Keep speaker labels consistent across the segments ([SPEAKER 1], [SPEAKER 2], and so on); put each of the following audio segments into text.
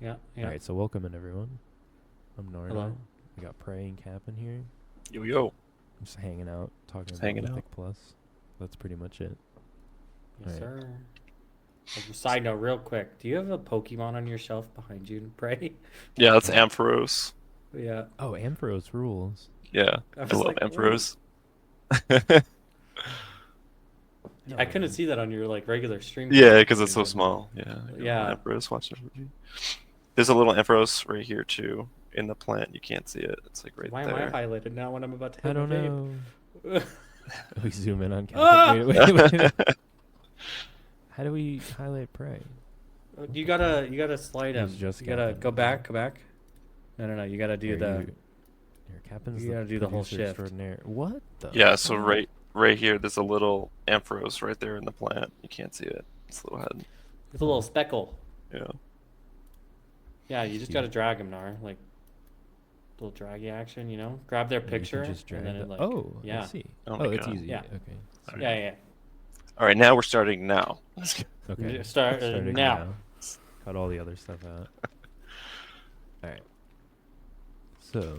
[SPEAKER 1] Yeah, yeah.
[SPEAKER 2] All right, so welcome in everyone. I'm Nardo.
[SPEAKER 1] Hello.
[SPEAKER 2] We got Prey and Capin here.
[SPEAKER 3] Yo, yo.
[SPEAKER 2] I'm just hanging out, talking
[SPEAKER 3] Just
[SPEAKER 2] about
[SPEAKER 3] hanging out.
[SPEAKER 2] Mythic Plus. That's pretty much it. All
[SPEAKER 1] Yes,
[SPEAKER 2] right.
[SPEAKER 1] sir. Side note, real quick. Do you have a Pokemon on your shelf behind you, Pray?
[SPEAKER 3] Yeah, that's Ampharos.
[SPEAKER 1] Yeah.
[SPEAKER 2] Oh, Ampharos rules.
[SPEAKER 3] Yeah,
[SPEAKER 1] I
[SPEAKER 3] I
[SPEAKER 1] was
[SPEAKER 3] love
[SPEAKER 1] like, wait.
[SPEAKER 3] Ampharos.
[SPEAKER 2] Hell
[SPEAKER 1] I
[SPEAKER 2] yeah.
[SPEAKER 1] couldn't see that on your regular stream cam
[SPEAKER 3] Yeah,
[SPEAKER 1] for
[SPEAKER 3] because
[SPEAKER 1] some
[SPEAKER 3] it's so
[SPEAKER 1] reason.
[SPEAKER 3] small. Yeah, you know,
[SPEAKER 1] Yeah.
[SPEAKER 3] Ampharos, watch it. There's a little Ampharos right here, too, in the plant. You can't see it. It's like right
[SPEAKER 1] Why am I
[SPEAKER 3] there.
[SPEAKER 1] highlighted now when I'm about to
[SPEAKER 2] I
[SPEAKER 1] hit my
[SPEAKER 2] don't
[SPEAKER 1] vape?
[SPEAKER 2] know. We zoom in on Capin.
[SPEAKER 1] Ah!
[SPEAKER 2] Wait. How do we highlight Prey?
[SPEAKER 1] You gotta slide
[SPEAKER 2] It was
[SPEAKER 1] him.
[SPEAKER 2] just
[SPEAKER 1] You gotta
[SPEAKER 2] Capin.
[SPEAKER 1] go back, go back. No. You gotta do
[SPEAKER 2] Here,
[SPEAKER 1] the.
[SPEAKER 2] Here, Capin's
[SPEAKER 1] You
[SPEAKER 2] the
[SPEAKER 1] gotta do the whole
[SPEAKER 2] producer
[SPEAKER 1] shift.
[SPEAKER 2] extraordinaire. What the
[SPEAKER 3] Yeah, so
[SPEAKER 2] fuck?
[SPEAKER 3] right here, there's a little Ampharos right there in the plant. You can't see it. It's a little head.
[SPEAKER 1] It's a little speckle.
[SPEAKER 3] Yeah.
[SPEAKER 1] Yeah, you just
[SPEAKER 2] Cute.
[SPEAKER 1] gotta drag him, Nar. Like little draggy action, Grab their
[SPEAKER 2] You can
[SPEAKER 1] picture
[SPEAKER 2] just drag
[SPEAKER 1] and then it
[SPEAKER 2] the. Oh, I
[SPEAKER 1] yeah,
[SPEAKER 2] see.
[SPEAKER 3] Oh my
[SPEAKER 2] Oh, it's
[SPEAKER 3] god.
[SPEAKER 2] easy.
[SPEAKER 1] yeah,
[SPEAKER 2] Okay.
[SPEAKER 3] Alright.
[SPEAKER 1] yeah.
[SPEAKER 3] All right, now we're starting now.
[SPEAKER 2] Okay.
[SPEAKER 1] Start
[SPEAKER 2] Starting
[SPEAKER 1] now.
[SPEAKER 2] Cut all the other stuff out. All right. So,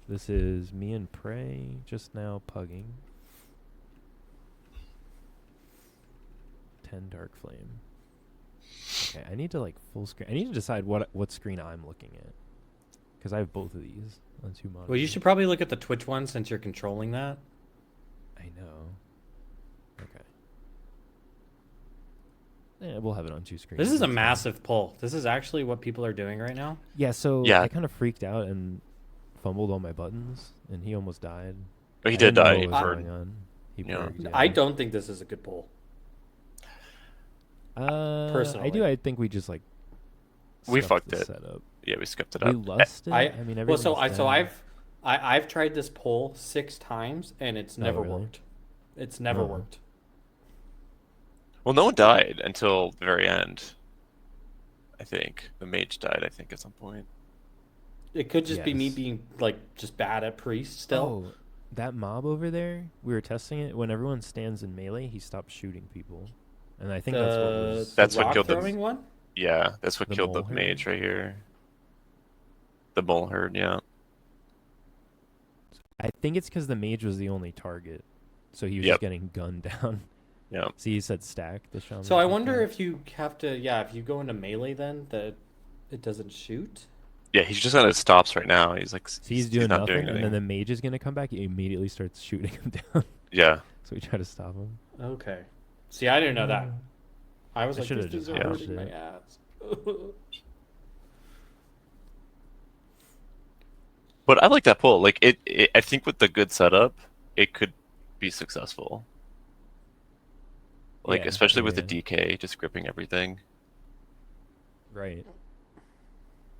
[SPEAKER 2] this is me and Prey just now pugging. 10 Dark Flame. Okay, I need to full screen. I need to decide what screen I'm looking at. Because I have both of these on 2 monitors.
[SPEAKER 1] Well, you should probably look at the Twitch one since you're controlling that.
[SPEAKER 2] I know. Okay. Yeah, we'll have it on 2 screens.
[SPEAKER 1] This is a
[SPEAKER 2] that's fine.
[SPEAKER 1] massive pull. This is actually what people are doing right now.
[SPEAKER 2] Yeah, so
[SPEAKER 3] Yeah.
[SPEAKER 2] I kind of freaked out and fumbled all my buttons, and he almost died.
[SPEAKER 3] Oh, he
[SPEAKER 2] I
[SPEAKER 3] did
[SPEAKER 2] didn't know
[SPEAKER 3] die.
[SPEAKER 2] what was
[SPEAKER 3] For,
[SPEAKER 2] going on. He
[SPEAKER 3] Yeah.
[SPEAKER 2] burged,
[SPEAKER 1] I don't think this is a good pull.
[SPEAKER 2] I
[SPEAKER 1] personally.
[SPEAKER 2] do. I think we just
[SPEAKER 3] We
[SPEAKER 2] scuffed
[SPEAKER 3] fucked
[SPEAKER 2] the
[SPEAKER 3] it.
[SPEAKER 2] setup.
[SPEAKER 3] Yeah, we skipped it
[SPEAKER 2] We
[SPEAKER 3] up.
[SPEAKER 2] lost it. I mean,
[SPEAKER 1] well, so
[SPEAKER 2] everything's dead.
[SPEAKER 1] I've tried this pull 6 times and it's never
[SPEAKER 2] really?
[SPEAKER 1] worked. It's never
[SPEAKER 2] Oh.
[SPEAKER 1] worked.
[SPEAKER 3] Well, no one died until the very end. I think the mage died. I think at some point.
[SPEAKER 1] It could just be me
[SPEAKER 2] Yes.
[SPEAKER 1] being just bad at priest still.
[SPEAKER 2] Oh, that mob over there. We were testing it. When everyone stands in melee, he stops shooting people, and I think that's what was.
[SPEAKER 3] That's what
[SPEAKER 1] rock
[SPEAKER 3] killed the-
[SPEAKER 1] throwing one.
[SPEAKER 3] Yeah, that's what
[SPEAKER 2] The
[SPEAKER 3] killed the
[SPEAKER 2] mole herd?
[SPEAKER 3] mage right here. The mole herd. Yeah.
[SPEAKER 2] I think it's because the mage was the only target, so he was
[SPEAKER 3] Yep.
[SPEAKER 2] just getting gunned down.
[SPEAKER 3] Yeah.
[SPEAKER 2] See, he said stack the shaman.
[SPEAKER 1] So I wonder if you have to, if you go into melee, then that it doesn't shoot.
[SPEAKER 3] Yeah, he's just on his stops right now. He's like,
[SPEAKER 2] So he's doing
[SPEAKER 3] not
[SPEAKER 2] nothing,
[SPEAKER 3] doing
[SPEAKER 2] and
[SPEAKER 3] anything.
[SPEAKER 2] then the mage is gonna come back. He immediately starts shooting him down.
[SPEAKER 3] Yeah.
[SPEAKER 2] So we try to stop him.
[SPEAKER 1] Okay. See, I didn't know that. I was
[SPEAKER 2] I
[SPEAKER 1] like,
[SPEAKER 2] should've
[SPEAKER 1] these
[SPEAKER 2] just
[SPEAKER 1] things are
[SPEAKER 3] watched
[SPEAKER 1] hurting my
[SPEAKER 2] it.
[SPEAKER 1] ass.
[SPEAKER 3] But I like that pull. Like I think with the good setup, it could be successful. Like
[SPEAKER 2] Yeah,
[SPEAKER 3] especially with the
[SPEAKER 2] yeah.
[SPEAKER 3] DK, just gripping everything.
[SPEAKER 2] Right.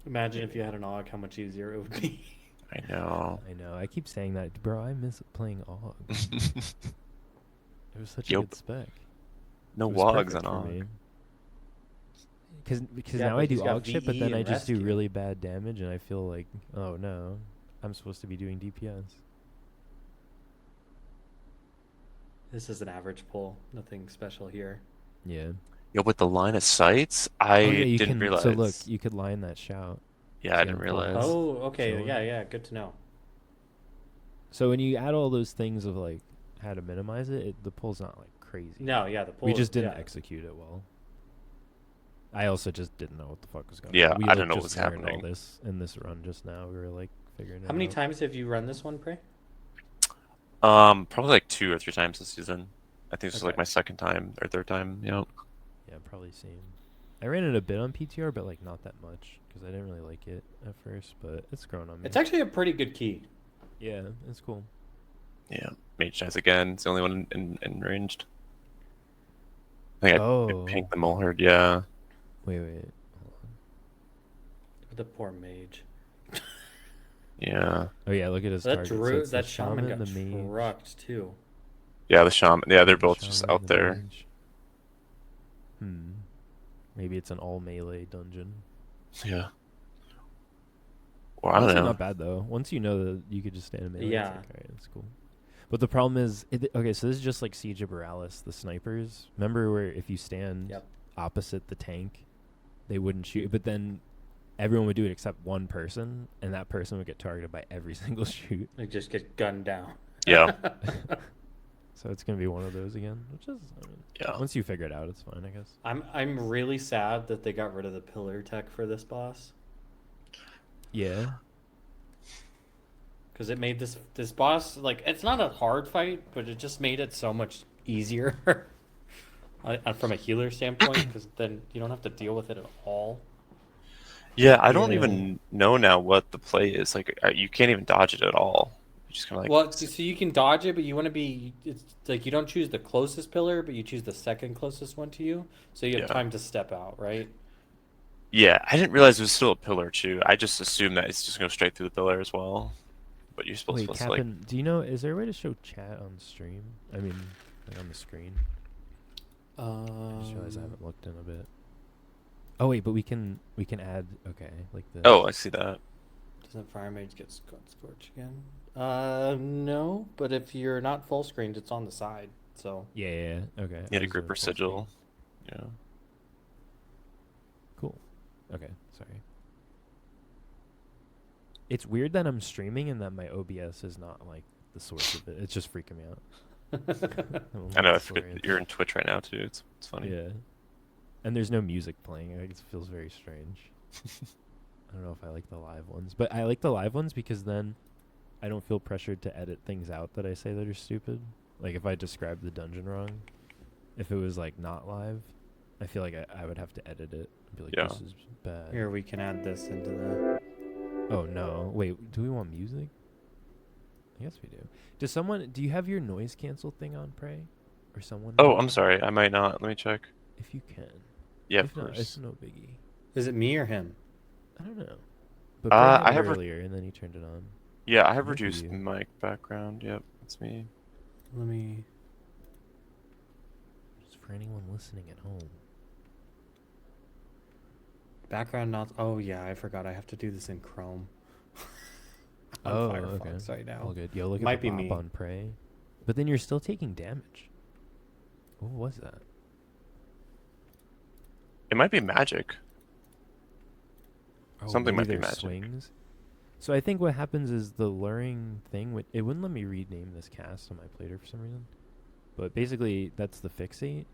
[SPEAKER 1] Imagine if you had an AUG, how much easier it would be.
[SPEAKER 3] I know.
[SPEAKER 2] I know. I keep saying that, bro. I miss playing AUG. It was such a
[SPEAKER 3] Yep.
[SPEAKER 2] good spec.
[SPEAKER 3] No
[SPEAKER 2] It was
[SPEAKER 3] wogs
[SPEAKER 2] perfect
[SPEAKER 3] on
[SPEAKER 2] for
[SPEAKER 3] AUG.
[SPEAKER 2] me. Because
[SPEAKER 1] Yeah,
[SPEAKER 2] now
[SPEAKER 1] but
[SPEAKER 2] I do
[SPEAKER 1] he's got
[SPEAKER 2] AUG shit, but
[SPEAKER 1] VE
[SPEAKER 2] then I
[SPEAKER 1] and
[SPEAKER 2] just do
[SPEAKER 1] rescue.
[SPEAKER 2] really bad damage, and I feel like, oh no, I'm supposed to be doing DPS.
[SPEAKER 1] This is an average pull. Nothing special here.
[SPEAKER 2] Yeah.
[SPEAKER 3] Yo, with the line of sights, I
[SPEAKER 2] Oh yeah, you
[SPEAKER 3] didn't
[SPEAKER 2] can.
[SPEAKER 3] realize.
[SPEAKER 2] So look, you could line that shout.
[SPEAKER 3] Yeah, I
[SPEAKER 2] See
[SPEAKER 3] didn't
[SPEAKER 2] how close?
[SPEAKER 3] realize.
[SPEAKER 1] Oh, okay.
[SPEAKER 2] Chilling.
[SPEAKER 1] Yeah. Good to know.
[SPEAKER 2] So when you add all those things of how to minimize it, the pull's not crazy.
[SPEAKER 1] No, yeah, the pull.
[SPEAKER 2] We just
[SPEAKER 1] is-
[SPEAKER 2] didn't
[SPEAKER 1] yeah.
[SPEAKER 2] execute it well. I also just didn't know what the fuck was going
[SPEAKER 3] Yeah,
[SPEAKER 2] on. We
[SPEAKER 3] I didn't know what
[SPEAKER 2] just
[SPEAKER 3] was
[SPEAKER 2] learned
[SPEAKER 3] happening.
[SPEAKER 2] all this in this run just now. We were figuring it
[SPEAKER 1] How many
[SPEAKER 2] out.
[SPEAKER 1] times have you run this one, Prey?
[SPEAKER 3] Probably like 2 or 3 times this season. I think this is like
[SPEAKER 1] Okay.
[SPEAKER 3] my second time or third time.
[SPEAKER 2] Yeah, probably same. I ran it a bit on PTR, but not that much because I didn't really like it at first. But it's grown on me.
[SPEAKER 1] It's actually a pretty good key.
[SPEAKER 2] Yeah, it's cool.
[SPEAKER 3] Yeah. Mage dies again. It's the only one in ranged. I think I
[SPEAKER 2] Oh,
[SPEAKER 3] pinged the mole herd. Yeah.
[SPEAKER 2] wait. Hold on.
[SPEAKER 1] The poor mage.
[SPEAKER 3] Yeah.
[SPEAKER 2] Oh yeah, look at his
[SPEAKER 1] That
[SPEAKER 2] target. So
[SPEAKER 1] Drew,
[SPEAKER 2] it's the
[SPEAKER 1] that shaman got
[SPEAKER 2] the mage,
[SPEAKER 1] trucked too.
[SPEAKER 3] Yeah, the shaman. Yeah, they're
[SPEAKER 2] the
[SPEAKER 3] both just
[SPEAKER 2] shaman,
[SPEAKER 3] out
[SPEAKER 2] the
[SPEAKER 3] there.
[SPEAKER 2] mage. Maybe it's an all melee dungeon.
[SPEAKER 3] Yeah. Well, I don't
[SPEAKER 2] Honestly,
[SPEAKER 3] know.
[SPEAKER 2] not bad though. Once you know that you could just stand in melee,
[SPEAKER 1] Yeah.
[SPEAKER 2] it's alright, that's cool. But the problem is, okay, so this is just like Siege of Borealis, the snipers. Remember where if you stand
[SPEAKER 1] Yep.
[SPEAKER 2] opposite the tank, they wouldn't shoot. But then everyone would do it except one person, and that person would get targeted by every single shoot.
[SPEAKER 1] They just get gunned down.
[SPEAKER 3] Yeah.
[SPEAKER 2] So it's gonna be one of those again, which is, I mean,
[SPEAKER 3] Yeah.
[SPEAKER 2] once you figure it out, it's fine, I guess.
[SPEAKER 1] I'm really sad that they got rid of the pillar tech for this boss,
[SPEAKER 2] Yeah.
[SPEAKER 1] because it made this boss, like, it's not a hard fight, but it just made it so much easier from a healer standpoint, because then you don't have to deal with it at all.
[SPEAKER 3] Yeah, I don't
[SPEAKER 1] Yeah.
[SPEAKER 3] even know now what the play is. Like, you can't even dodge it at all. You just kind of like.
[SPEAKER 1] Well, so you can dodge it, but you want to be. It's like you don't choose the closest pillar, but you choose the second closest one to you, so you have
[SPEAKER 3] Yeah.
[SPEAKER 1] time to step out, right?
[SPEAKER 3] Yeah, I didn't realize it was still a pillar too. I just assumed that it's just going straight through the pillar as well. But you're supposed
[SPEAKER 2] Wait,
[SPEAKER 3] to like.
[SPEAKER 2] Capin, do you know, is there a way to show chat on stream? I mean, like on the screen? I just realized I haven't looked in a bit. Oh wait, but we can add, okay, like this.
[SPEAKER 3] Oh, I see that.
[SPEAKER 1] Doesn't Fire Mage get Scorch again? No, but if you're not full screened, it's on the side. So
[SPEAKER 2] Yeah, okay.
[SPEAKER 3] You had a
[SPEAKER 2] I was doing
[SPEAKER 3] gripper
[SPEAKER 2] full screen.
[SPEAKER 3] sigil. Yeah.
[SPEAKER 2] Cool. Okay, sorry. It's weird that I'm streaming and that my OBS is not like the source of it. It's just freaking me out.
[SPEAKER 3] I know. I
[SPEAKER 2] It's
[SPEAKER 3] forget
[SPEAKER 2] hilarious.
[SPEAKER 3] that you're in Twitch right now too. It's funny.
[SPEAKER 2] Yeah. And there's no music playing. It feels very strange. I don't know if I like the live ones, but I like the live ones because then I don't feel pressured to edit things out that I say that are stupid. Like if I describe the dungeon wrong, if it was like not live, I feel like I would have to edit it and be like,
[SPEAKER 3] Yeah.
[SPEAKER 2] this is bad.
[SPEAKER 1] here we can add this into the.
[SPEAKER 2] Oh no! Wait, do we want music? I guess we do. Do you have your noise cancel thing on, Prey? Or someone?
[SPEAKER 3] Oh,
[SPEAKER 2] might?
[SPEAKER 3] I'm sorry. I might not. Let me check.
[SPEAKER 2] If you can.
[SPEAKER 3] Yeah, of
[SPEAKER 2] If not,
[SPEAKER 3] course.
[SPEAKER 2] it's no biggie.
[SPEAKER 1] Is it me or him?
[SPEAKER 2] I don't know. But Prey had
[SPEAKER 3] I
[SPEAKER 2] it
[SPEAKER 3] have
[SPEAKER 2] earlier, and then he turned it on.
[SPEAKER 3] Yeah, I have
[SPEAKER 2] Might be
[SPEAKER 3] reduced
[SPEAKER 2] you.
[SPEAKER 3] mic background. Yep, that's me.
[SPEAKER 1] Let me.
[SPEAKER 2] Just for anyone listening at home.
[SPEAKER 1] Background not. Oh yeah, I forgot. I have to do this in Chrome. On
[SPEAKER 2] Oh,
[SPEAKER 1] Firefox
[SPEAKER 2] okay.
[SPEAKER 1] right now.
[SPEAKER 2] All good. Yo, look
[SPEAKER 1] Might
[SPEAKER 2] at the
[SPEAKER 1] be
[SPEAKER 2] pop
[SPEAKER 1] me.
[SPEAKER 2] on Prey. But then you're still taking damage. What was that?
[SPEAKER 3] It might be magic.
[SPEAKER 2] Oh,
[SPEAKER 3] Something
[SPEAKER 2] maybe
[SPEAKER 3] might be
[SPEAKER 2] there's
[SPEAKER 3] magic.
[SPEAKER 2] swings. So I think what happens is the luring thing. It wouldn't let me rename this cast on my plater for some reason. But basically, that's the fixate.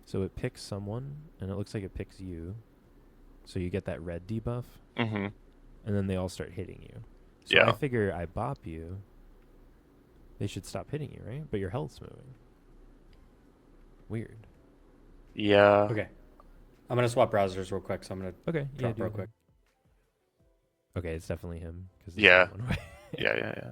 [SPEAKER 2] So it picks someone, and it looks like it picks you. So you get that red debuff,
[SPEAKER 3] Mm-hmm.
[SPEAKER 2] and then they all start hitting you. So
[SPEAKER 3] Yeah.
[SPEAKER 2] I figure I bop you. They should stop hitting you, right? But your health's moving. Weird.
[SPEAKER 3] Yeah.
[SPEAKER 1] Okay. I'm gonna swap browsers real quick, so I'm gonna
[SPEAKER 2] Okay, yeah,
[SPEAKER 1] drop
[SPEAKER 2] do
[SPEAKER 1] real
[SPEAKER 2] it.
[SPEAKER 1] quick.
[SPEAKER 2] Okay, it's definitely him. Cause
[SPEAKER 3] Yeah.
[SPEAKER 2] went away.
[SPEAKER 3] Yeah.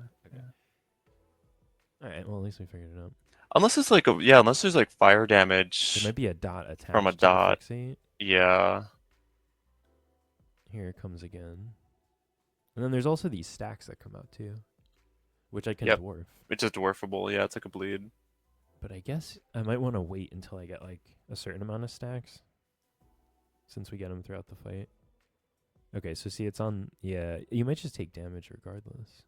[SPEAKER 2] All right, well, at least we figured it out.
[SPEAKER 3] Unless it's like unless there's like fire damage.
[SPEAKER 2] There might be a dot attached
[SPEAKER 3] From a
[SPEAKER 2] to
[SPEAKER 3] dot.
[SPEAKER 2] the fixate.
[SPEAKER 3] Yeah.
[SPEAKER 2] Here it comes again. And then there's also these stacks that come out too, which I can
[SPEAKER 3] Yep.
[SPEAKER 2] dwarf.
[SPEAKER 3] It's just dwarfable. Yeah, it's like a bleed.
[SPEAKER 2] But I guess I might want to wait until I get like a certain amount of stacks, since we get them throughout the fight. Okay, so see, it's on. Yeah, you might just take damage regardless.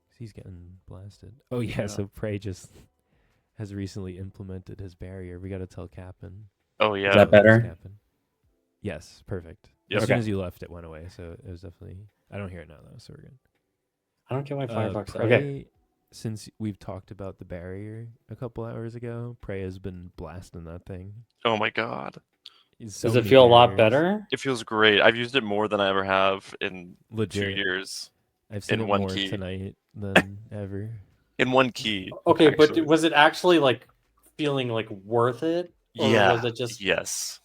[SPEAKER 2] 'Cause he's getting blasted. Oh yeah,
[SPEAKER 3] Yeah.
[SPEAKER 2] so Prey just has recently implemented his barrier. We got to tell Capin.
[SPEAKER 3] Oh yeah.
[SPEAKER 1] Is that better?
[SPEAKER 2] Capin. Yes, perfect.
[SPEAKER 3] Yep.
[SPEAKER 2] As soon
[SPEAKER 1] Okay.
[SPEAKER 2] as you left, it went away. So it was definitely. I don't hear it now though, so we're good.
[SPEAKER 1] I don't get why Firefox.
[SPEAKER 2] Prey,
[SPEAKER 1] Okay.
[SPEAKER 2] Since we've talked about the barrier a couple hours ago, Prey has been blasting that thing.
[SPEAKER 3] Oh my god.
[SPEAKER 2] So
[SPEAKER 1] Does it
[SPEAKER 2] many
[SPEAKER 1] feel a lot
[SPEAKER 2] barriers.
[SPEAKER 1] better?
[SPEAKER 3] It feels great. I've used it more than I ever have in
[SPEAKER 2] Legit.
[SPEAKER 3] 2 years.
[SPEAKER 2] I've seen
[SPEAKER 3] in
[SPEAKER 2] it
[SPEAKER 3] one
[SPEAKER 2] more
[SPEAKER 3] key.
[SPEAKER 2] tonight than ever.
[SPEAKER 3] In one key.
[SPEAKER 1] Okay,
[SPEAKER 3] actually.
[SPEAKER 1] but was it actually like feeling like worth it, or
[SPEAKER 3] Yeah.
[SPEAKER 1] was it just
[SPEAKER 3] Yes.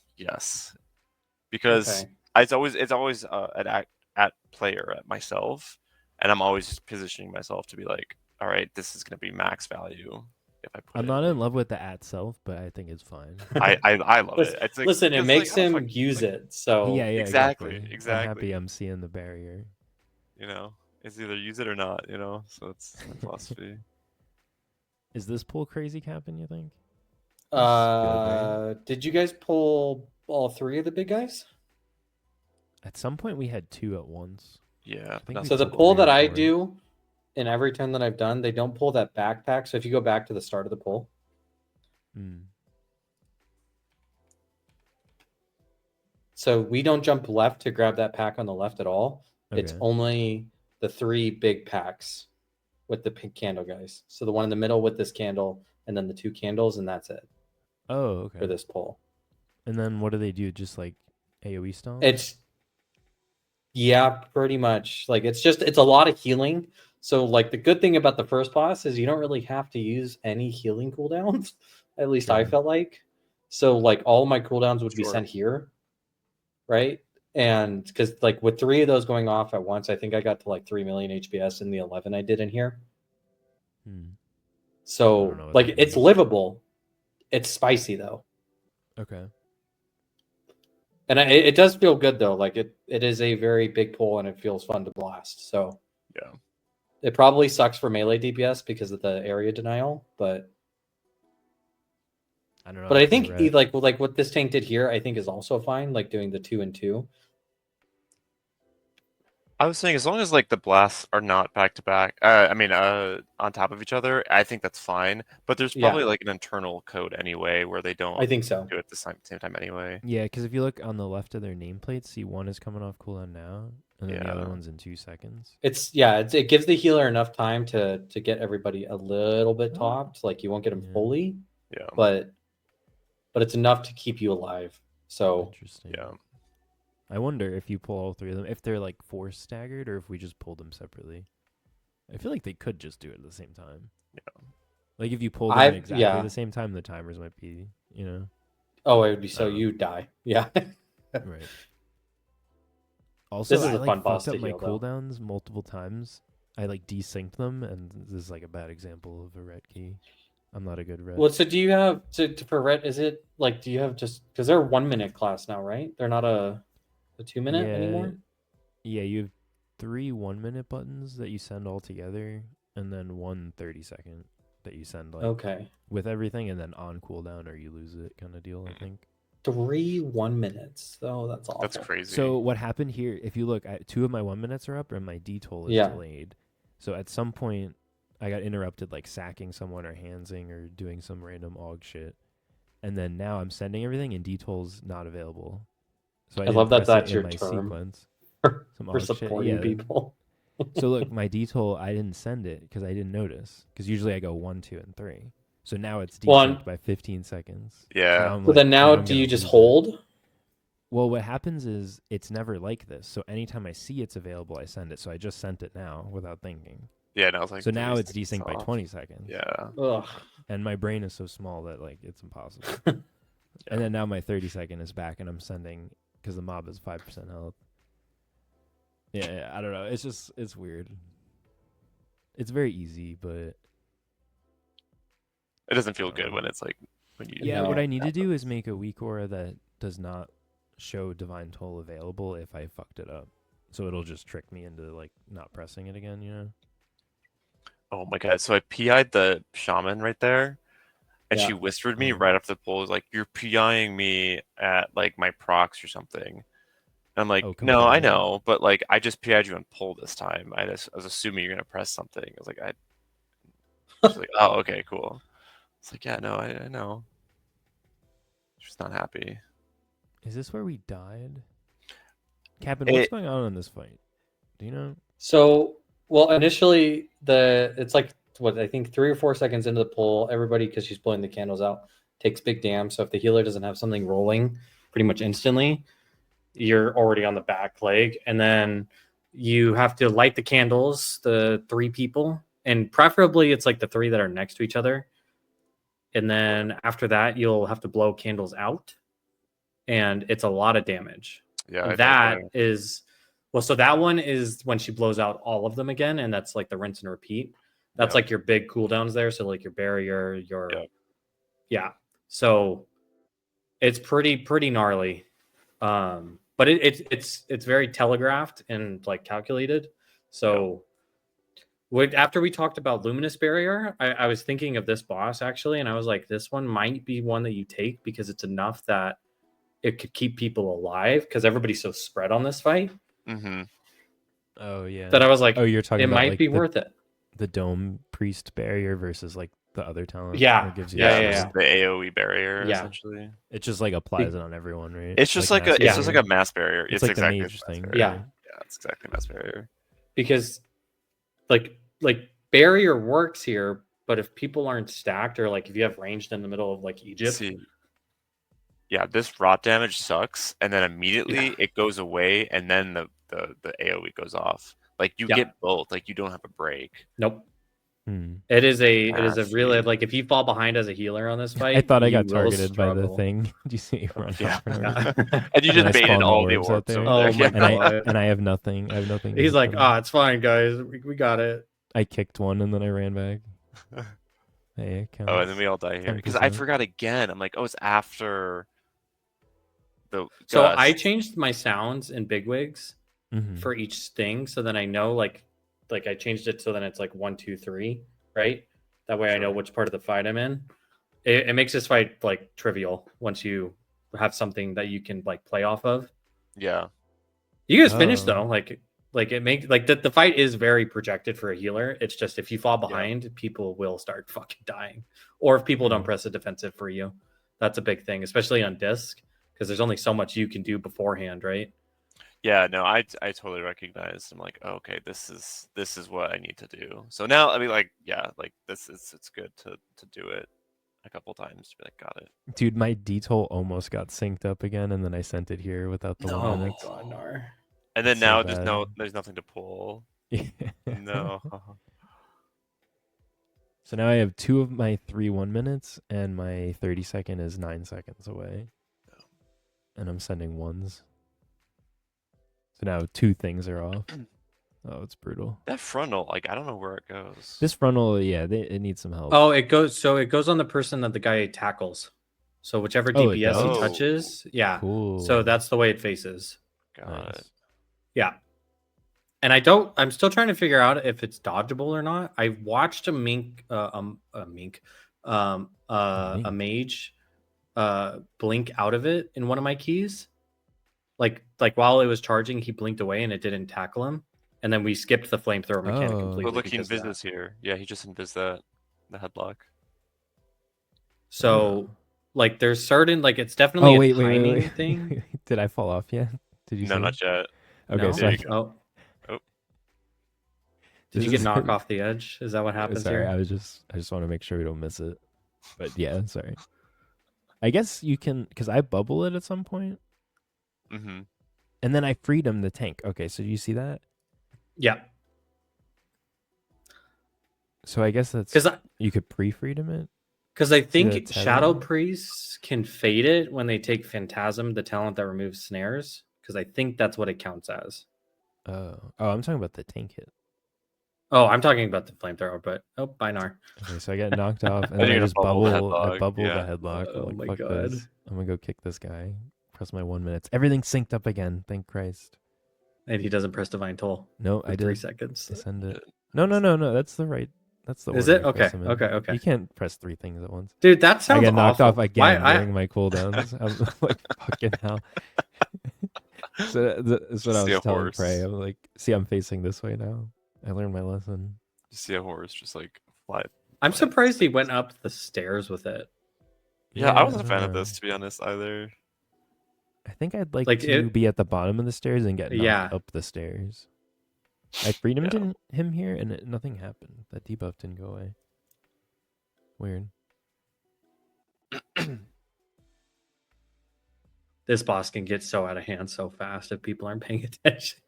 [SPEAKER 3] Because
[SPEAKER 1] okay?
[SPEAKER 3] it's always an at player at myself, and I'm always positioning myself to be like, all right, this is gonna be max value if I put
[SPEAKER 2] I'm
[SPEAKER 3] it.
[SPEAKER 2] not in love with the at self, but I think it's fine.
[SPEAKER 3] I love
[SPEAKER 1] Listen,
[SPEAKER 3] it. It's like,
[SPEAKER 1] listen, it
[SPEAKER 3] because,
[SPEAKER 1] makes
[SPEAKER 3] like, how the
[SPEAKER 1] him
[SPEAKER 3] fuck-
[SPEAKER 1] use
[SPEAKER 3] like,
[SPEAKER 1] it. So
[SPEAKER 2] yeah,
[SPEAKER 3] exactly,
[SPEAKER 2] I'm
[SPEAKER 3] exactly.
[SPEAKER 2] happy I'm seeing the barrier.
[SPEAKER 3] You know, it's either use it or not. You know, so it's my philosophy.
[SPEAKER 2] Is this pull crazy, Capin, you think?
[SPEAKER 1] did you guys pull all three of the big guys?
[SPEAKER 2] At some point, we had two at once.
[SPEAKER 3] Yeah.
[SPEAKER 2] think
[SPEAKER 3] not
[SPEAKER 2] we
[SPEAKER 1] So the
[SPEAKER 2] took
[SPEAKER 1] pull
[SPEAKER 2] three or
[SPEAKER 1] that I
[SPEAKER 2] four.
[SPEAKER 1] do in every turn that I've done, they don't pull that backpack. So if you go back to the start of the pull,
[SPEAKER 2] Mm.
[SPEAKER 1] So we don't jump left to grab that pack on the left at all. It's
[SPEAKER 2] Okay.
[SPEAKER 1] only the 3 big packs with the pink candle guys. So the one in the middle with this candle, and then the 2 candles, and that's it
[SPEAKER 2] Oh,
[SPEAKER 1] for
[SPEAKER 2] okay.
[SPEAKER 1] this pull.
[SPEAKER 2] And then what do they do? Just like AoE stomp?
[SPEAKER 1] It's pretty much. Like it's a lot of healing. So like the good thing about the first boss is you don't really have to use any healing cooldowns. At least I
[SPEAKER 2] Sure.
[SPEAKER 1] felt like. So like all my cooldowns would be
[SPEAKER 3] Sure.
[SPEAKER 1] sent here, right? And because like with 3 of those going off at once, I think I got to like 3 million HPS in the 11 I did in here.
[SPEAKER 2] I don't
[SPEAKER 1] So
[SPEAKER 2] know what
[SPEAKER 1] like
[SPEAKER 2] that
[SPEAKER 1] it's
[SPEAKER 2] means.
[SPEAKER 1] livable. It's spicy though.
[SPEAKER 2] Okay.
[SPEAKER 1] And it does feel good though. Like it is a very big pull and it feels fun to blast. So
[SPEAKER 3] Yeah.
[SPEAKER 1] it probably sucks for melee DPS because of the area denial, but
[SPEAKER 2] I don't know.
[SPEAKER 1] I
[SPEAKER 2] it's
[SPEAKER 1] think
[SPEAKER 2] the ret.
[SPEAKER 1] like what this tank did here, I think is also fine. Like doing the 2 and 2.
[SPEAKER 3] I was saying as long as like the blasts are not back to back, on top of each other, I think that's fine. But there's probably
[SPEAKER 1] Yeah,
[SPEAKER 3] like an internal code anyway where they don't
[SPEAKER 1] I think so.
[SPEAKER 3] do it at the same time anyway.
[SPEAKER 2] Yeah, because if you look on the left of their nameplate, see one is coming off cooldown now, and then the other
[SPEAKER 3] Yeah.
[SPEAKER 2] one's in 2 seconds.
[SPEAKER 1] It gives the healer enough time to get everybody a little bit topped. Like you won't get them
[SPEAKER 2] Yeah.
[SPEAKER 1] fully,
[SPEAKER 3] Yeah.
[SPEAKER 1] but it's enough to keep you alive. So
[SPEAKER 2] Interesting.
[SPEAKER 3] Yeah.
[SPEAKER 2] I wonder if you pull all 3 of them, if they're like force staggered, or if we just pulled them separately. I feel like they could just do it at the same time.
[SPEAKER 3] Yeah.
[SPEAKER 2] Like if you pull them at exactly
[SPEAKER 1] yeah.
[SPEAKER 2] the same time, the timers might be,
[SPEAKER 1] Oh, it would be so
[SPEAKER 3] Uh,
[SPEAKER 1] you die. Yeah.
[SPEAKER 2] right. Also,
[SPEAKER 1] This is
[SPEAKER 2] I
[SPEAKER 1] a
[SPEAKER 2] like
[SPEAKER 1] fun boss
[SPEAKER 2] fucked
[SPEAKER 1] to
[SPEAKER 2] up my
[SPEAKER 1] heal, though.
[SPEAKER 2] cooldowns multiple times. I like desynced them, and this is like a bad example of a ret key. I'm not a good ret.
[SPEAKER 1] Well, so do you have for ret? Is it like do you have just because they're 1 minute class now, right? They're not a 2 minute anymore.
[SPEAKER 2] Yeah, you have 3 1-minute buttons that you send all together, and then 1 30-second that you send like
[SPEAKER 1] Okay,
[SPEAKER 2] with everything, and then on cooldown or you lose it kind of deal. I think.
[SPEAKER 1] 3 1 minutes. Oh, that's awful.
[SPEAKER 3] That's crazy.
[SPEAKER 2] So what happened here? If you look, 2 of my 1 minutes are up, and my D-toll is
[SPEAKER 1] Yeah.
[SPEAKER 2] delayed. So at some point, I got interrupted, like sacking someone or handsing or doing some random AUG shit, and then now I'm sending everything, and D-toll's not available. So I
[SPEAKER 1] love
[SPEAKER 2] didn't
[SPEAKER 1] that
[SPEAKER 2] press it
[SPEAKER 1] that's
[SPEAKER 2] in
[SPEAKER 1] your
[SPEAKER 2] my
[SPEAKER 1] term
[SPEAKER 2] sequence. Some
[SPEAKER 1] for
[SPEAKER 2] AUG shit.
[SPEAKER 1] supporting
[SPEAKER 2] Yeah.
[SPEAKER 1] people.
[SPEAKER 2] So look, my D-toll, I didn't send it because I didn't notice. Because usually I go 1, 2, and 3. So now it's
[SPEAKER 1] Well,
[SPEAKER 2] desynced by 15 seconds.
[SPEAKER 3] Yeah.
[SPEAKER 2] So now I'm
[SPEAKER 1] So then now,
[SPEAKER 2] I'm
[SPEAKER 1] do you
[SPEAKER 2] gonna
[SPEAKER 1] just
[SPEAKER 2] lose it.
[SPEAKER 1] hold?
[SPEAKER 2] Well, what happens is it's never like this. So anytime I see it's available, I send it. So I just sent it now without thinking.
[SPEAKER 3] Yeah, and I was like,
[SPEAKER 2] So now
[SPEAKER 3] 30
[SPEAKER 2] it's
[SPEAKER 3] seconds
[SPEAKER 2] desynced by
[SPEAKER 3] off.
[SPEAKER 2] 20 seconds.
[SPEAKER 3] Yeah.
[SPEAKER 1] Ugh.
[SPEAKER 2] And my brain is so small that like it's impossible.
[SPEAKER 3] Yeah.
[SPEAKER 2] And then now my 30-second is back, and I'm sending because the mob is 5% health. Yeah, I don't know. It's weird. It's very easy, but
[SPEAKER 3] It doesn't feel good when it's like when you
[SPEAKER 2] yeah,
[SPEAKER 1] No,
[SPEAKER 2] what I need to do
[SPEAKER 3] happens.
[SPEAKER 2] is make a weak aura that does not show divine toll available if I fucked it up. So it'll just trick me into like not pressing it again, you know?
[SPEAKER 3] Oh my god! So I PI'd the shaman right there, and
[SPEAKER 1] Yeah.
[SPEAKER 3] she whispered me
[SPEAKER 2] Oh.
[SPEAKER 3] right after the poll, was like, "You're PIing me at like my procs or something." And I'm like,
[SPEAKER 2] Oh,
[SPEAKER 3] "No, I
[SPEAKER 2] completely.
[SPEAKER 3] know, but like I just PI'd you on poll this time. I was assuming you're gonna press something." I was like, She's like, "Oh, okay, cool." It's like, "Yeah, no, I know." She's not happy.
[SPEAKER 2] Is this where we died? Capin, what's going on in this fight? Do you know?
[SPEAKER 1] So, well, initially it's like what I think 3 or 4 seconds into the pull, everybody because she's pulling the candles out takes big damn. So if the healer doesn't have something rolling pretty much instantly, you're already on the back leg, and then you have to light the candles, the 3 people, and preferably it's like the 3 that are next to each other. And then after that, you'll have to blow candles out, and it's a lot of damage.
[SPEAKER 3] Yeah,
[SPEAKER 1] And
[SPEAKER 3] I
[SPEAKER 1] that
[SPEAKER 3] know.
[SPEAKER 1] is well, so that one is when she blows out all of them again, and that's like the rinse and repeat. That's
[SPEAKER 3] Yeah.
[SPEAKER 1] like your big cooldowns there. So like your barrier,
[SPEAKER 3] Yeah.
[SPEAKER 1] yeah. So it's pretty gnarly. But it's very telegraphed and like calculated. So after we talked about luminous barrier, I was thinking of this boss actually, and I was like, this one might be one that you take because it's enough that it could keep people alive because everybody's so spread on this fight
[SPEAKER 3] Mm-hmm.
[SPEAKER 2] Oh yeah.
[SPEAKER 1] that I was like,
[SPEAKER 2] Oh, you're talking
[SPEAKER 1] it
[SPEAKER 2] about
[SPEAKER 1] might
[SPEAKER 2] like
[SPEAKER 1] be worth it.
[SPEAKER 2] the dome priest barrier versus like the other talent.
[SPEAKER 1] Yeah.
[SPEAKER 2] That gives you
[SPEAKER 1] Yeah,
[SPEAKER 2] a
[SPEAKER 1] yeah,
[SPEAKER 2] shield.
[SPEAKER 3] The AOE barrier
[SPEAKER 1] Yeah.
[SPEAKER 3] essentially.
[SPEAKER 2] It just like applies it on everyone, right?
[SPEAKER 3] It's just like
[SPEAKER 2] mass
[SPEAKER 3] a it's just
[SPEAKER 2] barrier.
[SPEAKER 3] like a mass barrier.
[SPEAKER 2] It's
[SPEAKER 3] It's
[SPEAKER 2] like the
[SPEAKER 3] exactly
[SPEAKER 2] mage
[SPEAKER 3] a mass
[SPEAKER 2] thing.
[SPEAKER 3] barrier.
[SPEAKER 1] Yeah.
[SPEAKER 3] Yeah, it's exactly a mass barrier.
[SPEAKER 1] Because like barrier works here, but if people aren't stacked or like if you have ranged in the middle of like Egypt,
[SPEAKER 3] See, yeah, this rot damage sucks, and then immediately it goes away, and then the AOE goes off. Like you
[SPEAKER 1] Yeah.
[SPEAKER 3] get both. Like you don't have a break.
[SPEAKER 1] nope.
[SPEAKER 2] Hmm.
[SPEAKER 1] It is a
[SPEAKER 3] Nasty.
[SPEAKER 1] really like if you fall behind as a healer on this fight,
[SPEAKER 2] I thought I
[SPEAKER 1] you
[SPEAKER 2] got
[SPEAKER 1] will
[SPEAKER 2] targeted by the
[SPEAKER 1] struggle.
[SPEAKER 2] thing. Do you see me run
[SPEAKER 3] Yeah.
[SPEAKER 2] off for no reason?
[SPEAKER 1] Yeah.
[SPEAKER 3] And you
[SPEAKER 2] And I
[SPEAKER 3] just baited
[SPEAKER 2] spawned
[SPEAKER 3] all the
[SPEAKER 2] orbs out
[SPEAKER 3] orbs
[SPEAKER 2] there.
[SPEAKER 3] over
[SPEAKER 1] Oh
[SPEAKER 3] there.
[SPEAKER 1] my
[SPEAKER 3] Yeah.
[SPEAKER 1] God.
[SPEAKER 2] And I have nothing. I have nothing. to
[SPEAKER 1] He's
[SPEAKER 2] hit
[SPEAKER 1] like,
[SPEAKER 2] them.
[SPEAKER 1] "Ah, it's fine, guys. We got it."
[SPEAKER 2] I kicked one and then I ran back. Hey, it counts.
[SPEAKER 3] Oh, and then we all die here because I
[SPEAKER 2] 10%.
[SPEAKER 3] forgot again. I'm like, oh, it's after the.
[SPEAKER 1] So
[SPEAKER 3] gust.
[SPEAKER 1] I changed my sounds in bigwigs
[SPEAKER 2] Mhm.
[SPEAKER 1] for each thing, so then I know like I changed it so then it's like 1, 2, 3, right? That way I know
[SPEAKER 3] Sure.
[SPEAKER 1] which part of the fight I'm in. It makes this fight like trivial once you have something that you can like play off of.
[SPEAKER 3] Yeah.
[SPEAKER 1] You guys finished
[SPEAKER 2] Oh.
[SPEAKER 1] though, like it makes like the fight is very projected for a healer. It's just if you fall
[SPEAKER 3] Yeah.
[SPEAKER 1] behind, people will start fucking dying, or if people don't
[SPEAKER 2] Mhm.
[SPEAKER 1] press a defensive for you. That's a big thing, especially on disc, because there's only so much you can do beforehand, right?
[SPEAKER 3] Yeah, no, I totally recognized. I'm like, oh, okay, this is what I need to do. So now, I mean, like, yeah, like it's good to do it a couple times to be like, got it.
[SPEAKER 2] Dude, my DTOL almost got synced up again, and then I sent it here without the
[SPEAKER 3] No.
[SPEAKER 2] 1
[SPEAKER 1] Oh my
[SPEAKER 2] minute.
[SPEAKER 1] god, Nar.
[SPEAKER 3] And then
[SPEAKER 2] It's so
[SPEAKER 3] now
[SPEAKER 2] bad.
[SPEAKER 3] there's nothing to pull.
[SPEAKER 2] Yeah.
[SPEAKER 3] No.
[SPEAKER 2] So now I have 2 of my 3 1 minutes, and my 30-second is 9 seconds away. And I'm sending ones. So now 2 things are off. Oh, it's brutal.
[SPEAKER 3] That frontal, like, I don't know where it goes.
[SPEAKER 2] This frontal, yeah, it needs some help.
[SPEAKER 1] Oh, it goes on the person that the guy tackles. So whichever
[SPEAKER 2] Oh, it
[SPEAKER 1] DPS he
[SPEAKER 3] does?
[SPEAKER 1] touches, yeah.
[SPEAKER 2] Cool.
[SPEAKER 1] So that's the way it faces.
[SPEAKER 3] Got it.
[SPEAKER 2] Nice.
[SPEAKER 1] Yeah. And I'm still trying to figure out if it's dodgeable or not. I watched a mage blink out of it in one of my keys. Like while it was charging, he blinked away and it didn't tackle him. And then we skipped the flamethrower mechanic
[SPEAKER 2] Oh.
[SPEAKER 1] completely.
[SPEAKER 3] But look, he
[SPEAKER 1] because of
[SPEAKER 3] invis
[SPEAKER 1] that.
[SPEAKER 3] this here. Yeah, he just invis the headlock.
[SPEAKER 1] So like there's certain like it's definitely
[SPEAKER 2] Oh,
[SPEAKER 1] a
[SPEAKER 2] wait,
[SPEAKER 1] timing
[SPEAKER 2] wait.
[SPEAKER 1] thing.
[SPEAKER 2] Did I fall off yet? Did you
[SPEAKER 3] No,
[SPEAKER 2] see?
[SPEAKER 3] not yet.
[SPEAKER 2] Okay,
[SPEAKER 1] No?
[SPEAKER 2] so
[SPEAKER 3] There
[SPEAKER 2] I,
[SPEAKER 3] you go.
[SPEAKER 1] Oh.
[SPEAKER 3] Oh.
[SPEAKER 1] Did you
[SPEAKER 2] This
[SPEAKER 1] get
[SPEAKER 2] is-
[SPEAKER 1] knocked off the edge? Is that what happens
[SPEAKER 2] sorry,
[SPEAKER 1] here?
[SPEAKER 2] I just want to make sure we don't miss it. But yeah, sorry. I guess you can, because I bubble it at some point,
[SPEAKER 3] Mm-hmm.
[SPEAKER 2] and then I freed him the tank. Okay, so do you see that?
[SPEAKER 1] Yeah.
[SPEAKER 2] So I guess that's
[SPEAKER 1] Because
[SPEAKER 2] you could pre-freedom it.
[SPEAKER 1] I think
[SPEAKER 2] that's
[SPEAKER 1] Shadow
[SPEAKER 2] how-
[SPEAKER 1] Priests can fade it when they take Phantasm, the talent that removes snares. Because I think that's what it counts as.
[SPEAKER 2] Oh, I'm talking about the tank hit.
[SPEAKER 1] Oh, I'm talking about the flamethrower, but bye Nar.
[SPEAKER 2] Okay, so I get knocked off, and
[SPEAKER 3] You're
[SPEAKER 2] then I
[SPEAKER 3] gonna
[SPEAKER 2] just
[SPEAKER 3] bubble the
[SPEAKER 2] bubble. I
[SPEAKER 3] headlock,
[SPEAKER 2] bubble
[SPEAKER 3] yeah.
[SPEAKER 2] the headlock.
[SPEAKER 1] Oh
[SPEAKER 2] I'm
[SPEAKER 1] my
[SPEAKER 2] like, fuck
[SPEAKER 1] God.
[SPEAKER 2] this. I'm gonna go kick this guy. Press my 1 minute. Everything's synced up again. Thank Christ.
[SPEAKER 1] And he doesn't press Divine Toll
[SPEAKER 2] No,
[SPEAKER 1] for
[SPEAKER 2] I
[SPEAKER 1] 3
[SPEAKER 2] did.
[SPEAKER 1] seconds.
[SPEAKER 2] I send it. No. That's the right. That's the
[SPEAKER 1] Is
[SPEAKER 2] order
[SPEAKER 1] it?
[SPEAKER 2] you press
[SPEAKER 1] Okay,
[SPEAKER 2] them in.
[SPEAKER 1] okay.
[SPEAKER 2] You can't press 3 things at once.
[SPEAKER 1] Dude, that sounds
[SPEAKER 2] I get knocked off
[SPEAKER 1] awful.
[SPEAKER 2] again
[SPEAKER 1] Why-
[SPEAKER 2] during my cooldowns. I'm like, fucking hell. So that's what I
[SPEAKER 3] See a
[SPEAKER 2] was telling
[SPEAKER 3] horse.
[SPEAKER 2] Prey. I'm like, see, I'm facing this way now. I learned my lesson.
[SPEAKER 3] You see a horse just like fly.
[SPEAKER 1] I'm surprised he went up the stairs with it.
[SPEAKER 3] Yeah, I wasn't a
[SPEAKER 2] don't
[SPEAKER 3] fan of
[SPEAKER 2] know.
[SPEAKER 3] this, to be honest, either.
[SPEAKER 2] I think I'd like,
[SPEAKER 1] Like,
[SPEAKER 2] to
[SPEAKER 1] it-
[SPEAKER 2] be at the bottom of the stairs and get knocked
[SPEAKER 1] Yeah.
[SPEAKER 2] up the stairs. I freed him,
[SPEAKER 3] Yeah.
[SPEAKER 2] him here, and nothing happened. That debuff didn't go away. Weird.
[SPEAKER 1] This boss can get so out of hand so fast if people aren't paying attention.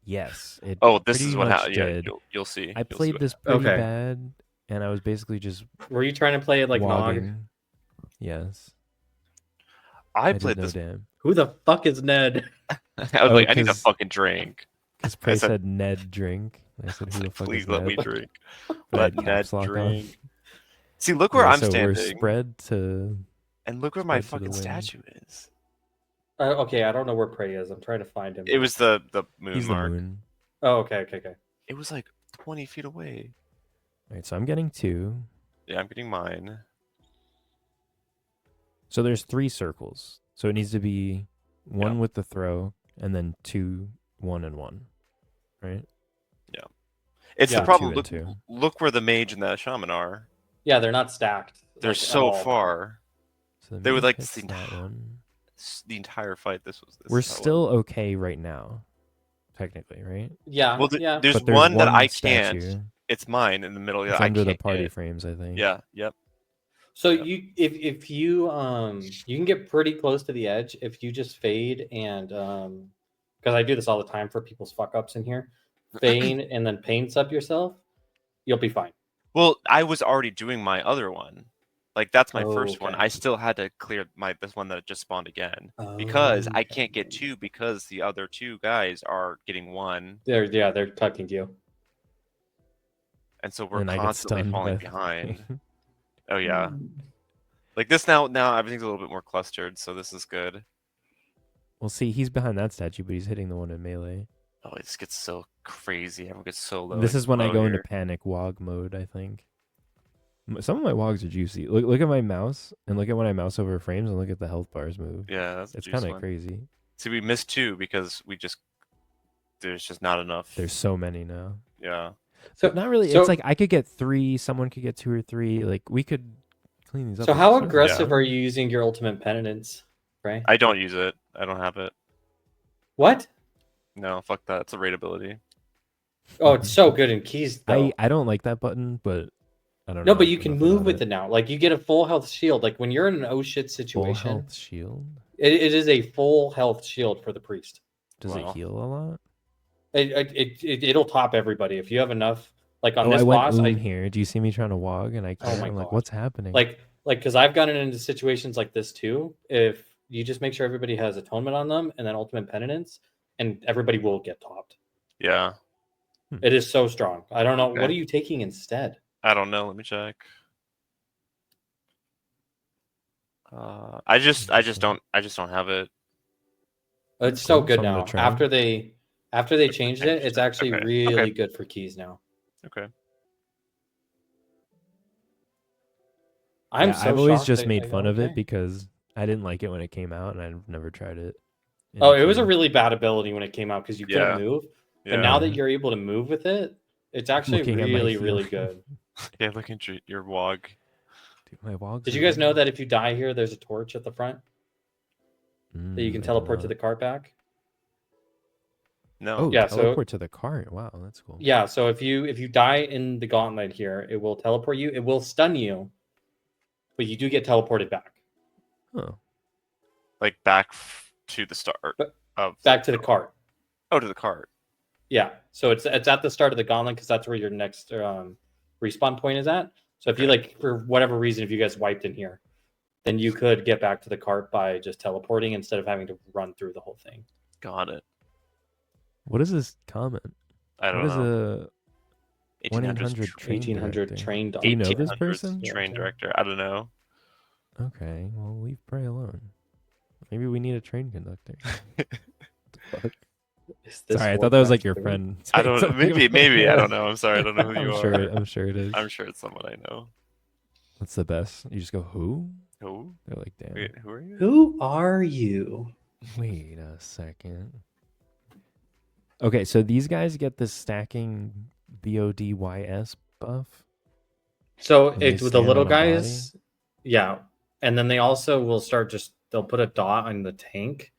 [SPEAKER 2] Yes. It
[SPEAKER 3] Oh, this is
[SPEAKER 2] pretty
[SPEAKER 3] what
[SPEAKER 2] much
[SPEAKER 3] happened. Yeah,
[SPEAKER 2] did.
[SPEAKER 3] you'll see.
[SPEAKER 2] I
[SPEAKER 3] You'll see
[SPEAKER 2] played
[SPEAKER 3] what
[SPEAKER 2] this
[SPEAKER 3] happened.
[SPEAKER 2] pretty
[SPEAKER 1] Okay.
[SPEAKER 2] bad, and I was basically just
[SPEAKER 1] Were you trying to play it like Nog?
[SPEAKER 2] wogging. Yes.
[SPEAKER 3] I
[SPEAKER 2] did
[SPEAKER 3] played
[SPEAKER 2] no
[SPEAKER 3] this.
[SPEAKER 2] damn.
[SPEAKER 1] Who the fuck is Ned?
[SPEAKER 3] I was
[SPEAKER 2] Oh,
[SPEAKER 3] like, I need a
[SPEAKER 2] 'cause-
[SPEAKER 3] fucking drink.
[SPEAKER 2] Because Prey
[SPEAKER 3] said-
[SPEAKER 2] said Ned drink. And I said,
[SPEAKER 3] It's
[SPEAKER 2] who the
[SPEAKER 3] like,
[SPEAKER 2] fuck
[SPEAKER 3] please
[SPEAKER 2] is
[SPEAKER 3] let
[SPEAKER 2] Ned?
[SPEAKER 3] me drink.
[SPEAKER 2] But I
[SPEAKER 3] Let
[SPEAKER 2] had
[SPEAKER 3] Ned
[SPEAKER 2] caps lock on.
[SPEAKER 3] drink. See, look where
[SPEAKER 2] Okay,
[SPEAKER 3] I'm
[SPEAKER 2] so we're
[SPEAKER 3] standing,
[SPEAKER 2] spread to.
[SPEAKER 3] and look where my
[SPEAKER 2] spread to the
[SPEAKER 3] fucking
[SPEAKER 2] wind.
[SPEAKER 3] statue is.
[SPEAKER 1] Okay, I don't know where Prey is. I'm trying to find him.
[SPEAKER 3] It was the moon
[SPEAKER 2] He's
[SPEAKER 3] mark.
[SPEAKER 2] the moon.
[SPEAKER 1] Oh, okay.
[SPEAKER 3] It was like 20 feet away.
[SPEAKER 2] All right, so I'm getting 2.
[SPEAKER 3] Yeah, I'm getting mine.
[SPEAKER 2] So there's 3 circles. So it needs to be 1
[SPEAKER 3] Yeah.
[SPEAKER 2] with the throw, and then 2, 1 and 1. Right?
[SPEAKER 3] It's the
[SPEAKER 1] Yeah.
[SPEAKER 3] problem.
[SPEAKER 2] 2 and
[SPEAKER 3] Look,
[SPEAKER 2] 2.
[SPEAKER 3] look where the mage and the shaman are.
[SPEAKER 1] Yeah, they're not stacked.
[SPEAKER 3] They're
[SPEAKER 1] like, at
[SPEAKER 3] so
[SPEAKER 1] all.
[SPEAKER 3] far.
[SPEAKER 2] So the
[SPEAKER 3] They would
[SPEAKER 2] mage
[SPEAKER 3] like
[SPEAKER 2] hits
[SPEAKER 3] the,
[SPEAKER 2] that one.
[SPEAKER 3] the entire fight. This
[SPEAKER 2] We're
[SPEAKER 3] is how it
[SPEAKER 2] still
[SPEAKER 3] went.
[SPEAKER 2] okay right now, technically, right?
[SPEAKER 1] Yeah,
[SPEAKER 3] Well,
[SPEAKER 1] yeah.
[SPEAKER 3] there's
[SPEAKER 2] But there's
[SPEAKER 3] one that I
[SPEAKER 2] statue.
[SPEAKER 3] can't. It's mine in the middle.
[SPEAKER 2] It's
[SPEAKER 3] I
[SPEAKER 2] under the
[SPEAKER 3] can't
[SPEAKER 2] party
[SPEAKER 3] get.
[SPEAKER 2] frames, I think.
[SPEAKER 3] Yeah. Yep.
[SPEAKER 1] So
[SPEAKER 3] Yep.
[SPEAKER 1] if you you can get pretty close to the edge if you just fade and because I do this all the time for people's fuck ups in here, feign and then pain sub yourself, you'll be fine.
[SPEAKER 3] Well, I was already doing my other one. Like that's my first one.
[SPEAKER 1] Okay.
[SPEAKER 3] I still had to clear this one that just spawned again because I can't get
[SPEAKER 1] Okay.
[SPEAKER 3] 2 because the other 2 guys are getting 1,
[SPEAKER 1] They're tucking you.
[SPEAKER 3] and so we're
[SPEAKER 2] And I get
[SPEAKER 3] constantly
[SPEAKER 2] stunned
[SPEAKER 3] falling
[SPEAKER 2] by-
[SPEAKER 3] behind. Oh yeah. Like this now everything's a little bit more clustered, so this is good.
[SPEAKER 2] Well, see, he's behind that statue, but he's hitting the one in melee.
[SPEAKER 3] Oh, it just gets so crazy. Everyone gets so low.
[SPEAKER 2] This is when I
[SPEAKER 3] low
[SPEAKER 2] go into
[SPEAKER 3] here.
[SPEAKER 2] panic wog mode, I think. Some of my wogs are juicy. Look at my mouse, and look at when I mouse over frames, and look at the health bars move.
[SPEAKER 3] Yeah, that's
[SPEAKER 2] It's
[SPEAKER 3] a
[SPEAKER 2] kind
[SPEAKER 3] juice
[SPEAKER 2] of
[SPEAKER 3] one.
[SPEAKER 2] crazy.
[SPEAKER 3] See, we missed 2 because there's just not enough.
[SPEAKER 2] There's so many now.
[SPEAKER 3] Yeah.
[SPEAKER 1] So
[SPEAKER 2] But not really.
[SPEAKER 1] so-
[SPEAKER 2] It's like I could get 3, someone could get 2 or 3. Like we could clean these up.
[SPEAKER 1] So
[SPEAKER 2] with
[SPEAKER 1] how
[SPEAKER 2] servers.
[SPEAKER 1] aggressive
[SPEAKER 3] Yeah.
[SPEAKER 1] are you using your ultimate penitence, right?
[SPEAKER 3] I don't use it. I don't have it.
[SPEAKER 1] What?
[SPEAKER 3] No, fuck that. It's a raid ability.
[SPEAKER 1] Oh, it's so good in keys though.
[SPEAKER 2] I don't like that button, but I don't
[SPEAKER 1] No,
[SPEAKER 2] know.
[SPEAKER 1] but you can
[SPEAKER 2] enough
[SPEAKER 1] move
[SPEAKER 2] about
[SPEAKER 1] with it now. Like you get a full health shield. Like when you're in an oh shit
[SPEAKER 2] Full
[SPEAKER 1] situation,
[SPEAKER 2] health shield.
[SPEAKER 1] it is a full health shield for the priest.
[SPEAKER 2] Does
[SPEAKER 3] Wow.
[SPEAKER 2] it heal a lot?
[SPEAKER 1] It'll top everybody if you have enough. Like on
[SPEAKER 2] Oh,
[SPEAKER 1] this
[SPEAKER 2] I went
[SPEAKER 1] boss,
[SPEAKER 2] here. Do you see me trying to wog? And I can't.
[SPEAKER 1] my
[SPEAKER 2] I'm like,
[SPEAKER 1] God.
[SPEAKER 2] what's happening?
[SPEAKER 1] like because I've gotten into situations like this too. If you just make sure everybody has atonement on them and then ultimate penitence, and everybody will get topped.
[SPEAKER 3] Yeah.
[SPEAKER 1] It is so strong. I don't know.
[SPEAKER 3] Okay.
[SPEAKER 1] What are you taking instead?
[SPEAKER 3] I don't know. Let me check. I just don't have it.
[SPEAKER 1] It's so
[SPEAKER 2] Cool.
[SPEAKER 1] good
[SPEAKER 2] So I'm gonna
[SPEAKER 1] now.
[SPEAKER 2] try.
[SPEAKER 1] After they changed it, it's actually
[SPEAKER 3] Okay.
[SPEAKER 1] really
[SPEAKER 3] Okay.
[SPEAKER 1] good for keys now.
[SPEAKER 3] Okay.
[SPEAKER 1] I'm so
[SPEAKER 2] I've always
[SPEAKER 1] shocked
[SPEAKER 2] just
[SPEAKER 1] I
[SPEAKER 2] made
[SPEAKER 1] got
[SPEAKER 2] fun of it
[SPEAKER 1] okay.
[SPEAKER 2] because I didn't like it when it came out, and I've never tried it. in
[SPEAKER 1] Oh, it was a
[SPEAKER 2] queue.
[SPEAKER 1] really bad ability when it came out because you couldn't
[SPEAKER 3] Yeah.
[SPEAKER 1] move.
[SPEAKER 3] Yeah.
[SPEAKER 1] But now that you're able to move with it, it's actually
[SPEAKER 2] Looking at my
[SPEAKER 1] really,
[SPEAKER 2] heal.
[SPEAKER 1] really good.
[SPEAKER 3] Yeah, look at your wog.
[SPEAKER 2] Dude, my wogs
[SPEAKER 1] Did
[SPEAKER 2] are
[SPEAKER 1] you guys know
[SPEAKER 2] good.
[SPEAKER 1] that if you die here, there's a torch at the front that you
[SPEAKER 2] I
[SPEAKER 1] can
[SPEAKER 2] did
[SPEAKER 1] teleport to
[SPEAKER 2] not.
[SPEAKER 1] the cart back?
[SPEAKER 3] No.
[SPEAKER 2] Oh,
[SPEAKER 1] Yeah, so-
[SPEAKER 2] teleport to the cart. Wow, that's cool.
[SPEAKER 1] Yeah, so if you die in the gauntlet here, it will teleport you. It will stun you, but you do get teleported back.
[SPEAKER 2] Oh,
[SPEAKER 3] Like back to the start
[SPEAKER 1] But-
[SPEAKER 3] of
[SPEAKER 1] Back to the cart.
[SPEAKER 3] Oh, to the cart.
[SPEAKER 1] Yeah, so it's at the start of the gauntlet because that's where your next respawn point is at. So if you like for whatever reason, if you guys wiped in here, then you could get back to the cart by just teleporting instead of having to run through the whole thing.
[SPEAKER 3] Got it.
[SPEAKER 2] what is this comment?
[SPEAKER 3] I don't
[SPEAKER 2] What is
[SPEAKER 3] know.
[SPEAKER 2] a 1-800
[SPEAKER 3] tr-
[SPEAKER 2] train
[SPEAKER 1] 1800
[SPEAKER 2] director?
[SPEAKER 1] train
[SPEAKER 2] Do you
[SPEAKER 1] dog.
[SPEAKER 2] know this
[SPEAKER 3] 1800s
[SPEAKER 2] person?
[SPEAKER 3] Train
[SPEAKER 1] Yeah.
[SPEAKER 3] director. I don't know.
[SPEAKER 2] Okay, well, leave Prey alone. Maybe we need a train conductor. Fuck.
[SPEAKER 1] Is this
[SPEAKER 2] Sorry, I thought that was like
[SPEAKER 1] Warcraft
[SPEAKER 2] your
[SPEAKER 1] 3?
[SPEAKER 2] friend.
[SPEAKER 3] I
[SPEAKER 2] saying
[SPEAKER 3] don't.
[SPEAKER 2] something
[SPEAKER 3] Maybe.
[SPEAKER 2] about-
[SPEAKER 3] I don't know. I'm sorry. I don't know who you are.
[SPEAKER 2] I'm sure it is.
[SPEAKER 3] I'm sure it's someone I know.
[SPEAKER 2] That's the best. You just go, who?
[SPEAKER 3] Who?
[SPEAKER 2] They're like, damn.
[SPEAKER 3] Wait, who are you?
[SPEAKER 1] Who are you?
[SPEAKER 2] Wait a second. Okay, so these guys get the stacking BODYS buff.
[SPEAKER 1] So
[SPEAKER 2] When they
[SPEAKER 1] it's with the
[SPEAKER 2] stand
[SPEAKER 1] little
[SPEAKER 2] on a body?
[SPEAKER 1] guys, yeah, and then they also will start they'll put a dot on the tank.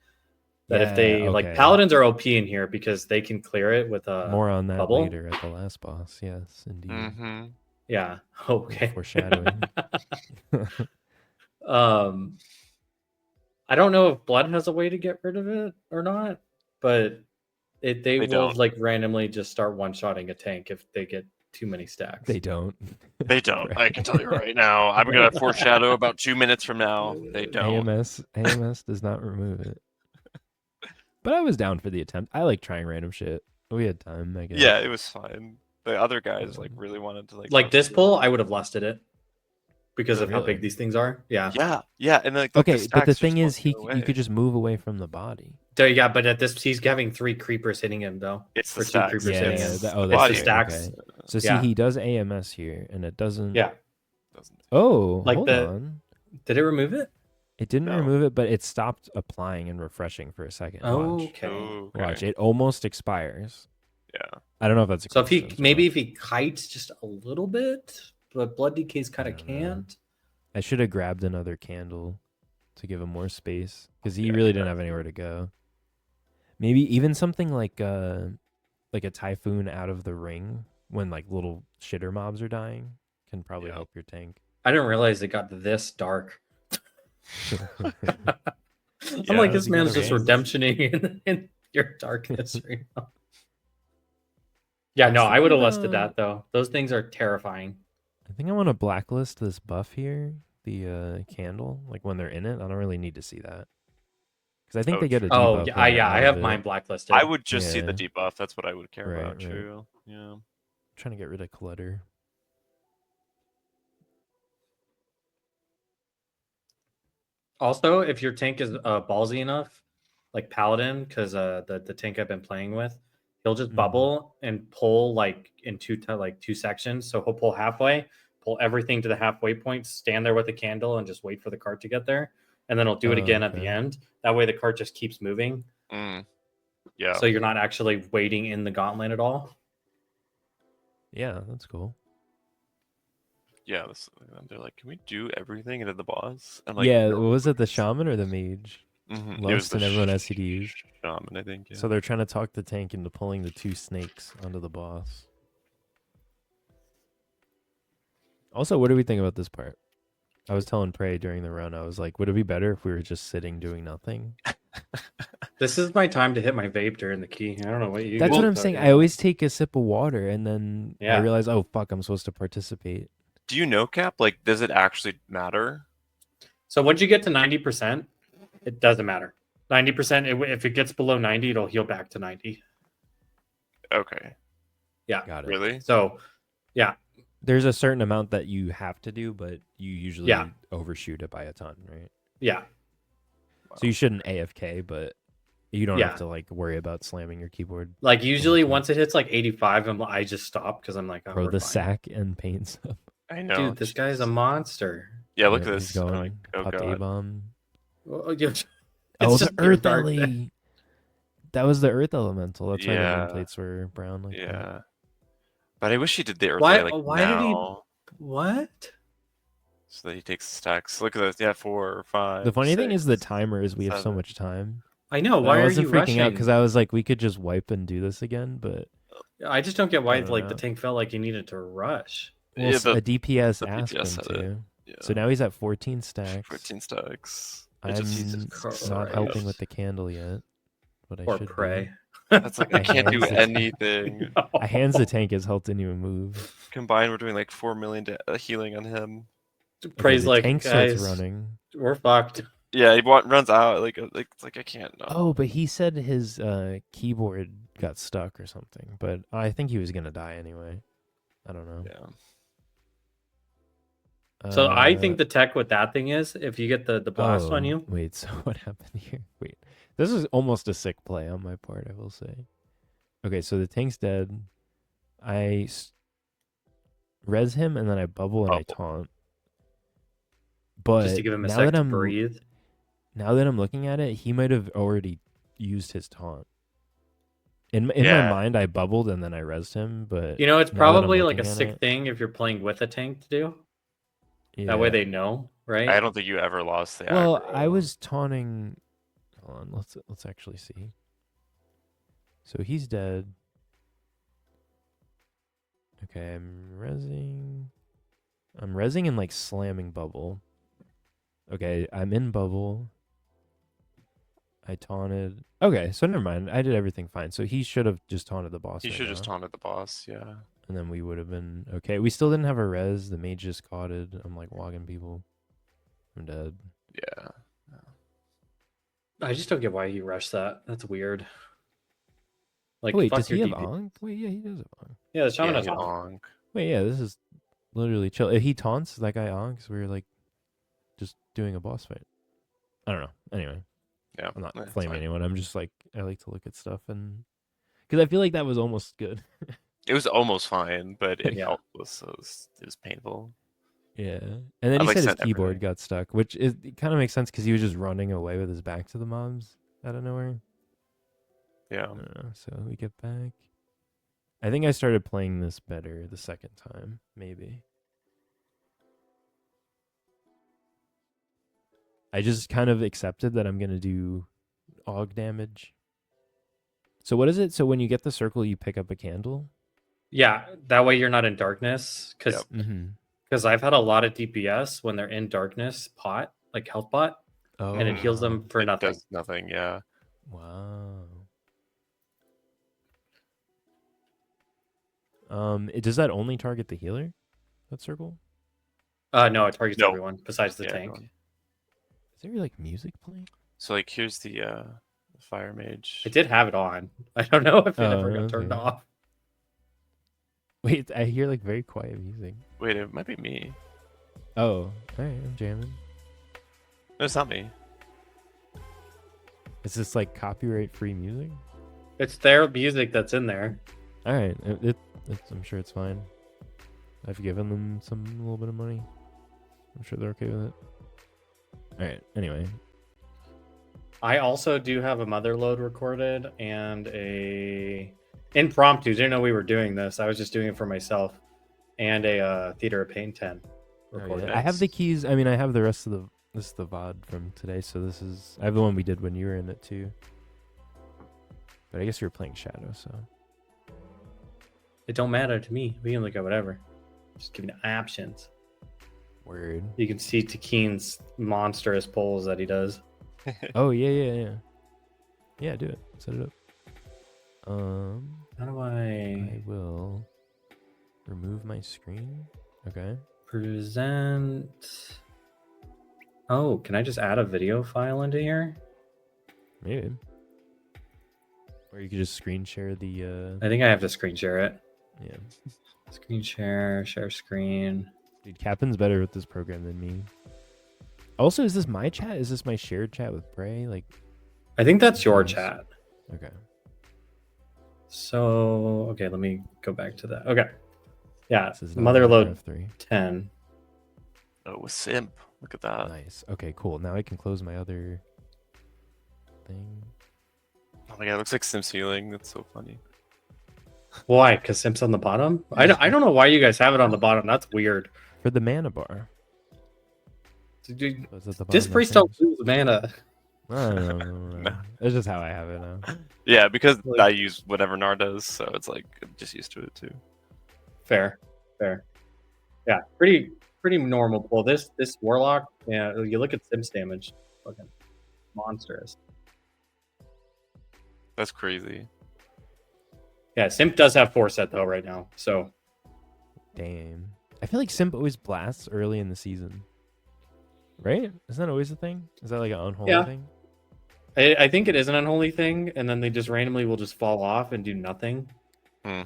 [SPEAKER 1] That if they
[SPEAKER 2] Yeah,
[SPEAKER 1] like
[SPEAKER 2] okay.
[SPEAKER 1] paladins are OP in here because they can clear it with a
[SPEAKER 2] More on that
[SPEAKER 1] bubble?
[SPEAKER 2] later at the last boss. Yes, indeed.
[SPEAKER 3] Mm-hmm.
[SPEAKER 1] yeah. Okay.
[SPEAKER 2] Foreshadowing.
[SPEAKER 1] I don't know if blood has a way to get rid of it or not, but they will
[SPEAKER 3] don't.
[SPEAKER 1] like randomly just start one shotting a tank if they get too many stacks.
[SPEAKER 2] They don't.
[SPEAKER 3] They don't. I can tell you right now. I'm gonna foreshadow about 2 minutes from now. They don't.
[SPEAKER 2] AMS does not remove it. But I was down for the attempt. I like trying random shit. We had time, I guess.
[SPEAKER 3] Yeah, it was fine. The other guys like really wanted to
[SPEAKER 1] Like this
[SPEAKER 3] pull.
[SPEAKER 1] pull, I would have lusted it because
[SPEAKER 2] Oh,
[SPEAKER 1] of how
[SPEAKER 2] really?
[SPEAKER 1] big these things are. Yeah.
[SPEAKER 3] Yeah, and like
[SPEAKER 2] Okay, but the
[SPEAKER 3] stacks
[SPEAKER 2] thing
[SPEAKER 3] just
[SPEAKER 2] is,
[SPEAKER 3] won't go
[SPEAKER 2] you could
[SPEAKER 3] away.
[SPEAKER 2] just move away from the body.
[SPEAKER 1] Yeah, but at this, he's having 3 creepers hitting him though.
[SPEAKER 3] It's
[SPEAKER 1] or
[SPEAKER 3] the
[SPEAKER 1] 2
[SPEAKER 3] stacks.
[SPEAKER 1] creepers
[SPEAKER 2] Yeah,
[SPEAKER 1] hitting
[SPEAKER 2] yeah,
[SPEAKER 1] him.
[SPEAKER 2] that- oh,
[SPEAKER 1] It's
[SPEAKER 3] that's
[SPEAKER 1] the
[SPEAKER 3] it,
[SPEAKER 1] stacks.
[SPEAKER 2] okay. So see,
[SPEAKER 1] Yeah.
[SPEAKER 2] he does AMS here, and it doesn't.
[SPEAKER 1] Yeah.
[SPEAKER 3] Doesn't-
[SPEAKER 2] Oh,
[SPEAKER 1] Like
[SPEAKER 2] hold
[SPEAKER 1] the-
[SPEAKER 2] on.
[SPEAKER 1] Did it remove it?
[SPEAKER 2] It didn't
[SPEAKER 3] No.
[SPEAKER 2] remove it, but it stopped applying and refreshing for a second. Watch.
[SPEAKER 1] Okay.
[SPEAKER 3] Okay.
[SPEAKER 2] Watch. It almost expires.
[SPEAKER 3] Yeah.
[SPEAKER 2] I don't know if that's a
[SPEAKER 1] So if he
[SPEAKER 2] coincidence or
[SPEAKER 1] maybe
[SPEAKER 2] not.
[SPEAKER 1] if he kites just a little bit, but Blood Decay's kind of
[SPEAKER 2] don't know.
[SPEAKER 1] can't.
[SPEAKER 2] I should have grabbed another candle to give him more space because he
[SPEAKER 3] Yeah,
[SPEAKER 2] really
[SPEAKER 3] yeah.
[SPEAKER 2] didn't have anywhere to go. Maybe even something like a typhoon out of the ring when like little shitter mobs are dying can probably
[SPEAKER 3] Yeah.
[SPEAKER 2] help your tank.
[SPEAKER 1] I didn't realize it got this dark. I'm
[SPEAKER 3] Yeah,
[SPEAKER 1] like,
[SPEAKER 2] How's
[SPEAKER 1] this
[SPEAKER 2] he gonna
[SPEAKER 1] man's just
[SPEAKER 2] win?
[SPEAKER 1] redemptioning in your darkness right now. Yeah,
[SPEAKER 2] I was
[SPEAKER 1] no, I would have
[SPEAKER 2] thinking
[SPEAKER 1] listed that though. Those things are terrifying.
[SPEAKER 2] I think I want to blacklist this buff here, the candle. Like when they're in it, I don't really need to see that because I think
[SPEAKER 3] Oh,
[SPEAKER 2] they get a
[SPEAKER 3] true.
[SPEAKER 1] Oh
[SPEAKER 2] debuff
[SPEAKER 1] yeah,
[SPEAKER 2] when they're
[SPEAKER 1] I
[SPEAKER 2] out of
[SPEAKER 1] have
[SPEAKER 2] it.
[SPEAKER 1] mine blacklisted.
[SPEAKER 3] I would just see the
[SPEAKER 2] Yeah.
[SPEAKER 3] debuff. That's what I would care
[SPEAKER 2] Right,
[SPEAKER 3] about.
[SPEAKER 2] right.
[SPEAKER 3] True. Yeah.
[SPEAKER 2] Trying to get rid of clutter.
[SPEAKER 1] Also, if your tank is ballsy enough, like Paladin, because the tank I've been playing with, he'll just
[SPEAKER 2] Mhm.
[SPEAKER 1] bubble and pull like in two sections. So he'll pull halfway, pull everything to the halfway point, stand there with a candle, and just wait for the cart to get there, and then he'll do it
[SPEAKER 2] Oh,
[SPEAKER 1] again at the
[SPEAKER 2] okay.
[SPEAKER 1] end. That way, the cart just keeps moving,
[SPEAKER 3] Mm. Yeah.
[SPEAKER 1] so you're not actually waiting in the gauntlet at all.
[SPEAKER 2] Yeah, that's cool.
[SPEAKER 3] Yeah. They're like, can we do everything into the boss? I'm like,
[SPEAKER 2] Yeah,
[SPEAKER 3] no.
[SPEAKER 2] was it the shaman or the mage?
[SPEAKER 3] Mhm. It was
[SPEAKER 2] Lust
[SPEAKER 3] the
[SPEAKER 2] and everyone has CDUs.
[SPEAKER 3] shaman, I think. Yeah.
[SPEAKER 2] So they're trying to talk the tank into pulling the 2 snakes onto the boss. Also, what do we think about this part? I was telling Prey during the run, I was like, would it be better if we were just sitting doing nothing?
[SPEAKER 1] This is my time to hit my vape during the key. I don't know what you.
[SPEAKER 2] That's
[SPEAKER 1] guys
[SPEAKER 2] what
[SPEAKER 1] are
[SPEAKER 2] I'm saying.
[SPEAKER 1] talking
[SPEAKER 2] I
[SPEAKER 1] about.
[SPEAKER 2] always take a sip of water and then I
[SPEAKER 1] Yeah.
[SPEAKER 2] realize, oh, fuck, I'm supposed to participate.
[SPEAKER 3] Do you know, Cap? Like, does it actually matter?
[SPEAKER 1] So once you get to 90%, it doesn't matter. 90%, if it gets below 90, it'll heal back to 90.
[SPEAKER 3] Okay.
[SPEAKER 1] Yeah.
[SPEAKER 2] Got it.
[SPEAKER 3] Really?
[SPEAKER 1] So, yeah.
[SPEAKER 2] There's a certain amount that you have to do, but you usually
[SPEAKER 1] Yeah.
[SPEAKER 2] overshoot it by a ton, right?
[SPEAKER 1] Yeah.
[SPEAKER 2] So you shouldn't AFK, but you don't
[SPEAKER 1] Yeah.
[SPEAKER 2] have to like worry about slamming your keyboard.
[SPEAKER 1] Like usually
[SPEAKER 2] time.
[SPEAKER 1] once it hits like 85, I just stop because I'm like, oh,
[SPEAKER 2] Bro,
[SPEAKER 1] we're
[SPEAKER 2] the
[SPEAKER 1] fine.
[SPEAKER 2] sack and pain sub.
[SPEAKER 3] I know.
[SPEAKER 1] Dude, this guy's a monster.
[SPEAKER 3] Yeah, look
[SPEAKER 2] Yeah,
[SPEAKER 3] at
[SPEAKER 2] he's
[SPEAKER 3] this. I'm
[SPEAKER 2] going.
[SPEAKER 3] like, oh
[SPEAKER 2] Popped
[SPEAKER 3] god.
[SPEAKER 2] A-bomb.
[SPEAKER 1] Oh,
[SPEAKER 2] Oh, the
[SPEAKER 1] just pure
[SPEAKER 2] Earth
[SPEAKER 1] dark.
[SPEAKER 2] Ellie. That was the Earth Elemental. That's why the
[SPEAKER 3] Yeah.
[SPEAKER 2] nameplates were brown like that.
[SPEAKER 3] Yeah. But I wish he did the earth
[SPEAKER 1] Why-
[SPEAKER 3] like
[SPEAKER 1] why did he-
[SPEAKER 3] now.
[SPEAKER 1] What?
[SPEAKER 3] So that he takes stacks. Look at this. Yeah, 4, 5.
[SPEAKER 2] The funny thing is the
[SPEAKER 3] 6.
[SPEAKER 2] timer is we have so
[SPEAKER 3] 7.
[SPEAKER 2] much time.
[SPEAKER 1] I know.
[SPEAKER 2] But
[SPEAKER 1] Why
[SPEAKER 2] I
[SPEAKER 1] are
[SPEAKER 2] wasn't
[SPEAKER 1] you
[SPEAKER 2] freaking
[SPEAKER 1] rushing?
[SPEAKER 2] out because I was like, we could just wipe and do this again, but
[SPEAKER 1] I just don't get why
[SPEAKER 2] I don't
[SPEAKER 1] like
[SPEAKER 2] know.
[SPEAKER 1] the tank felt like he needed to rush.
[SPEAKER 2] well,
[SPEAKER 3] Yeah,
[SPEAKER 2] a DPS
[SPEAKER 3] the
[SPEAKER 2] asked
[SPEAKER 3] DPS
[SPEAKER 2] him
[SPEAKER 3] said it.
[SPEAKER 2] to.
[SPEAKER 3] Yeah.
[SPEAKER 2] So now he's at 14 stacks.
[SPEAKER 3] 14 stacks.
[SPEAKER 2] I'm
[SPEAKER 1] Jesus
[SPEAKER 2] not
[SPEAKER 1] Christ.
[SPEAKER 2] helping with the candle yet, but I
[SPEAKER 1] Or
[SPEAKER 2] should
[SPEAKER 1] pray.
[SPEAKER 3] That's like, I
[SPEAKER 2] My
[SPEAKER 3] can't do
[SPEAKER 2] hands are-
[SPEAKER 3] anything.
[SPEAKER 2] be. A hands the tank is helped didn't even move.
[SPEAKER 3] Combined, we're doing like 4 million healing on him.
[SPEAKER 1] Praise
[SPEAKER 2] the
[SPEAKER 1] like
[SPEAKER 2] tank
[SPEAKER 1] guys,
[SPEAKER 2] starts running.
[SPEAKER 1] we're fucked.
[SPEAKER 3] Yeah, he runs out. Like I can't. No.
[SPEAKER 2] Oh, but he said his keyboard got stuck or something. But I think he was gonna die anyway. I don't know.
[SPEAKER 3] Yeah.
[SPEAKER 1] So I think the tech with that thing is if you get the blast on
[SPEAKER 2] oh,
[SPEAKER 1] you.
[SPEAKER 2] Wait, so what happened here? Wait, this is almost a sick play on my part, I will say. Okay, so the tank's dead. I res him and then I bubble and I taunt. But
[SPEAKER 1] Just to give him a
[SPEAKER 2] now
[SPEAKER 1] sec
[SPEAKER 2] that
[SPEAKER 1] to
[SPEAKER 2] I'm
[SPEAKER 1] breathe.
[SPEAKER 2] now that I'm looking at it, he might have already used his taunt. In my
[SPEAKER 3] Yeah.
[SPEAKER 2] mind, I bubbled and then I resed him, but
[SPEAKER 1] You know, it's
[SPEAKER 2] now that I'm
[SPEAKER 1] probably like a
[SPEAKER 2] looking at
[SPEAKER 1] sick
[SPEAKER 2] it-
[SPEAKER 1] thing if you're playing with a tank to do.
[SPEAKER 2] yeah.
[SPEAKER 1] That way they know, right?
[SPEAKER 3] I don't think you ever lost the
[SPEAKER 2] Well,
[SPEAKER 3] aggro.
[SPEAKER 2] I was taunting. Hold on, let's actually see. So he's dead. Okay, I'm rezzing and like slamming bubble. Okay, I'm in bubble. I taunted. Okay, so never mind. I did everything fine. So he should have just taunted the boss.
[SPEAKER 3] He
[SPEAKER 2] right
[SPEAKER 3] should just
[SPEAKER 2] now,
[SPEAKER 3] taunted the boss. Yeah.
[SPEAKER 2] and then we would have been okay. We still didn't have a res. The mage just caught it. I'm like logging people. I'm dead.
[SPEAKER 3] Yeah.
[SPEAKER 1] I just don't get why he rushed that. That's weird. Like,
[SPEAKER 2] Wait,
[SPEAKER 1] fuck
[SPEAKER 2] does he
[SPEAKER 1] your
[SPEAKER 2] have
[SPEAKER 1] DP.
[SPEAKER 2] Onk? Wait, yeah, he does have Onk.
[SPEAKER 1] Yeah, the shaman
[SPEAKER 3] Yeah,
[SPEAKER 1] has
[SPEAKER 3] he
[SPEAKER 1] Onk.
[SPEAKER 3] onk.
[SPEAKER 2] Wait, yeah, this is literally chill. If he taunts, that guy onks, we're like just doing a boss fight. I don't know. Anyway,
[SPEAKER 3] Yeah.
[SPEAKER 2] I'm not
[SPEAKER 3] it's
[SPEAKER 2] flaming
[SPEAKER 3] fine.
[SPEAKER 2] anyone. I'm just like, I like to look at stuff and because I feel like that was almost good.
[SPEAKER 3] It was almost fine, but it
[SPEAKER 1] Yeah.
[SPEAKER 3] felt it was painful.
[SPEAKER 2] Yeah. And then
[SPEAKER 3] I
[SPEAKER 2] he
[SPEAKER 3] like
[SPEAKER 2] said his
[SPEAKER 3] sent
[SPEAKER 2] keyboard
[SPEAKER 3] everything.
[SPEAKER 2] got stuck, which is it kind of makes sense because he was just running away with his back to the mobs out of nowhere.
[SPEAKER 3] Yeah.
[SPEAKER 2] I don't know. So we get back. I think I started playing this better the second time, maybe. I just kind of accepted that I'm going to do AUG damage. So what is it? So when you get the circle, you pick up a candle?
[SPEAKER 1] Yeah, that way you're not in darkness. Because
[SPEAKER 2] Mm-hmm.
[SPEAKER 1] I've had a lot of DPS when they're in darkness pot, like health pot,
[SPEAKER 2] Oh,
[SPEAKER 1] and it heals them for
[SPEAKER 3] It
[SPEAKER 1] nothing.
[SPEAKER 3] does nothing. Yeah.
[SPEAKER 2] Wow. Does that only target the healer? That circle?
[SPEAKER 1] No, it targets
[SPEAKER 3] No.
[SPEAKER 1] everyone besides the
[SPEAKER 3] Yeah,
[SPEAKER 1] tank.
[SPEAKER 3] everyone.
[SPEAKER 2] Is there like music playing?
[SPEAKER 3] So like here's the fire mage.
[SPEAKER 1] I did have it on. I don't know if it ever got turned
[SPEAKER 2] okay.
[SPEAKER 1] off.
[SPEAKER 2] Wait, I hear like very quiet music.
[SPEAKER 3] Wait, it might be me.
[SPEAKER 2] Oh, alright, I'm jamming.
[SPEAKER 3] No, it's not me.
[SPEAKER 2] Is this like copyright free music?
[SPEAKER 1] It's their music that's in there.
[SPEAKER 2] Alright, I'm sure it's fine. I've given them a little bit of money. I'm sure they're okay with it. Alright, anyway.
[SPEAKER 1] I also do have a mother load recorded and a impromptu. Didn't know we were doing this. I was just doing it for myself, and a Theater of Pain 10 recorded.
[SPEAKER 2] I have the keys. I mean, I have the rest of this is the VOD from today, so I have the one we did when you were in it too. But I guess you were playing Shadow, so.
[SPEAKER 1] It don't matter to me. We can look at whatever. Just give me the options.
[SPEAKER 2] Word.
[SPEAKER 1] You can see Takeen's monstrous pulls that he does.
[SPEAKER 2] Oh yeah. Yeah, do it. Set it up.
[SPEAKER 1] How do
[SPEAKER 2] I will remove my screen. Okay.
[SPEAKER 1] present? Oh, can I just add a video file into here?
[SPEAKER 2] Maybe. Or you could just screen share the
[SPEAKER 1] I think I have to screen share it.
[SPEAKER 2] yeah.
[SPEAKER 1] Screen share screen.
[SPEAKER 2] Dude, Capin's better with this program than me. Also, is this my chat? Is this my shared chat with Bray? Like,
[SPEAKER 1] I think that's your
[SPEAKER 2] Nice.
[SPEAKER 1] chat.
[SPEAKER 2] okay.
[SPEAKER 1] So, okay, let me go back to that. Okay. Yeah,
[SPEAKER 2] This is not
[SPEAKER 1] Motherload
[SPEAKER 2] Warcraft 3.
[SPEAKER 1] 10.
[SPEAKER 3] Oh, with Simp. Look at that.
[SPEAKER 2] Nice. Okay, cool. Now I can close my other thing.
[SPEAKER 3] Oh my god, it looks like Sim's healing. That's so funny.
[SPEAKER 1] Why? Because Simp's on the bottom? I don't know why you guys have it on the bottom. That's weird.
[SPEAKER 2] For the mana bar.
[SPEAKER 1] Dude,
[SPEAKER 2] So it's at the bottom
[SPEAKER 1] this
[SPEAKER 2] of
[SPEAKER 1] priest don't
[SPEAKER 2] things.
[SPEAKER 1] lose mana.
[SPEAKER 2] I don't know.
[SPEAKER 3] No.
[SPEAKER 2] It's just how I have it now.
[SPEAKER 3] Yeah, because
[SPEAKER 1] Like-
[SPEAKER 3] I use whatever Nar does, so it's like I'm just used to it too.
[SPEAKER 1] Fair. Yeah, pretty normal pull. This warlock, yeah, you look at Sim's damage. Fucking monstrous.
[SPEAKER 3] That's crazy.
[SPEAKER 1] Yeah, Simp does have 4 set though right now. So
[SPEAKER 2] Damn. I feel like Simp always blasts early in the season. Right? Isn't that always a thing? Is that like an unholy
[SPEAKER 1] Yeah.
[SPEAKER 2] thing?
[SPEAKER 1] I think it is an unholy thing, and then they just randomly will just fall off and do nothing.
[SPEAKER 2] Hmm.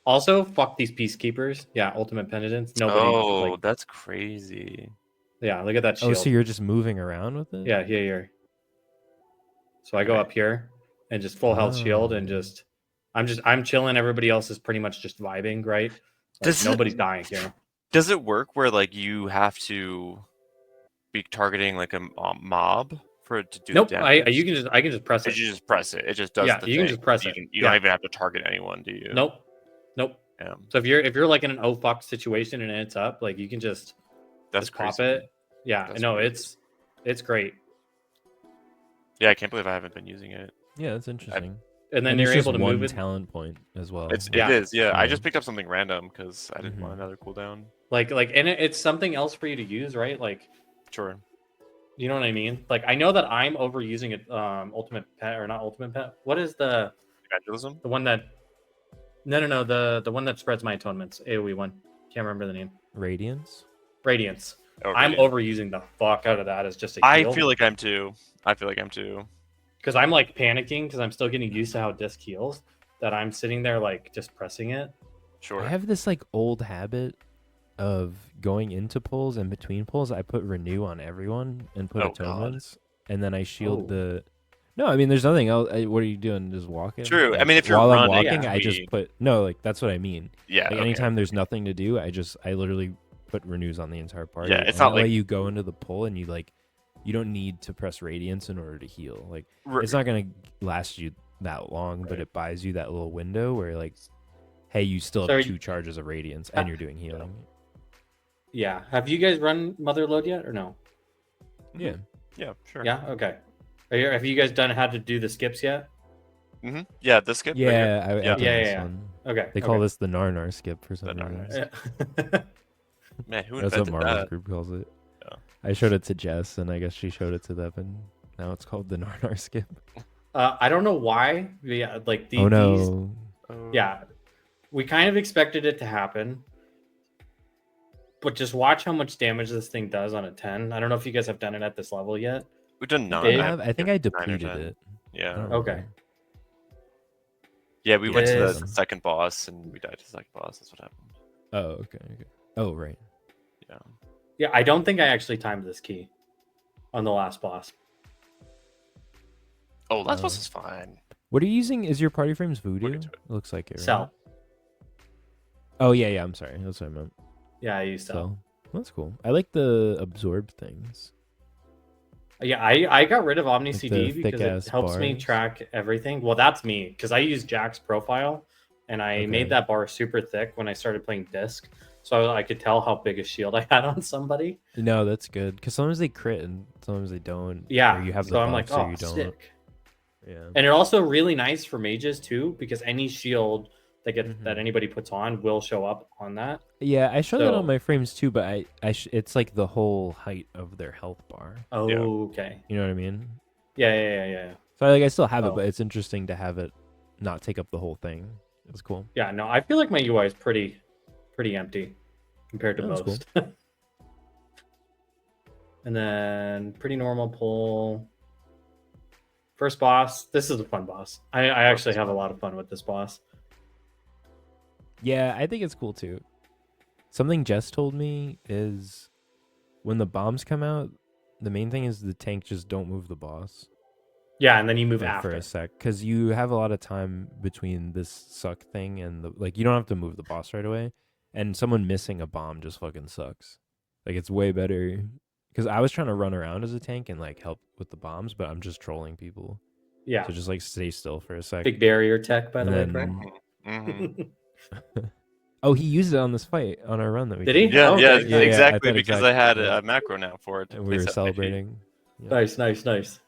[SPEAKER 1] Also, fuck these peacekeepers. Yeah, ultimate penitence. Nobody. Like,
[SPEAKER 3] That's crazy.
[SPEAKER 1] yeah, look at that shield.
[SPEAKER 2] Oh, so you're just moving around with it?
[SPEAKER 1] Yeah, here. So I go
[SPEAKER 3] Okay.
[SPEAKER 1] up here and just full health shield and
[SPEAKER 2] Oh.
[SPEAKER 1] just I'm chilling. Everybody else is pretty much just vibing, right? Like,
[SPEAKER 3] Does it-
[SPEAKER 1] nobody's dying here.
[SPEAKER 3] Does it work where like you have to be targeting like a mob for it to do
[SPEAKER 1] Nope.
[SPEAKER 3] the
[SPEAKER 1] I
[SPEAKER 3] damage?
[SPEAKER 1] can just press
[SPEAKER 3] Did
[SPEAKER 1] it.
[SPEAKER 3] you just press it? It just does.
[SPEAKER 1] Yeah,
[SPEAKER 3] the
[SPEAKER 1] you can
[SPEAKER 3] thing.
[SPEAKER 1] just press
[SPEAKER 3] You
[SPEAKER 1] it.
[SPEAKER 3] You don't
[SPEAKER 1] Yeah.
[SPEAKER 3] even have to target anyone, do you?
[SPEAKER 1] Nope.
[SPEAKER 3] Yeah,
[SPEAKER 1] So if you're like in an oh fuck situation and it's up, like you can just
[SPEAKER 3] that's
[SPEAKER 1] pop
[SPEAKER 3] crazy.
[SPEAKER 1] it. Yeah,
[SPEAKER 3] That's
[SPEAKER 1] no,
[SPEAKER 3] crazy.
[SPEAKER 1] it's great.
[SPEAKER 3] Yeah, I can't believe I haven't been using it.
[SPEAKER 2] Yeah, that's interesting.
[SPEAKER 1] And then
[SPEAKER 2] And
[SPEAKER 1] you're
[SPEAKER 2] it's just
[SPEAKER 1] able to
[SPEAKER 2] one
[SPEAKER 1] move it.
[SPEAKER 2] talent point as well.
[SPEAKER 1] Yeah.
[SPEAKER 3] It is. Yeah, I
[SPEAKER 2] Yeah.
[SPEAKER 3] just picked up something random because I didn't
[SPEAKER 2] Mhm.
[SPEAKER 3] want another cooldown.
[SPEAKER 1] Like and it's something else for you to use, right? Like,
[SPEAKER 3] Sure.
[SPEAKER 1] you know what I mean? Like I know that I'm overusing it. Ultimate pet or not ultimate pet? What is the
[SPEAKER 3] Evangelism.
[SPEAKER 1] one that? No. The one that spreads my atonements. AOE one. Can't remember the name.
[SPEAKER 2] Radiance?
[SPEAKER 1] Radiance.
[SPEAKER 3] Oh,
[SPEAKER 1] I'm
[SPEAKER 3] really?
[SPEAKER 1] overusing the fuck out of that as just a
[SPEAKER 3] I
[SPEAKER 1] heal.
[SPEAKER 3] feel like I'm too.
[SPEAKER 1] Because I'm like panicking because I'm still getting used to how disc heals. That I'm sitting there like just pressing it.
[SPEAKER 3] Sure.
[SPEAKER 2] I have this like old habit of going into pulls and between pulls. I put renew on everyone and put
[SPEAKER 3] Oh, God.
[SPEAKER 2] atonements, and then I shield
[SPEAKER 1] Oh.
[SPEAKER 2] the. No, I mean there's nothing else. What are you doing? Just walking?
[SPEAKER 3] True. I
[SPEAKER 2] Like,
[SPEAKER 3] mean, if you're
[SPEAKER 2] while I'm
[SPEAKER 3] running,
[SPEAKER 2] walking,
[SPEAKER 1] yeah.
[SPEAKER 2] I just put no. Like that's what I mean.
[SPEAKER 3] Yeah.
[SPEAKER 2] Like
[SPEAKER 3] okay.
[SPEAKER 2] anytime there's nothing to do, I literally put renews on the entire party.
[SPEAKER 3] Yeah, it's
[SPEAKER 2] and
[SPEAKER 3] not
[SPEAKER 2] that way
[SPEAKER 3] like-
[SPEAKER 2] you go into the pull and you don't need to press radiance in order to heal. Like
[SPEAKER 3] R-
[SPEAKER 2] it's not gonna last you that long, but
[SPEAKER 1] Right.
[SPEAKER 2] it buys you that little window where like hey, you still
[SPEAKER 1] So
[SPEAKER 2] have
[SPEAKER 1] are
[SPEAKER 2] 2
[SPEAKER 1] you-
[SPEAKER 2] charges of radiance and you're doing healing.
[SPEAKER 1] Yeah. Have you guys run Mother Load yet or no?
[SPEAKER 2] Yeah.
[SPEAKER 3] Yeah, sure.
[SPEAKER 1] Yeah. Okay. Have you guys had to do the skips yet?
[SPEAKER 3] Yeah, the skip. Right here.
[SPEAKER 2] Yeah, I've
[SPEAKER 3] Yeah.
[SPEAKER 2] done
[SPEAKER 1] Yeah,
[SPEAKER 2] this
[SPEAKER 1] yeah, yeah.
[SPEAKER 2] one.
[SPEAKER 1] Okay.
[SPEAKER 2] They call this the Narnar skip for some
[SPEAKER 3] The Narnar
[SPEAKER 2] reason.
[SPEAKER 3] skip. Man, who
[SPEAKER 2] That's what
[SPEAKER 3] invented
[SPEAKER 2] Marvel's
[SPEAKER 3] that?
[SPEAKER 2] group calls it.
[SPEAKER 3] Yeah.
[SPEAKER 2] I showed it to Jess, and I guess she showed it to them, and now it's called the Narnar skip.
[SPEAKER 1] I don't know why. Yeah, like
[SPEAKER 2] Oh
[SPEAKER 1] these.
[SPEAKER 2] no.
[SPEAKER 1] Yeah, we kind of expected it to happen, but just watch how much damage this thing does on a 10. I don't know if you guys have done it at this level yet.
[SPEAKER 3] We've done 9.
[SPEAKER 1] Did-
[SPEAKER 2] I think I
[SPEAKER 3] 9 or
[SPEAKER 2] depleted
[SPEAKER 3] 10.
[SPEAKER 2] it. I
[SPEAKER 3] Yeah.
[SPEAKER 2] don't
[SPEAKER 1] Okay.
[SPEAKER 2] remember.
[SPEAKER 3] Yeah, we went to
[SPEAKER 1] Yes.
[SPEAKER 3] the second boss and we died to the second boss. That's what happened.
[SPEAKER 2] Oh, okay. Oh, right.
[SPEAKER 3] Yeah.
[SPEAKER 1] Yeah, I don't think I actually timed this key on the last boss.
[SPEAKER 3] Oh, last
[SPEAKER 2] Oh.
[SPEAKER 3] boss is fine.
[SPEAKER 2] What are you using? Is your party frames Voodoo?
[SPEAKER 3] into it.
[SPEAKER 2] It looks like it. Right?
[SPEAKER 1] Cell.
[SPEAKER 2] Oh yeah. I'm sorry. That's what I meant.
[SPEAKER 1] Yeah, I used Cell.
[SPEAKER 2] Cell. That's cool. I like the absorb things.
[SPEAKER 1] Yeah, I got rid of Omni
[SPEAKER 2] Like
[SPEAKER 1] CD
[SPEAKER 2] the
[SPEAKER 1] because it
[SPEAKER 2] thick-ass
[SPEAKER 1] helps me
[SPEAKER 2] bars?
[SPEAKER 1] track everything. Well, that's me because I use Jack's profile and I
[SPEAKER 2] Okay.
[SPEAKER 1] made that bar super thick when I started playing disc, so I could tell how big a shield I had on somebody.
[SPEAKER 2] No, that's good because sometimes they crit and sometimes they don't.
[SPEAKER 1] Yeah,
[SPEAKER 2] Or you have the
[SPEAKER 1] so I'm
[SPEAKER 2] buff,
[SPEAKER 1] like,
[SPEAKER 2] so
[SPEAKER 1] oh,
[SPEAKER 2] you don't.
[SPEAKER 1] sick.
[SPEAKER 2] Yeah.
[SPEAKER 1] And it's also really nice for mages too because any shield that
[SPEAKER 2] Mhm.
[SPEAKER 1] that anybody puts on will show up on that.
[SPEAKER 2] Yeah, I show that
[SPEAKER 1] So-
[SPEAKER 2] on my frames too, but it's like the whole height of their health bar.
[SPEAKER 1] Oh, okay.
[SPEAKER 2] You know what I mean?
[SPEAKER 1] Yeah.
[SPEAKER 2] So I still have it,
[SPEAKER 1] Oh.
[SPEAKER 2] but it's interesting to have it not take up the whole thing. It's cool.
[SPEAKER 1] Yeah, no, I feel like my UI is pretty empty compared to
[SPEAKER 2] Oh, that's
[SPEAKER 1] most. And then pretty normal pull. First boss. This is a fun boss. I actually have a lot of fun with this boss.
[SPEAKER 2] Yeah, I think it's cool too. Something Jess told me is when the bombs come out, the main thing is the tank just don't move the boss
[SPEAKER 1] Yeah, and then you move
[SPEAKER 2] like,
[SPEAKER 1] after.
[SPEAKER 2] for a sec, because you have a lot of time between this suck thing and the you don't have to move the boss right away, and someone missing a bomb just fucking sucks. Like it's way better because I was trying to run around as a tank and like help with the bombs, but I'm just trolling people.
[SPEAKER 1] Yeah.
[SPEAKER 2] So just like stay still for a sec.
[SPEAKER 1] Big barrier tech, by the way,
[SPEAKER 2] And
[SPEAKER 1] Frank.
[SPEAKER 3] Mm-hmm.
[SPEAKER 2] Oh, he used it on this fight on our run that we
[SPEAKER 1] Did he?
[SPEAKER 2] did.
[SPEAKER 3] Yeah,
[SPEAKER 1] Okay,
[SPEAKER 3] yeah,
[SPEAKER 1] yeah,
[SPEAKER 3] exactly.
[SPEAKER 2] I thought
[SPEAKER 3] Because I had
[SPEAKER 2] yeah.
[SPEAKER 3] a macro now for it.
[SPEAKER 2] And we were
[SPEAKER 3] They said,
[SPEAKER 2] celebrating. Yeah.
[SPEAKER 1] Nice.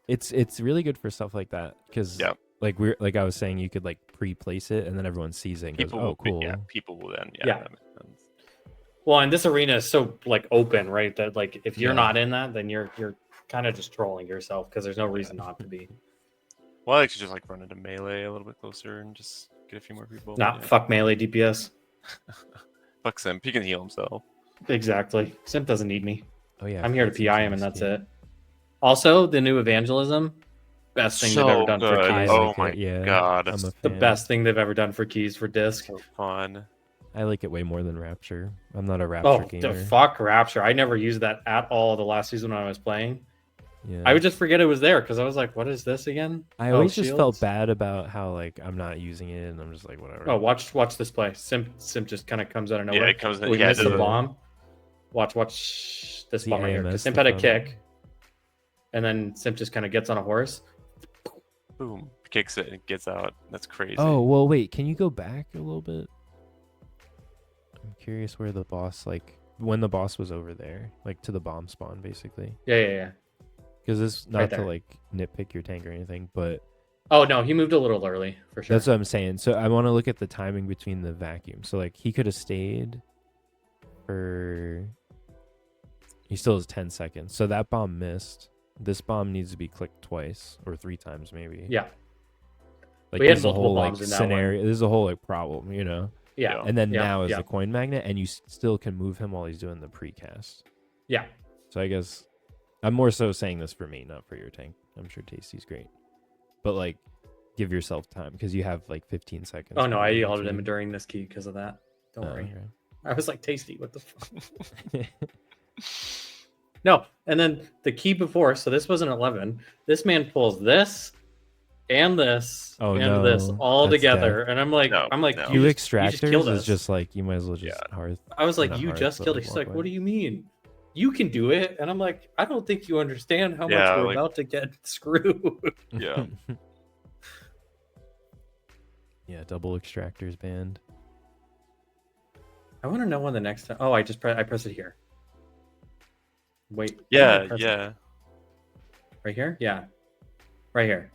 [SPEAKER 2] It's really good for stuff like that because
[SPEAKER 3] Yeah.
[SPEAKER 2] like I was saying, you could like pre-place it and then everyone sees it and
[SPEAKER 3] People
[SPEAKER 2] goes, "Oh,
[SPEAKER 3] will,
[SPEAKER 2] cool."
[SPEAKER 3] yeah, people will then,
[SPEAKER 1] Yeah.
[SPEAKER 3] that makes sense.
[SPEAKER 1] Well, and this arena is so like open, right? That like if you're
[SPEAKER 2] Yeah.
[SPEAKER 1] not in that, then you're kind of just trolling yourself because there's no reason not to be.
[SPEAKER 3] Well, I like to just like run into melee a little bit closer and just get a few more people.
[SPEAKER 1] Nah,
[SPEAKER 3] Yeah.
[SPEAKER 1] fuck melee DPS.
[SPEAKER 3] Fuck Simp. He can heal himself.
[SPEAKER 1] Exactly. Simp doesn't need me.
[SPEAKER 2] Oh yeah,
[SPEAKER 1] I'm here to
[SPEAKER 2] that seems
[SPEAKER 1] PI him, and that's
[SPEAKER 2] risky.
[SPEAKER 1] it. Also, the new evangelism, best thing they've ever done for
[SPEAKER 3] good.
[SPEAKER 1] keys.
[SPEAKER 3] Oh
[SPEAKER 2] like
[SPEAKER 3] my
[SPEAKER 2] it, yeah,
[SPEAKER 3] god.
[SPEAKER 2] I'm a
[SPEAKER 1] The
[SPEAKER 2] fan.
[SPEAKER 1] best thing they've ever done for keys for disc.
[SPEAKER 3] So fun.
[SPEAKER 2] I like it way more than Rapture. I'm not a Rapture
[SPEAKER 1] Oh,
[SPEAKER 2] gamer.
[SPEAKER 1] the fuck Rapture! I never used that at all the last season when I was playing.
[SPEAKER 2] Yeah.
[SPEAKER 1] I would just forget it was there because I was like, "What is this again?"
[SPEAKER 2] I
[SPEAKER 1] Oh,
[SPEAKER 2] always just felt
[SPEAKER 1] shields?
[SPEAKER 2] bad about how like I'm not using it and I'm just like whatever.
[SPEAKER 1] Oh, watch this play. Simp just kind of comes out of nowhere.
[SPEAKER 3] Yeah, it comes in.
[SPEAKER 1] We
[SPEAKER 3] Yeah,
[SPEAKER 1] missed the
[SPEAKER 2] the-
[SPEAKER 1] bomb. Watch this
[SPEAKER 2] The
[SPEAKER 1] bomb right here. 'Cause
[SPEAKER 2] AMS
[SPEAKER 1] Simp had a
[SPEAKER 2] bomb.
[SPEAKER 1] kick, and then Simp just kind of gets on a horse.
[SPEAKER 3] boom. Kicks it and gets out. That's crazy.
[SPEAKER 2] Oh well, wait. Can you go back a little bit? I'm curious where the boss when the boss was over there, like to the bomb spawn, basically.
[SPEAKER 1] Yeah.
[SPEAKER 2] Because it's not
[SPEAKER 1] Right
[SPEAKER 2] to
[SPEAKER 1] there.
[SPEAKER 2] like nitpick your tank or anything, but
[SPEAKER 1] Oh no, he moved a little early for sure.
[SPEAKER 2] that's what I'm saying. So I want to look at the timing between the vacuum. So like he could have stayed for. He still has 10 seconds. So that bomb missed. This bomb needs to be clicked twice or 3 times maybe.
[SPEAKER 1] Yeah.
[SPEAKER 2] Like
[SPEAKER 1] We had
[SPEAKER 2] this is a
[SPEAKER 1] multiple
[SPEAKER 2] whole like
[SPEAKER 1] bombs in that one.
[SPEAKER 2] scenario. This is a whole like problem, you know.
[SPEAKER 1] Yeah.
[SPEAKER 2] And then
[SPEAKER 1] Yeah,
[SPEAKER 2] now is
[SPEAKER 1] yeah.
[SPEAKER 2] the coin magnet, and you still can move him while he's doing the precast.
[SPEAKER 1] Yeah.
[SPEAKER 2] So I guess I'm more so saying this for me, not for your tank. I'm sure Tasty's great, but like, give yourself time because you have like 15 seconds.
[SPEAKER 1] Oh no, I
[SPEAKER 2] before
[SPEAKER 1] yelled at
[SPEAKER 2] you-
[SPEAKER 1] him during this key because of that. Don't
[SPEAKER 2] Oh,
[SPEAKER 1] worry.
[SPEAKER 2] okay.
[SPEAKER 1] I was like, Tasty, what the fuck? No, and then the key before, so this was an 11. This man pulls this and this
[SPEAKER 2] Oh,
[SPEAKER 1] and this
[SPEAKER 2] no.
[SPEAKER 1] all
[SPEAKER 2] That's
[SPEAKER 1] together. And I'm like,
[SPEAKER 3] No, no.
[SPEAKER 1] you
[SPEAKER 2] You
[SPEAKER 1] just killed
[SPEAKER 2] extractors is
[SPEAKER 1] us.
[SPEAKER 2] just like you might as well just hearth.
[SPEAKER 1] I was like,
[SPEAKER 2] not
[SPEAKER 1] you
[SPEAKER 2] hard,
[SPEAKER 1] just
[SPEAKER 2] but,
[SPEAKER 1] killed
[SPEAKER 2] like,
[SPEAKER 1] it. She's
[SPEAKER 2] walk
[SPEAKER 1] like,
[SPEAKER 2] away.
[SPEAKER 1] what do you mean? You can do it. And I'm like, I don't think you understand how
[SPEAKER 3] Yeah,
[SPEAKER 1] much we're
[SPEAKER 3] like-
[SPEAKER 1] about to get screwed.
[SPEAKER 3] Yeah.
[SPEAKER 2] Yeah, double extractors banned.
[SPEAKER 1] I want to know when the next time. Oh, I press it here. Wait. where did I
[SPEAKER 3] Yeah,
[SPEAKER 1] press it?
[SPEAKER 3] yeah.
[SPEAKER 1] Right here. Yeah. Right here.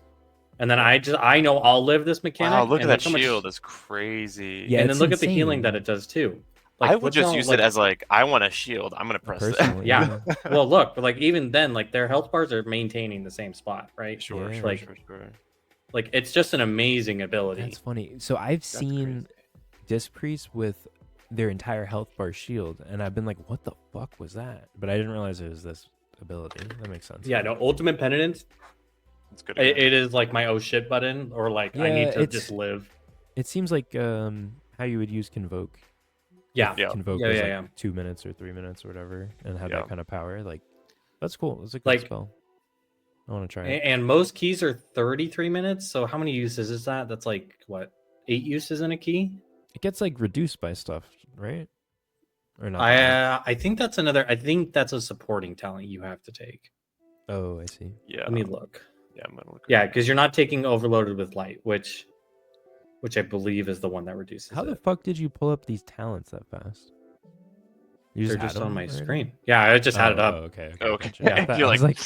[SPEAKER 1] And then I know I'll live this mechanic.
[SPEAKER 3] Wow, look at
[SPEAKER 1] and
[SPEAKER 3] that
[SPEAKER 1] how much-
[SPEAKER 3] shield. That's crazy.
[SPEAKER 2] Yeah,
[SPEAKER 1] and then
[SPEAKER 2] it's
[SPEAKER 1] look at the healing that
[SPEAKER 2] insane.
[SPEAKER 1] it does too.
[SPEAKER 3] I would
[SPEAKER 1] look
[SPEAKER 3] just
[SPEAKER 1] how,
[SPEAKER 3] use it as like, I want a shield. I'm gonna press that.
[SPEAKER 2] Personally,
[SPEAKER 1] Yeah. Well, look, but like even then, like their health bars are maintaining the same spot, right?
[SPEAKER 3] Sure,
[SPEAKER 2] Yeah.
[SPEAKER 3] sure,
[SPEAKER 1] Like-
[SPEAKER 3] sure.
[SPEAKER 1] Like it's just an amazing ability.
[SPEAKER 2] That's funny. So I've
[SPEAKER 3] That's
[SPEAKER 2] seen
[SPEAKER 3] crazy.
[SPEAKER 2] Disc Priests with their entire health bar shield, and I've been like, what the fuck was that? But I didn't realize it was this ability. That makes sense.
[SPEAKER 1] Yeah, no, ultimate penitence.
[SPEAKER 3] It's good.
[SPEAKER 1] It is like my oh shit button, or like I
[SPEAKER 2] Yeah,
[SPEAKER 1] need to
[SPEAKER 2] it's-
[SPEAKER 1] just live.
[SPEAKER 2] It seems like how you would use Convoke.
[SPEAKER 1] Yeah.
[SPEAKER 3] Yeah.
[SPEAKER 2] Convoke
[SPEAKER 1] Yeah,
[SPEAKER 2] was
[SPEAKER 1] yeah,
[SPEAKER 2] like
[SPEAKER 1] yeah.
[SPEAKER 2] 2 minutes or 3 minutes or whatever, and had
[SPEAKER 3] Yeah.
[SPEAKER 2] that kind of power. Like, that's cool. It's a good
[SPEAKER 1] Like-
[SPEAKER 2] spell. I want to try
[SPEAKER 1] A-
[SPEAKER 2] it.
[SPEAKER 1] And most keys are 33 minutes. So how many uses is that? That's like what, 8 uses in a key?
[SPEAKER 2] It gets like reduced by stuff, right? Or not? that much?
[SPEAKER 1] I think that's another. I think that's a supporting talent you have to take.
[SPEAKER 2] Oh, I see.
[SPEAKER 3] Yeah.
[SPEAKER 1] Let me look.
[SPEAKER 3] Yeah, I'm gonna look.
[SPEAKER 1] Yeah, because you're not taking overloaded with light, which I believe is the one that reduces.
[SPEAKER 2] How the
[SPEAKER 1] it.
[SPEAKER 2] fuck did you pull up these talents that fast? You
[SPEAKER 1] They're
[SPEAKER 2] had
[SPEAKER 1] just on
[SPEAKER 2] them
[SPEAKER 1] my
[SPEAKER 2] already?
[SPEAKER 1] screen. Yeah, I just had it
[SPEAKER 2] Oh,
[SPEAKER 1] up.
[SPEAKER 2] okay.
[SPEAKER 3] Okay.
[SPEAKER 2] Gotcha. Yeah, I
[SPEAKER 3] You're
[SPEAKER 2] was
[SPEAKER 3] like,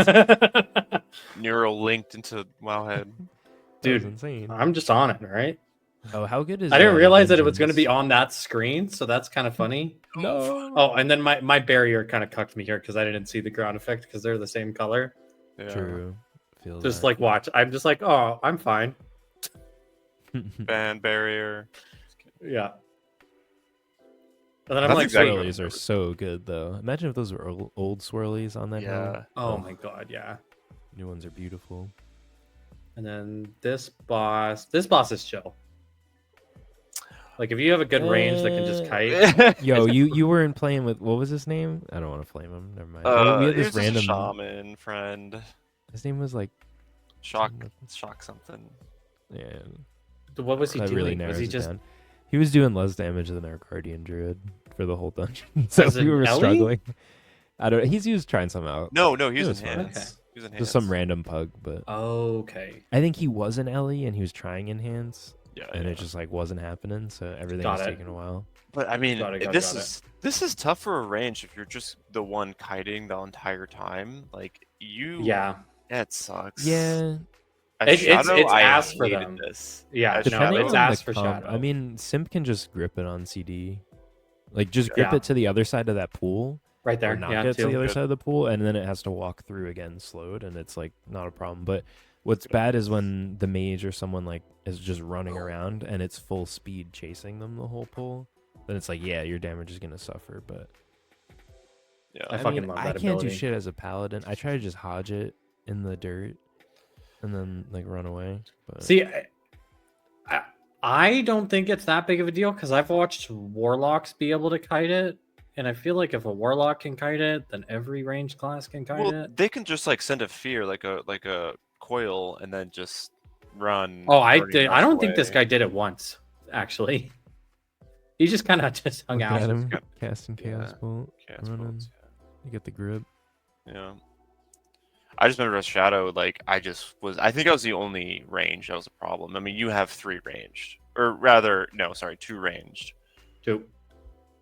[SPEAKER 2] like, what?
[SPEAKER 3] Neural linked into Wowhead.
[SPEAKER 2] That was
[SPEAKER 1] Dude,
[SPEAKER 2] insane.
[SPEAKER 1] I'm just on it, right?
[SPEAKER 2] Oh, how good is?
[SPEAKER 1] I didn't realize that it was going to be
[SPEAKER 2] Vengeance?
[SPEAKER 1] on that screen, so that's kind of funny.
[SPEAKER 2] No.
[SPEAKER 1] Oh, and then my barrier kind of cucked me here because I didn't see the ground effect because they're the same color.
[SPEAKER 3] Yeah.
[SPEAKER 2] True. Feel
[SPEAKER 1] Just
[SPEAKER 2] that.
[SPEAKER 1] like watch, I'm just like, oh, I'm fine.
[SPEAKER 3] Ban barrier.
[SPEAKER 1] Yeah. And then I'm
[SPEAKER 3] That's
[SPEAKER 1] like,
[SPEAKER 3] exactly
[SPEAKER 1] wait,
[SPEAKER 2] swirlies are so good though. Imagine if those were old swirlies on that hill.
[SPEAKER 3] Yeah.
[SPEAKER 1] oh my god, yeah.
[SPEAKER 2] New ones are beautiful.
[SPEAKER 1] And then this boss is chill. Like if you have a good range that can just kite.
[SPEAKER 2] Yo, you weren't playing with what was his name? I don't want to flame him. Never mind. We had
[SPEAKER 3] he
[SPEAKER 2] this
[SPEAKER 3] was just a
[SPEAKER 2] random.
[SPEAKER 3] shaman friend.
[SPEAKER 2] His name was like
[SPEAKER 3] Shock something.
[SPEAKER 2] yeah.
[SPEAKER 1] What was he
[SPEAKER 2] That
[SPEAKER 1] doing?
[SPEAKER 2] really
[SPEAKER 1] Was
[SPEAKER 2] narrows
[SPEAKER 1] he
[SPEAKER 2] it
[SPEAKER 1] just
[SPEAKER 2] down. He was doing less damage than our guardian druid for the whole dungeon. So
[SPEAKER 1] As
[SPEAKER 2] we
[SPEAKER 1] in
[SPEAKER 2] were
[SPEAKER 1] Ellie?
[SPEAKER 2] struggling. I don't. He was trying something out.
[SPEAKER 3] No, he was
[SPEAKER 2] It was
[SPEAKER 3] in
[SPEAKER 2] fun.
[SPEAKER 3] hands.
[SPEAKER 1] Okay.
[SPEAKER 3] He was in hands.
[SPEAKER 2] Just some random pug, but
[SPEAKER 1] okay?
[SPEAKER 2] I think he was an Ellie and he was trying enhance,
[SPEAKER 3] Yeah,
[SPEAKER 2] and
[SPEAKER 3] yeah.
[SPEAKER 2] it just like wasn't happening. So everything
[SPEAKER 1] Got
[SPEAKER 2] was
[SPEAKER 1] it.
[SPEAKER 2] taking a while.
[SPEAKER 3] But I mean,
[SPEAKER 1] Got it.
[SPEAKER 3] this is tough for a range if you're just the one kiting the entire time. Like you,
[SPEAKER 1] Yeah,
[SPEAKER 3] that sucks.
[SPEAKER 2] Yeah,
[SPEAKER 3] At
[SPEAKER 1] It's
[SPEAKER 3] Shadow, I
[SPEAKER 1] ass for
[SPEAKER 3] hated
[SPEAKER 1] them.
[SPEAKER 3] this.
[SPEAKER 1] yeah.
[SPEAKER 3] At
[SPEAKER 1] No,
[SPEAKER 2] depending
[SPEAKER 1] it's
[SPEAKER 2] on
[SPEAKER 1] ass
[SPEAKER 2] the
[SPEAKER 1] for
[SPEAKER 2] comp,
[SPEAKER 1] Shadow.
[SPEAKER 2] I mean, Simp can just grip it on CD, like just grip
[SPEAKER 1] Yeah.
[SPEAKER 2] it to the other side of that pool,
[SPEAKER 1] right
[SPEAKER 2] or
[SPEAKER 1] there.
[SPEAKER 2] knock
[SPEAKER 1] Yeah,
[SPEAKER 2] it to the
[SPEAKER 1] too.
[SPEAKER 2] other
[SPEAKER 3] Good.
[SPEAKER 2] side of the pool, and then it has to walk through again slowed, and it's like not a problem. But what's bad is when the mage or someone like is just running around and it's full speed chasing them the whole pool. Then it's like, yeah, your damage is gonna suffer. But
[SPEAKER 3] Yeah.
[SPEAKER 1] I fucking
[SPEAKER 2] mean,
[SPEAKER 1] love
[SPEAKER 2] I
[SPEAKER 1] that
[SPEAKER 2] can't
[SPEAKER 1] ability.
[SPEAKER 2] do shit as a paladin. I try to just hodge it in the dirt and then like run away. But
[SPEAKER 1] See, I don't think it's that big of a deal because I've watched warlocks be able to kite it, and I feel like if a warlock can kite it, then every ranged class can kite
[SPEAKER 3] Well,
[SPEAKER 1] it.
[SPEAKER 3] they can just like send a fear, like a coil, and then just run.
[SPEAKER 1] Oh, I
[SPEAKER 3] burning
[SPEAKER 1] did. I
[SPEAKER 3] rush
[SPEAKER 1] don't think this
[SPEAKER 3] away.
[SPEAKER 1] guy did it once. Actually, he just kind of just hung
[SPEAKER 2] look
[SPEAKER 1] out.
[SPEAKER 2] at him
[SPEAKER 3] got-
[SPEAKER 2] casting chaos
[SPEAKER 3] yeah.
[SPEAKER 2] bolt.
[SPEAKER 3] Chaos
[SPEAKER 2] running.
[SPEAKER 3] bolts,
[SPEAKER 2] You get the grip.
[SPEAKER 3] yeah. I just remember as Shadow, like I think I was the only range that was a problem. I mean, you have 3 ranged, or rather, no, sorry, 2 ranged.
[SPEAKER 1] Too.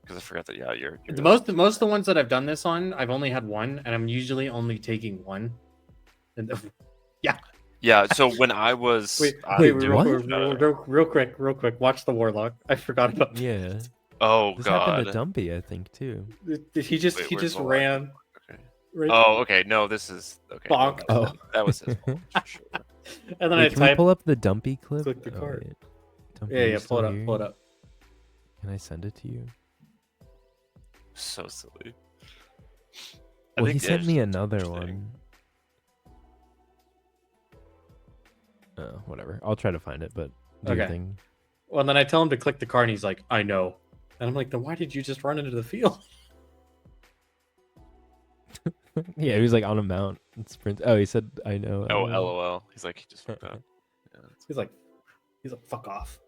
[SPEAKER 3] Because I forgot that. Yeah, you're
[SPEAKER 1] The most of the ones that I've done this on, I've only had one, and I'm usually only taking one. And
[SPEAKER 3] Yeah. So when I was
[SPEAKER 1] wait,
[SPEAKER 3] doing
[SPEAKER 2] what?
[SPEAKER 1] real quick. Watch the warlock. I forgot about.
[SPEAKER 2] Yeah.
[SPEAKER 3] Oh
[SPEAKER 2] This happened
[SPEAKER 3] god.
[SPEAKER 2] to Dumpy, I think, too.
[SPEAKER 1] He just
[SPEAKER 3] Wait,
[SPEAKER 1] he
[SPEAKER 3] where's
[SPEAKER 1] just
[SPEAKER 3] the warlock?
[SPEAKER 1] ran.
[SPEAKER 3] Okay.
[SPEAKER 1] Right,
[SPEAKER 3] Oh, okay. No, this is okay. no,
[SPEAKER 1] Bonk.
[SPEAKER 2] Oh.
[SPEAKER 3] that was his fault. For sure.
[SPEAKER 1] and then
[SPEAKER 2] Wait,
[SPEAKER 1] I
[SPEAKER 2] can we
[SPEAKER 1] type.
[SPEAKER 2] pull up the Dumpy clip?
[SPEAKER 1] click the card.
[SPEAKER 2] wait. Dumpy,
[SPEAKER 1] Yeah,
[SPEAKER 2] you
[SPEAKER 1] yeah.
[SPEAKER 2] still
[SPEAKER 1] Pull it up.
[SPEAKER 2] here?
[SPEAKER 1] Pull it up.
[SPEAKER 2] Can I send it to you?
[SPEAKER 3] So silly.
[SPEAKER 2] Well, he
[SPEAKER 3] the
[SPEAKER 2] sent
[SPEAKER 3] edge
[SPEAKER 2] me
[SPEAKER 3] is
[SPEAKER 2] another
[SPEAKER 3] interesting.
[SPEAKER 2] one. Whatever. I'll try to find it, but do your
[SPEAKER 1] Okay.
[SPEAKER 2] thing.
[SPEAKER 1] Well, and then I tell him to click the card, and he's like, "I know." And I'm like, "Then why did you just run into the field?"
[SPEAKER 2] Yeah, he was like on a mount and sprint. Oh, he said, I know.
[SPEAKER 3] Oh,
[SPEAKER 2] I know."
[SPEAKER 3] lol. He's like, he just fucked up. Yeah,
[SPEAKER 1] He's like, "Fuck off."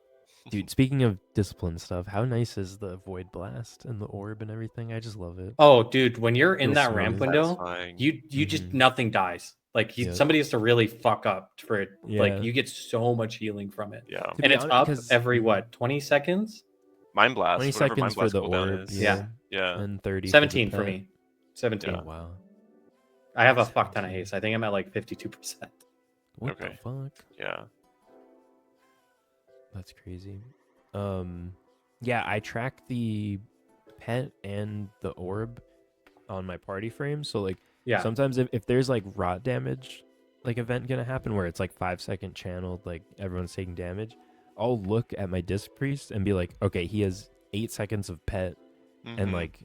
[SPEAKER 2] Dude, speaking of discipline stuff, how nice is the Void Blast and the orb and everything? I just love it.
[SPEAKER 1] Oh, dude, when you're in
[SPEAKER 2] Feels
[SPEAKER 1] that
[SPEAKER 2] so
[SPEAKER 1] ramp window,
[SPEAKER 3] satisfying.
[SPEAKER 1] you just
[SPEAKER 2] Mhm.
[SPEAKER 1] nothing dies. Like
[SPEAKER 2] Yeah.
[SPEAKER 1] somebody has to really fuck up for it.
[SPEAKER 2] Yeah.
[SPEAKER 1] Like you get so much healing from it.
[SPEAKER 3] Yeah.
[SPEAKER 2] To
[SPEAKER 1] And
[SPEAKER 2] be
[SPEAKER 1] it's
[SPEAKER 2] honest,
[SPEAKER 1] up
[SPEAKER 2] 'cause-
[SPEAKER 1] every what, 20 seconds?
[SPEAKER 3] Mind blast.
[SPEAKER 2] 20
[SPEAKER 3] whatever mind
[SPEAKER 2] seconds for
[SPEAKER 3] blast
[SPEAKER 2] the
[SPEAKER 3] cooldown
[SPEAKER 2] orb.
[SPEAKER 3] is.
[SPEAKER 2] Yeah.
[SPEAKER 3] Yeah.
[SPEAKER 2] And 30
[SPEAKER 1] 17 for
[SPEAKER 2] for the
[SPEAKER 1] me. 17.
[SPEAKER 3] Yeah.
[SPEAKER 2] Oh, wow.
[SPEAKER 1] I have a
[SPEAKER 2] That's
[SPEAKER 1] fuck ton of
[SPEAKER 2] insane.
[SPEAKER 1] haste. I think I'm at like 52%.
[SPEAKER 2] What the
[SPEAKER 3] Okay.
[SPEAKER 2] fuck?
[SPEAKER 3] Yeah.
[SPEAKER 2] That's crazy. Yeah, I track the pet and the orb on my party frame. So like
[SPEAKER 1] Yeah.
[SPEAKER 2] sometimes if there's like rot damage like event gonna happen where it's like 5-second channeled, like everyone's taking damage, I'll look at my disc priest and be like, okay, he has 8 seconds of pet and
[SPEAKER 3] Mhm.
[SPEAKER 2] like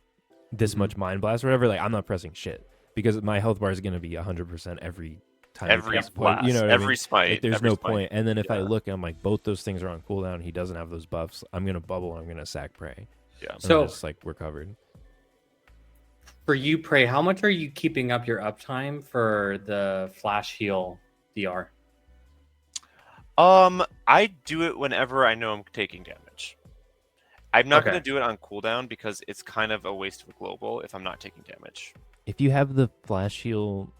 [SPEAKER 2] this
[SPEAKER 1] Mhm.
[SPEAKER 2] much mind blast or whatever. Like I'm not pressing shit because my health bar is gonna be 100% every time. he
[SPEAKER 3] every
[SPEAKER 2] casts
[SPEAKER 3] blast,
[SPEAKER 2] you know what I
[SPEAKER 3] every
[SPEAKER 2] mean?
[SPEAKER 3] smite.
[SPEAKER 2] Like there's
[SPEAKER 3] every
[SPEAKER 2] no
[SPEAKER 3] smite.
[SPEAKER 2] point. And then if I
[SPEAKER 3] Yeah.
[SPEAKER 2] look, I'm like, both those things are on cooldown. He doesn't have those buffs. I'm gonna bubble. I'm gonna sack prey.
[SPEAKER 3] Yeah.
[SPEAKER 2] And
[SPEAKER 1] So-
[SPEAKER 2] I'm just like we're covered.
[SPEAKER 1] For you, Prey, how much are you keeping up your uptime for the flash heal DR?
[SPEAKER 3] I do it whenever I know I'm taking damage. I'm not going
[SPEAKER 1] Okay.
[SPEAKER 3] to do it on cooldown because it's kind of a waste of a global if I'm not taking damage.
[SPEAKER 2] If you have the flash heal,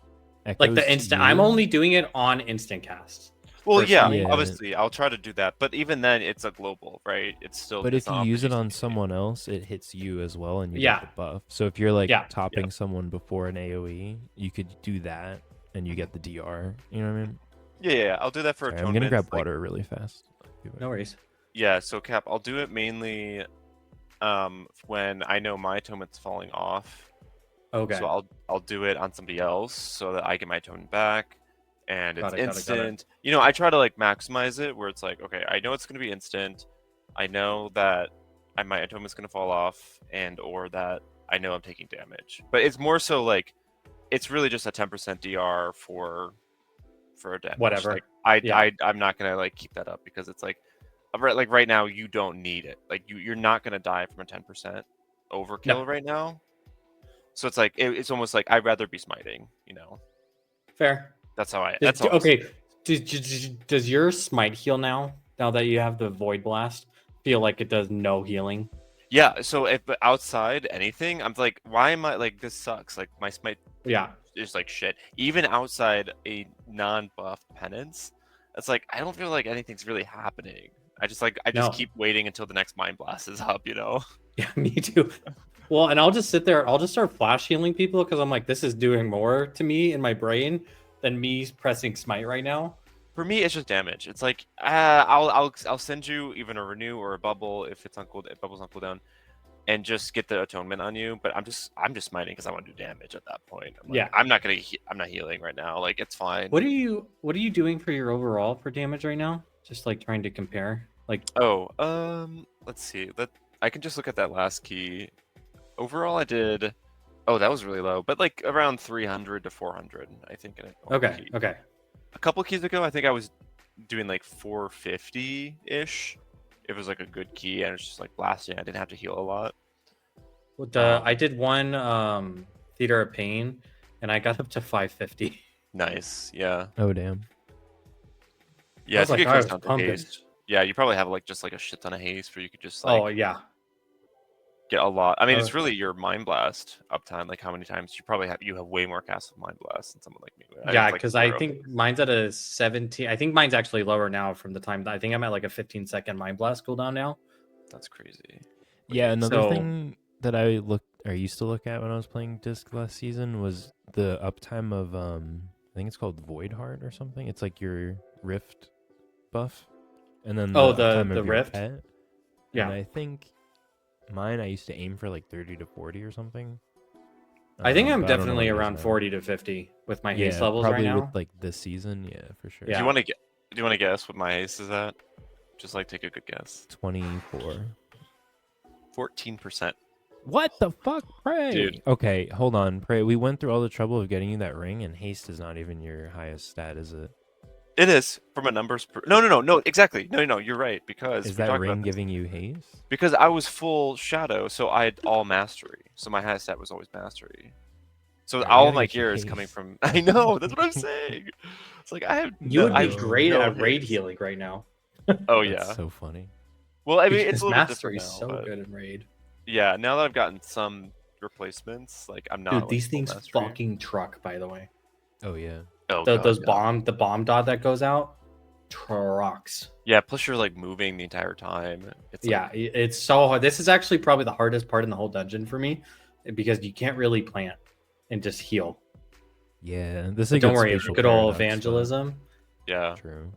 [SPEAKER 1] Like
[SPEAKER 2] echoes
[SPEAKER 1] the
[SPEAKER 2] to
[SPEAKER 1] instant.
[SPEAKER 2] you-
[SPEAKER 1] I'm only doing it on instant cast.
[SPEAKER 3] Well, yeah,
[SPEAKER 1] Personally.
[SPEAKER 2] Yeah.
[SPEAKER 3] obviously, I'll try to do that, but even then, it's a global, right? It's still.
[SPEAKER 2] But
[SPEAKER 3] it's
[SPEAKER 2] if you
[SPEAKER 3] not
[SPEAKER 2] use it on
[SPEAKER 3] opportunistic.
[SPEAKER 2] someone else, it hits you as well, and you
[SPEAKER 1] Yeah.
[SPEAKER 2] get the buff. So if you're like
[SPEAKER 1] Yeah.
[SPEAKER 2] topping someone before an AOE, you could do that, and you get the DR. You know what I mean?
[SPEAKER 3] Yeah, I'll do that for
[SPEAKER 2] Sorry, I'm
[SPEAKER 3] atonement.
[SPEAKER 2] gonna grab
[SPEAKER 3] like-
[SPEAKER 2] water really fast.
[SPEAKER 1] No worries.
[SPEAKER 3] Yeah, so Cap, I'll do it mainly when I know my atonement's falling off.
[SPEAKER 1] Okay.
[SPEAKER 3] So I'll do it on somebody else so that I get my atonement back, and it's
[SPEAKER 1] Got it.
[SPEAKER 3] instant. You know, I try to like maximize it where it's like, okay, I know it's going to be instant. I know that my atonement's going to fall off, and or that I know I'm taking damage. But it's more so like it's really just a 10% DR for a damage.
[SPEAKER 1] Whatever.
[SPEAKER 3] Like
[SPEAKER 1] Yeah.
[SPEAKER 3] I'm not gonna like keep that up because it's like right now you don't need it. Like you're not gonna die from a 10% overkill
[SPEAKER 1] No.
[SPEAKER 3] right now. So it's like it's almost like I'd rather be smiting. You know,
[SPEAKER 1] Fair.
[SPEAKER 3] that's how I. That's how I
[SPEAKER 1] Okay. Does your smite heal now? Now that you have the void blast, feel like it does no healing?
[SPEAKER 3] Yeah. So if but outside anything, I'm like, why am I like this sucks? Like my smite
[SPEAKER 1] Yeah.
[SPEAKER 3] is like shit. Even outside a non-buff penance, it's like I don't feel like anything's really happening. I just
[SPEAKER 1] No.
[SPEAKER 3] keep waiting until the next mind blast is up. You know.
[SPEAKER 1] Yeah, me too. Well, and I'll just sit there. I'll just start flash healing people because I'm like, this is doing more to me in my brain than me pressing smite right now.
[SPEAKER 3] For me, it's just damage. It's like I'll send you even a renew or a bubble if it's on cool if bubble's on cooldown, and just get the atonement on you. But I'm just smiting because I want to do damage at that point. I'm like,
[SPEAKER 1] Yeah.
[SPEAKER 3] I'm not I'm not healing right now. Like it's fine.
[SPEAKER 1] What are you doing for your overall for damage right now? Just like trying to compare. Like
[SPEAKER 3] Oh, let's see. I can just look at that last key. Overall, I did. Oh, that was really low, but like around 300 to 400, I think. In a
[SPEAKER 1] okay,
[SPEAKER 3] key.
[SPEAKER 1] okay.
[SPEAKER 3] A couple keys ago, I think I was doing like 450 ish. It was like a good key, and it was just like blasting. I didn't have to heal a lot.
[SPEAKER 1] I did one Theater of Pain, and I got up to 550.
[SPEAKER 3] Nice, yeah,
[SPEAKER 2] Oh damn.
[SPEAKER 3] yeah.
[SPEAKER 1] I was
[SPEAKER 3] I think
[SPEAKER 1] like,
[SPEAKER 3] it
[SPEAKER 1] I
[SPEAKER 3] comes
[SPEAKER 1] was
[SPEAKER 3] down to
[SPEAKER 1] pumping.
[SPEAKER 3] haste. Yeah, you probably have like just like a shit ton of haste, where you could just like
[SPEAKER 1] Oh yeah,
[SPEAKER 3] get a lot. I mean, it's
[SPEAKER 1] Uh,
[SPEAKER 3] really your mind blast uptime. Like how many times you have way more casts of mind blast than someone like me. I think
[SPEAKER 1] yeah.
[SPEAKER 3] it's, like,
[SPEAKER 1] Because I
[SPEAKER 3] 0.
[SPEAKER 1] think mine's at a 17. I think mine's actually lower now from the time. I think I'm at like a 15-second mind blast cooldown now.
[SPEAKER 3] That's crazy.
[SPEAKER 2] Yeah, another
[SPEAKER 1] So-
[SPEAKER 2] thing that I used to look at when I was playing Disc last season was the uptime of I think it's called Void Heart or something. It's like your Rift buff, and then
[SPEAKER 1] Oh,
[SPEAKER 2] the
[SPEAKER 1] the-
[SPEAKER 2] uptime
[SPEAKER 1] the
[SPEAKER 2] of your
[SPEAKER 1] Rift?
[SPEAKER 2] pet.
[SPEAKER 1] Yeah.
[SPEAKER 2] And I think mine I used to aim for like 30 to 40 or something.
[SPEAKER 1] I think I'm
[SPEAKER 2] but I don't know
[SPEAKER 1] definitely
[SPEAKER 2] what it is
[SPEAKER 1] around
[SPEAKER 2] now.
[SPEAKER 1] 40 to 50 with my
[SPEAKER 2] Yeah,
[SPEAKER 1] haste levels right
[SPEAKER 2] probably
[SPEAKER 1] now.
[SPEAKER 2] with like this season. Yeah, for sure.
[SPEAKER 1] Yeah.
[SPEAKER 3] Do you want to guess what my haste is at? Just like take a good guess.
[SPEAKER 2] 24.
[SPEAKER 3] 14%.
[SPEAKER 2] What the fuck, Prey?
[SPEAKER 3] Dude.
[SPEAKER 2] Okay, hold on, Prey. We went through all the trouble of getting you that ring, and haste is not even your highest stat, is it?
[SPEAKER 3] It is from a numbers. No, exactly. No, you're right because
[SPEAKER 2] Is
[SPEAKER 3] we
[SPEAKER 2] that
[SPEAKER 3] talked
[SPEAKER 2] ring
[SPEAKER 3] about this.
[SPEAKER 2] giving you haste?
[SPEAKER 3] Because I was full shadow, so I had all mastery. So my highest stat was always mastery. So
[SPEAKER 2] Alright, we
[SPEAKER 3] all
[SPEAKER 2] gotta
[SPEAKER 3] my
[SPEAKER 2] get you
[SPEAKER 3] gear is coming
[SPEAKER 2] haste.
[SPEAKER 3] from. I know that's what I'm saying. It's like I have.
[SPEAKER 1] You
[SPEAKER 3] no-
[SPEAKER 1] would
[SPEAKER 3] I
[SPEAKER 1] be
[SPEAKER 3] have
[SPEAKER 1] great
[SPEAKER 3] no
[SPEAKER 1] at raid
[SPEAKER 3] haste.
[SPEAKER 1] healing right now.
[SPEAKER 3] Oh
[SPEAKER 2] That's
[SPEAKER 3] yeah.
[SPEAKER 2] so funny.
[SPEAKER 3] Well, I mean,
[SPEAKER 1] Because
[SPEAKER 3] it's a little bit
[SPEAKER 1] mastery
[SPEAKER 3] different
[SPEAKER 1] is
[SPEAKER 3] now,
[SPEAKER 1] so
[SPEAKER 3] but
[SPEAKER 1] good in raid.
[SPEAKER 3] yeah. Now that I've gotten some replacements, like I'm not.
[SPEAKER 1] Dude,
[SPEAKER 3] like,
[SPEAKER 1] these
[SPEAKER 3] full
[SPEAKER 1] things
[SPEAKER 3] mastery.
[SPEAKER 1] fucking truck, by the way.
[SPEAKER 2] Oh yeah.
[SPEAKER 3] Oh,
[SPEAKER 1] the,
[SPEAKER 3] God,
[SPEAKER 1] those
[SPEAKER 3] yeah.
[SPEAKER 1] the bomb dot that goes out, trucks.
[SPEAKER 3] Yeah, plus you're like moving the entire time. It's
[SPEAKER 1] Yeah,
[SPEAKER 3] like,
[SPEAKER 1] it's so hard. This is actually probably the hardest part in the whole dungeon for me, because you can't really plant and just heal.
[SPEAKER 2] Yeah, this is
[SPEAKER 1] But
[SPEAKER 2] a
[SPEAKER 1] don't
[SPEAKER 2] good
[SPEAKER 1] worry, it's
[SPEAKER 2] spatial
[SPEAKER 1] good old
[SPEAKER 2] paradox spot.
[SPEAKER 1] evangelism.
[SPEAKER 3] yeah.
[SPEAKER 2] True.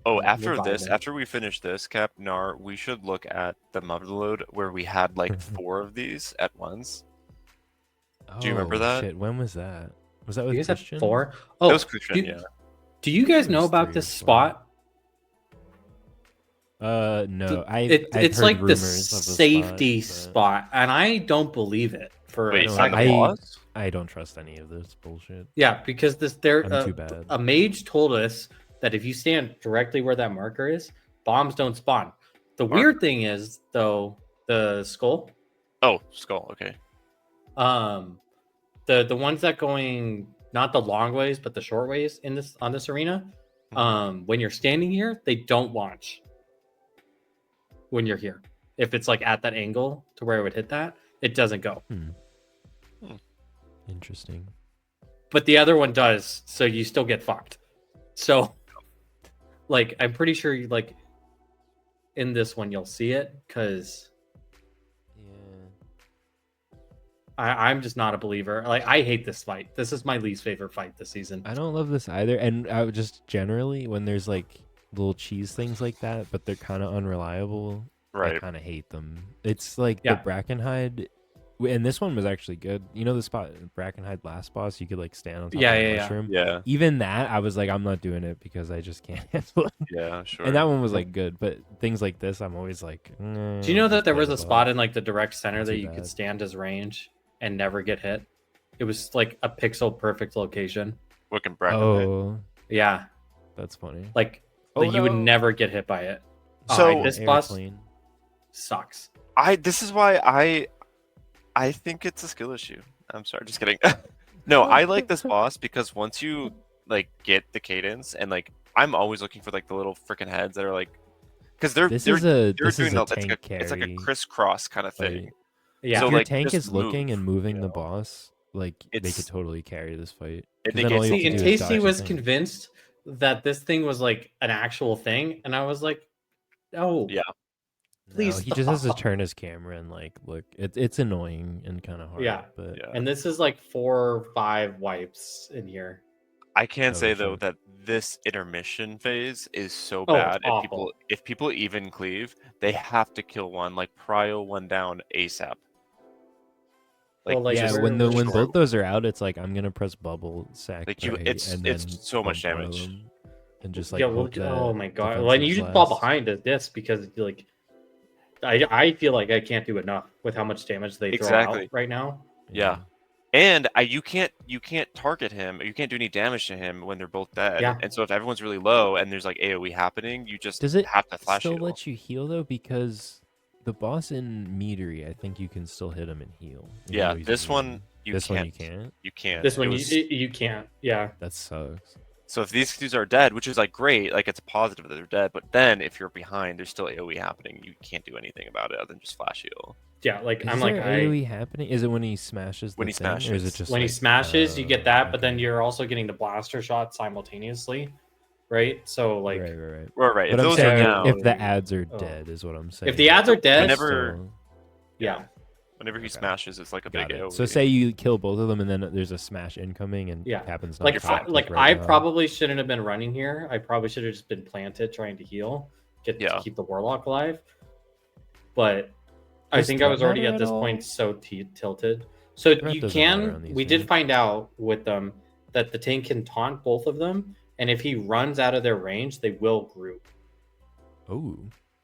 [SPEAKER 3] Oh,
[SPEAKER 1] We're
[SPEAKER 3] after this,
[SPEAKER 1] vibing.
[SPEAKER 3] after we finish this, Cap Nar, we should look at the motherload where we had like 4 of these at once. Do you remember
[SPEAKER 2] Oh,
[SPEAKER 3] that?
[SPEAKER 2] shit, when was that? Was that
[SPEAKER 1] You
[SPEAKER 2] with
[SPEAKER 1] guys have
[SPEAKER 2] Christian?
[SPEAKER 1] 4?
[SPEAKER 3] That
[SPEAKER 1] Oh,
[SPEAKER 3] was Christian, yeah.
[SPEAKER 1] do you guys
[SPEAKER 2] It
[SPEAKER 1] know
[SPEAKER 2] was
[SPEAKER 1] about
[SPEAKER 2] 3
[SPEAKER 1] this
[SPEAKER 2] or 4.
[SPEAKER 1] spot?
[SPEAKER 2] No, I've
[SPEAKER 1] It's
[SPEAKER 2] heard
[SPEAKER 1] like the
[SPEAKER 2] rumors of the
[SPEAKER 1] safety
[SPEAKER 2] spot,
[SPEAKER 1] spot, and I don't believe it for
[SPEAKER 3] Wait,
[SPEAKER 1] a
[SPEAKER 3] on
[SPEAKER 2] but
[SPEAKER 3] the
[SPEAKER 1] second.
[SPEAKER 3] boss?
[SPEAKER 2] I don't trust any of this bullshit.
[SPEAKER 1] Yeah, because
[SPEAKER 2] I'm too bad.
[SPEAKER 1] a mage told us that if you stand directly where that marker is, bombs don't spawn. The weird thing is though, the skull,
[SPEAKER 3] Oh, skull, okay.
[SPEAKER 1] the ones that going not the long ways but the short ways in this on this arena, when you're standing here, they don't launch. When you're here, if it's like at that angle to where it would hit that, it doesn't go.
[SPEAKER 2] Interesting.
[SPEAKER 1] But the other one does, so you still get fucked. So, like, I'm pretty sure you like in this one you'll see it because
[SPEAKER 2] Yeah.
[SPEAKER 1] I'm just not a believer. Like, I hate this fight. This is my least favorite fight this season.
[SPEAKER 2] I don't love this either. And I would just generally, when there's like little cheese things like that, but they're kind of unreliable, I
[SPEAKER 3] Right.
[SPEAKER 2] kind of hate them. It's like
[SPEAKER 1] Yeah.
[SPEAKER 2] the Brackenhide, and this one was actually good. You know the spot Brackenhide last boss, you could like stand on top
[SPEAKER 1] Yeah,
[SPEAKER 2] of the
[SPEAKER 1] yeah, yeah.
[SPEAKER 2] mushroom.
[SPEAKER 3] Yeah,
[SPEAKER 2] Even that, I was like, I'm not doing it because I just can't handle it.
[SPEAKER 3] yeah, sure.
[SPEAKER 2] And that one was like good, but things like this, I'm always like.
[SPEAKER 1] Do you know that there was a spot in like the direct center
[SPEAKER 2] Not
[SPEAKER 1] that
[SPEAKER 2] too
[SPEAKER 1] you could
[SPEAKER 2] bad.
[SPEAKER 1] stand as range and never get hit? It was like a pixel perfect location.
[SPEAKER 3] What can Bracken
[SPEAKER 2] Oh,
[SPEAKER 1] Yeah,
[SPEAKER 2] that's funny.
[SPEAKER 1] like
[SPEAKER 2] Oh,
[SPEAKER 1] you would
[SPEAKER 2] no.
[SPEAKER 1] never get hit by it.
[SPEAKER 3] So-
[SPEAKER 1] this boss
[SPEAKER 2] Airplane.
[SPEAKER 1] sucks.
[SPEAKER 3] This is why I think it's a skill issue. I'm sorry, just kidding. No, I like this boss because once you like get the cadence and like I'm always looking for like the little freaking heads that are like because they're
[SPEAKER 2] This
[SPEAKER 3] they're
[SPEAKER 2] is a
[SPEAKER 3] they're doing
[SPEAKER 2] tank
[SPEAKER 3] it's like a
[SPEAKER 2] carry
[SPEAKER 3] crisscross kind of thing.
[SPEAKER 2] fight.
[SPEAKER 1] Yeah,
[SPEAKER 3] So,
[SPEAKER 2] If your
[SPEAKER 3] like,
[SPEAKER 2] tank
[SPEAKER 3] just
[SPEAKER 2] is looking
[SPEAKER 3] move,
[SPEAKER 2] and moving
[SPEAKER 3] you
[SPEAKER 2] the
[SPEAKER 3] know?
[SPEAKER 2] boss, like they could
[SPEAKER 3] It's-
[SPEAKER 2] totally carry this fight.
[SPEAKER 3] It
[SPEAKER 2] 'Cause then all
[SPEAKER 3] negates
[SPEAKER 2] you
[SPEAKER 1] see,
[SPEAKER 2] have
[SPEAKER 1] and
[SPEAKER 2] to do is
[SPEAKER 1] Tasty
[SPEAKER 2] dodge
[SPEAKER 1] was
[SPEAKER 2] the thing.
[SPEAKER 1] convinced that this thing was like an actual thing, and I was like, "No,
[SPEAKER 3] Yeah.
[SPEAKER 1] please
[SPEAKER 2] No, he just has to
[SPEAKER 1] stop."
[SPEAKER 2] turn his camera and like look. It's annoying and kind of hard.
[SPEAKER 1] Yeah.
[SPEAKER 2] But
[SPEAKER 3] Yeah.
[SPEAKER 1] And this is like 4 or 5 wipes in here.
[SPEAKER 3] I can
[SPEAKER 2] Oh,
[SPEAKER 3] say
[SPEAKER 2] for
[SPEAKER 3] though
[SPEAKER 2] sure.
[SPEAKER 3] that this intermission phase is so
[SPEAKER 1] Oh,
[SPEAKER 3] bad.
[SPEAKER 1] it's awful.
[SPEAKER 3] If people even cleave, they have to kill one, like prio one down ASAP. Like,
[SPEAKER 1] Well, like,
[SPEAKER 2] yeah,
[SPEAKER 1] we're-
[SPEAKER 2] when
[SPEAKER 1] we're
[SPEAKER 2] when
[SPEAKER 3] destroy-
[SPEAKER 2] both those are out, it's like I'm gonna press bubble sack
[SPEAKER 3] Like, you-
[SPEAKER 2] right,
[SPEAKER 3] it's-
[SPEAKER 2] and
[SPEAKER 3] it's
[SPEAKER 2] then
[SPEAKER 3] so much
[SPEAKER 2] bump one of
[SPEAKER 3] damage.
[SPEAKER 2] them and just like
[SPEAKER 1] yeah,
[SPEAKER 2] hope that
[SPEAKER 1] oh my god. Well, and you
[SPEAKER 2] defensives
[SPEAKER 1] just fall
[SPEAKER 2] last.
[SPEAKER 1] behind this because like I feel like I can't do enough with how much damage they throw
[SPEAKER 3] Exactly.
[SPEAKER 1] out right now.
[SPEAKER 3] Yeah. And you can't target him. You can't do any damage to him when they're both dead.
[SPEAKER 1] Yeah.
[SPEAKER 3] And so if everyone's really low and there's like AOE happening, you just
[SPEAKER 2] Does it
[SPEAKER 3] have to flash
[SPEAKER 2] still
[SPEAKER 3] heal.
[SPEAKER 2] let you heal though? Because the boss in Meadery, I think you can still hit him and heal. even
[SPEAKER 3] Yeah,
[SPEAKER 2] though he's
[SPEAKER 3] this
[SPEAKER 2] immune.
[SPEAKER 3] one you
[SPEAKER 2] This
[SPEAKER 3] can't.
[SPEAKER 2] one you can't.
[SPEAKER 3] You can't.
[SPEAKER 1] This one
[SPEAKER 3] It was-
[SPEAKER 1] you can't. Yeah.
[SPEAKER 2] That sucks.
[SPEAKER 3] So if these dudes are dead, which is like great, like it's positive that they're dead, but then if you're behind, there's still AOE happening. You can't do anything about it other than just flash heal.
[SPEAKER 1] Yeah, like
[SPEAKER 2] Is
[SPEAKER 1] I'm
[SPEAKER 2] there
[SPEAKER 1] like
[SPEAKER 2] AoE happening? Is it when he smashes?
[SPEAKER 3] When
[SPEAKER 2] the
[SPEAKER 3] he
[SPEAKER 2] thing, or is
[SPEAKER 3] smashes.
[SPEAKER 2] it just
[SPEAKER 1] when he
[SPEAKER 2] like,
[SPEAKER 1] smashes, you get that, but then
[SPEAKER 2] okay.
[SPEAKER 1] you're also getting the blaster shot simultaneously, right? So like
[SPEAKER 2] right.
[SPEAKER 3] Right. If
[SPEAKER 2] But I'm
[SPEAKER 3] those are
[SPEAKER 2] saying
[SPEAKER 3] down,
[SPEAKER 2] if the ads are
[SPEAKER 1] Oh.
[SPEAKER 2] dead, is what I'm saying.
[SPEAKER 1] if the ads are dead,
[SPEAKER 3] Whenever-
[SPEAKER 2] Still-
[SPEAKER 1] yeah.
[SPEAKER 3] whenever he
[SPEAKER 2] Okay.
[SPEAKER 3] smashes, it's like a big
[SPEAKER 2] Got it.
[SPEAKER 3] AOE.
[SPEAKER 2] So say you kill both of them, and then there's a smash incoming, and
[SPEAKER 1] Yeah.
[SPEAKER 2] happens.
[SPEAKER 1] Like if I, I probably shouldn't have been running here. I probably should have just been planted trying to heal, to
[SPEAKER 3] Yeah.
[SPEAKER 1] keep the warlock alive. But I
[SPEAKER 2] Does
[SPEAKER 1] think I was
[SPEAKER 2] threat
[SPEAKER 1] already
[SPEAKER 2] matter
[SPEAKER 1] at this
[SPEAKER 2] at all?
[SPEAKER 1] point so tilted. So
[SPEAKER 2] Threat
[SPEAKER 1] you
[SPEAKER 2] doesn't matter on
[SPEAKER 1] can.
[SPEAKER 2] these
[SPEAKER 1] We did
[SPEAKER 2] things.
[SPEAKER 1] find out with them that the tank can taunt both of them, and if he runs out of their range, they will group.
[SPEAKER 2] Oh,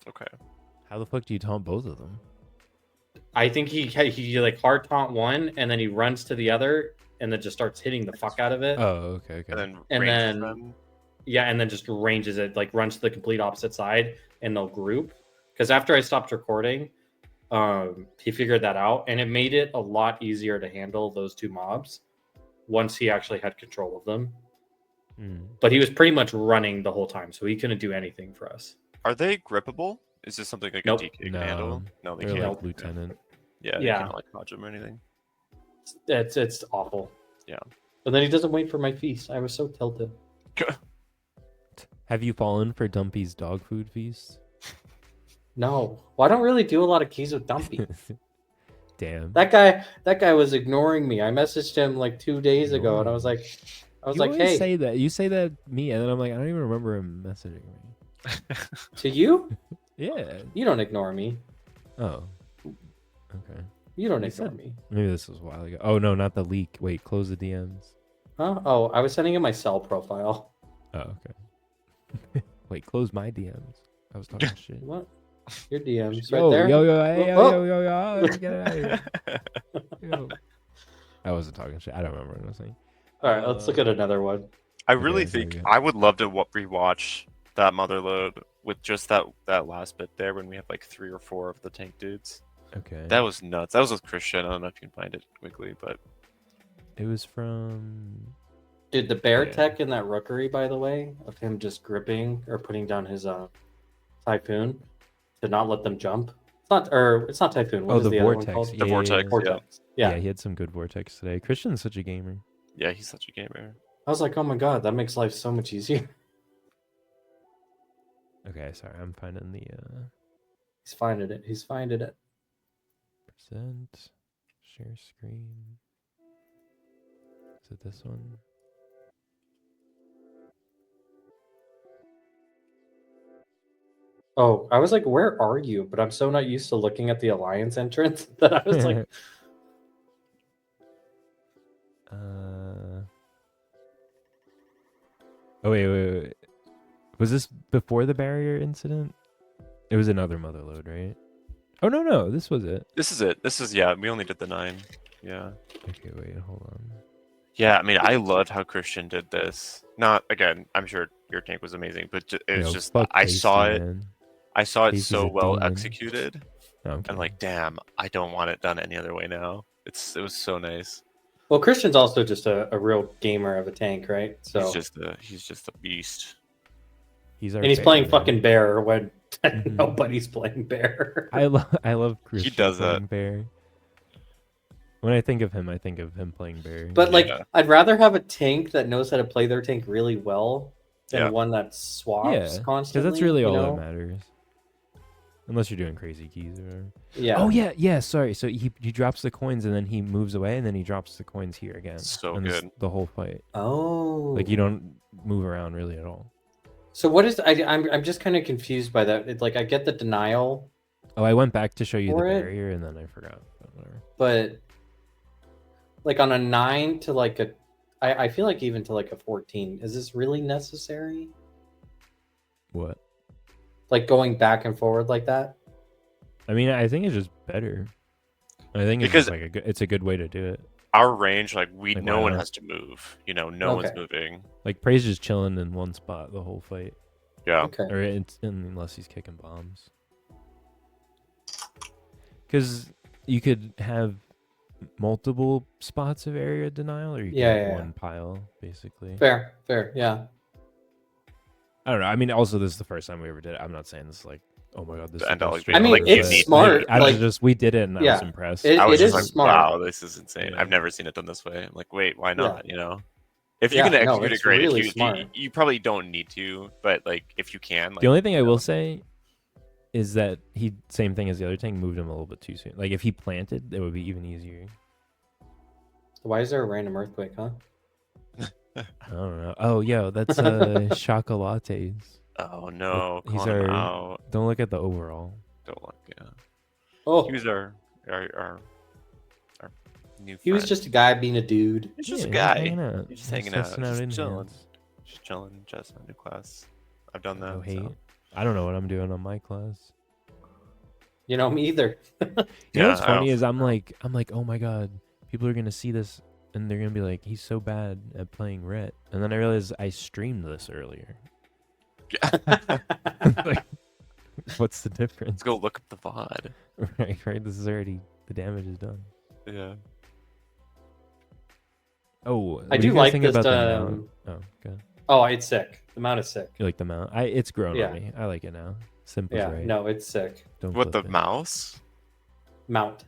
[SPEAKER 3] Okay.
[SPEAKER 2] how the fuck do you taunt both of them?
[SPEAKER 1] I think he like hard taunt one, and then he runs to the other, and then just starts hitting the fuck out of it.
[SPEAKER 2] Oh, okay.
[SPEAKER 3] And then
[SPEAKER 1] And
[SPEAKER 3] range
[SPEAKER 1] then-
[SPEAKER 3] them.
[SPEAKER 1] Yeah, and then just ranges it, like runs to the complete opposite side, and they'll group. Because after I stopped recording, he figured that out, and it made it a lot easier to handle those two mobs once he actually had control of them. But he was pretty much running the whole time, so he couldn't do anything for us.
[SPEAKER 3] Are they grippable? Is this something like
[SPEAKER 1] Nope.
[SPEAKER 3] a DK can
[SPEAKER 2] No,
[SPEAKER 3] handle? No, they
[SPEAKER 2] They're
[SPEAKER 3] can't.
[SPEAKER 2] like lieutenant.
[SPEAKER 3] Yeah,
[SPEAKER 1] Yeah.
[SPEAKER 3] They can't like dodge them or anything.
[SPEAKER 1] It's awful.
[SPEAKER 3] Yeah.
[SPEAKER 1] And then he doesn't wait for my feast. I was so tilted.
[SPEAKER 2] Have you fallen for Dumpy's dog food feast?
[SPEAKER 1] No. Well, I don't really do a lot of keys with Dumpy.
[SPEAKER 2] Damn.
[SPEAKER 1] That guy was ignoring me. I messaged him like 2 days ago, and I was like,
[SPEAKER 2] You always
[SPEAKER 1] hey,
[SPEAKER 2] say that. You say that to me, and then I'm like, I don't even remember him messaging me.
[SPEAKER 1] to you?
[SPEAKER 2] Yeah.
[SPEAKER 1] You don't ignore me.
[SPEAKER 2] Oh. Okay.
[SPEAKER 1] You don't
[SPEAKER 2] You
[SPEAKER 1] ignore
[SPEAKER 2] said-
[SPEAKER 1] me.
[SPEAKER 2] Maybe this was a while ago. Oh no, not the leak. Wait, close the DMs.
[SPEAKER 1] Huh? Oh, I was sending him my cell profile.
[SPEAKER 2] Oh, okay. Wait, close my DMs. I was talking shit.
[SPEAKER 1] What? Your DMs
[SPEAKER 2] Yo,
[SPEAKER 1] right there.
[SPEAKER 2] yo, yo, hey,
[SPEAKER 1] Oh,
[SPEAKER 2] yo, let's get it out of here. Yo. I wasn't talking shit. I don't remember what I was saying.
[SPEAKER 1] All right, let's look at another one.
[SPEAKER 3] I really
[SPEAKER 2] Okay, there
[SPEAKER 3] think
[SPEAKER 2] we go.
[SPEAKER 3] I would love to rewatch that Motherload with just that last bit there when we have like 3 or 4 of the tank dudes.
[SPEAKER 2] Okay.
[SPEAKER 3] That was nuts. That was with Christian. I don't know if you can find it quickly, but
[SPEAKER 2] It was from.
[SPEAKER 1] Dude, the bear
[SPEAKER 2] Yeah.
[SPEAKER 1] tech in that rookery, by the way, of him just gripping or putting down his typhoon to not let them jump. It's not typhoon. What
[SPEAKER 2] Oh,
[SPEAKER 1] is
[SPEAKER 2] the
[SPEAKER 1] the other one
[SPEAKER 2] vortex.
[SPEAKER 1] called?
[SPEAKER 2] Yeah,
[SPEAKER 3] The vortex.
[SPEAKER 1] Vortex.
[SPEAKER 2] Yeah.
[SPEAKER 1] Yeah.
[SPEAKER 2] He had some good vortex today. Christian's such a gamer.
[SPEAKER 3] yeah, he's such a gamer.
[SPEAKER 1] I was like, oh my god, that makes life so much easier.
[SPEAKER 2] Okay, sorry, I'm finding the
[SPEAKER 1] He's finding it. He's finding it.
[SPEAKER 2] present share screen. Is it this one?
[SPEAKER 1] Oh, I was like, where are you? But I'm so not used to looking at the alliance entrance that I was like,
[SPEAKER 2] Oh wait. Was this before the barrier incident? It was another Motherload, right? Oh no, this was it.
[SPEAKER 3] This is it. This is yeah. We only did the 9. Yeah.
[SPEAKER 2] Okay, wait, hold on.
[SPEAKER 3] Yeah, I mean, I loved how Christian did this. Not again. I'm sure your tank was amazing, but it was
[SPEAKER 2] Yo,
[SPEAKER 3] just
[SPEAKER 2] fuck
[SPEAKER 3] I
[SPEAKER 2] Tasty,
[SPEAKER 3] saw it.
[SPEAKER 2] man.
[SPEAKER 3] I saw it
[SPEAKER 2] Tasty's
[SPEAKER 3] so
[SPEAKER 2] a
[SPEAKER 3] well
[SPEAKER 2] demon.
[SPEAKER 3] executed.
[SPEAKER 2] No, I'm
[SPEAKER 3] I'm
[SPEAKER 2] kidding.
[SPEAKER 3] like, damn, I don't want it done any other way now. It was so nice.
[SPEAKER 1] well, Christian's also just a real gamer of a tank, right? So
[SPEAKER 3] He's just a beast.
[SPEAKER 2] He's our
[SPEAKER 1] and he's
[SPEAKER 2] bear,
[SPEAKER 1] playing
[SPEAKER 2] man.
[SPEAKER 1] fucking bear when
[SPEAKER 2] Mhm.
[SPEAKER 1] nobody's playing bear.
[SPEAKER 2] I love Christian
[SPEAKER 3] does
[SPEAKER 2] playing
[SPEAKER 3] that.
[SPEAKER 2] bear. When I think of him playing bear.
[SPEAKER 1] But like,
[SPEAKER 3] Yeah.
[SPEAKER 1] I'd rather have a tank that knows how to play their tank really well than
[SPEAKER 3] Yeah.
[SPEAKER 1] one that swaps
[SPEAKER 2] yeah, because
[SPEAKER 1] constantly.
[SPEAKER 2] that's really
[SPEAKER 1] you
[SPEAKER 2] all
[SPEAKER 1] know?
[SPEAKER 2] that matters. Unless you're doing crazy keys or whatever.
[SPEAKER 1] Yeah.
[SPEAKER 2] Oh yeah. Sorry. So he drops the coins and then he moves away and then he drops the coins here again.
[SPEAKER 3] So
[SPEAKER 2] and it's
[SPEAKER 3] good.
[SPEAKER 2] the whole fight.
[SPEAKER 1] Oh.
[SPEAKER 2] Like you don't move around really at all.
[SPEAKER 1] So what is? I'm just kind of confused by that. It's like I get the denial,
[SPEAKER 2] Oh, I went back to show you the
[SPEAKER 1] For it?
[SPEAKER 2] barrier and then I forgot. But whatever.
[SPEAKER 1] but like on a 9 to like a, I feel like even to like a 14, is this really necessary?
[SPEAKER 2] What?
[SPEAKER 1] Like going back and forward like that?
[SPEAKER 2] I mean, I think it's just better. I think it's
[SPEAKER 3] Because-
[SPEAKER 2] just like it's a good way to do it.
[SPEAKER 3] Our range, like
[SPEAKER 2] Like,
[SPEAKER 3] no
[SPEAKER 2] why
[SPEAKER 3] one
[SPEAKER 2] not?
[SPEAKER 3] has to move. You know, no one's
[SPEAKER 1] Okay.
[SPEAKER 3] moving.
[SPEAKER 2] Like Prey's just chilling in one spot the whole fight,
[SPEAKER 3] Yeah.
[SPEAKER 1] Okay.
[SPEAKER 2] or unless he's kicking bombs. Because you could have multiple spots of area denial, or you could
[SPEAKER 1] Yeah,
[SPEAKER 2] have
[SPEAKER 1] yeah,
[SPEAKER 2] one pile, basically.
[SPEAKER 1] Fair. Yeah.
[SPEAKER 2] I don't know. I mean, also this is the first time we ever did it. I'm not saying this is like, oh my god, this
[SPEAKER 3] The
[SPEAKER 2] is
[SPEAKER 3] end all,
[SPEAKER 2] the
[SPEAKER 3] like,
[SPEAKER 2] straight
[SPEAKER 1] I mean,
[SPEAKER 2] up,
[SPEAKER 3] like, you
[SPEAKER 1] it's
[SPEAKER 3] need-
[SPEAKER 1] smart.
[SPEAKER 2] I was
[SPEAKER 1] Like,
[SPEAKER 2] just we did it and I was
[SPEAKER 1] Yeah.
[SPEAKER 2] impressed.
[SPEAKER 1] It-
[SPEAKER 3] I was
[SPEAKER 1] it
[SPEAKER 3] just
[SPEAKER 1] is
[SPEAKER 3] like,
[SPEAKER 1] smart.
[SPEAKER 3] wow, this is insane.
[SPEAKER 2] Yeah.
[SPEAKER 3] I've never seen it done this way. I'm like, wait, why
[SPEAKER 1] Yeah.
[SPEAKER 3] not? You know, if
[SPEAKER 1] Yeah,
[SPEAKER 3] you can
[SPEAKER 1] no,
[SPEAKER 3] execute
[SPEAKER 1] it's
[SPEAKER 3] it, great.
[SPEAKER 1] really
[SPEAKER 3] If you,
[SPEAKER 1] smart.
[SPEAKER 3] you probably don't need to, but like if you can, like,
[SPEAKER 2] The only thing I
[SPEAKER 3] you
[SPEAKER 2] will
[SPEAKER 3] know.
[SPEAKER 2] say is that he, same thing as the other tank, moved him a little bit too soon. Like if he planted, it would be even easier.
[SPEAKER 1] Why is there a random earthquake, huh?
[SPEAKER 2] I don't know. Oh, yo, that's chocolates.
[SPEAKER 3] Oh no,
[SPEAKER 2] He's
[SPEAKER 3] call him
[SPEAKER 2] our-
[SPEAKER 3] out.
[SPEAKER 2] Don't look at the overall.
[SPEAKER 3] Don't look. Yeah,
[SPEAKER 1] Oh,
[SPEAKER 3] he was our new.
[SPEAKER 1] he was
[SPEAKER 3] friend.
[SPEAKER 1] just a guy being a dude.
[SPEAKER 3] He's just a
[SPEAKER 2] Yeah,
[SPEAKER 3] guy.
[SPEAKER 2] hanging out.
[SPEAKER 3] He's just hanging out,
[SPEAKER 2] testing
[SPEAKER 3] just
[SPEAKER 2] in
[SPEAKER 3] chilling.
[SPEAKER 2] hands.
[SPEAKER 3] Just chilling, just my new class. I've done that.
[SPEAKER 2] No hate.
[SPEAKER 3] so.
[SPEAKER 2] I don't know what I'm doing on my class.
[SPEAKER 1] You know, me either.
[SPEAKER 2] You know
[SPEAKER 3] Yeah,
[SPEAKER 2] what's
[SPEAKER 3] I
[SPEAKER 2] funny
[SPEAKER 3] don't-
[SPEAKER 2] is I'm like, oh my god, people are gonna see this and they're gonna be like, he's so bad at playing Ret. And then I realized I streamed this earlier. Like, what's the difference?
[SPEAKER 3] Let's go look up the VOD.
[SPEAKER 2] Right. This is already, the damage is done.
[SPEAKER 3] Yeah.
[SPEAKER 2] Oh,
[SPEAKER 1] I
[SPEAKER 2] what
[SPEAKER 1] do
[SPEAKER 2] you guys
[SPEAKER 1] like
[SPEAKER 2] think
[SPEAKER 1] this.
[SPEAKER 2] about the mount? Oh, good.
[SPEAKER 1] Oh, it's sick. The mount is sick.
[SPEAKER 2] You like the mount? It's grown
[SPEAKER 1] Yeah.
[SPEAKER 2] on me. I like it now. Simple's
[SPEAKER 1] Yeah,
[SPEAKER 2] right.
[SPEAKER 1] no, it's sick.
[SPEAKER 2] Don't
[SPEAKER 3] What, the
[SPEAKER 2] flip it.
[SPEAKER 3] mouse?
[SPEAKER 1] Mount.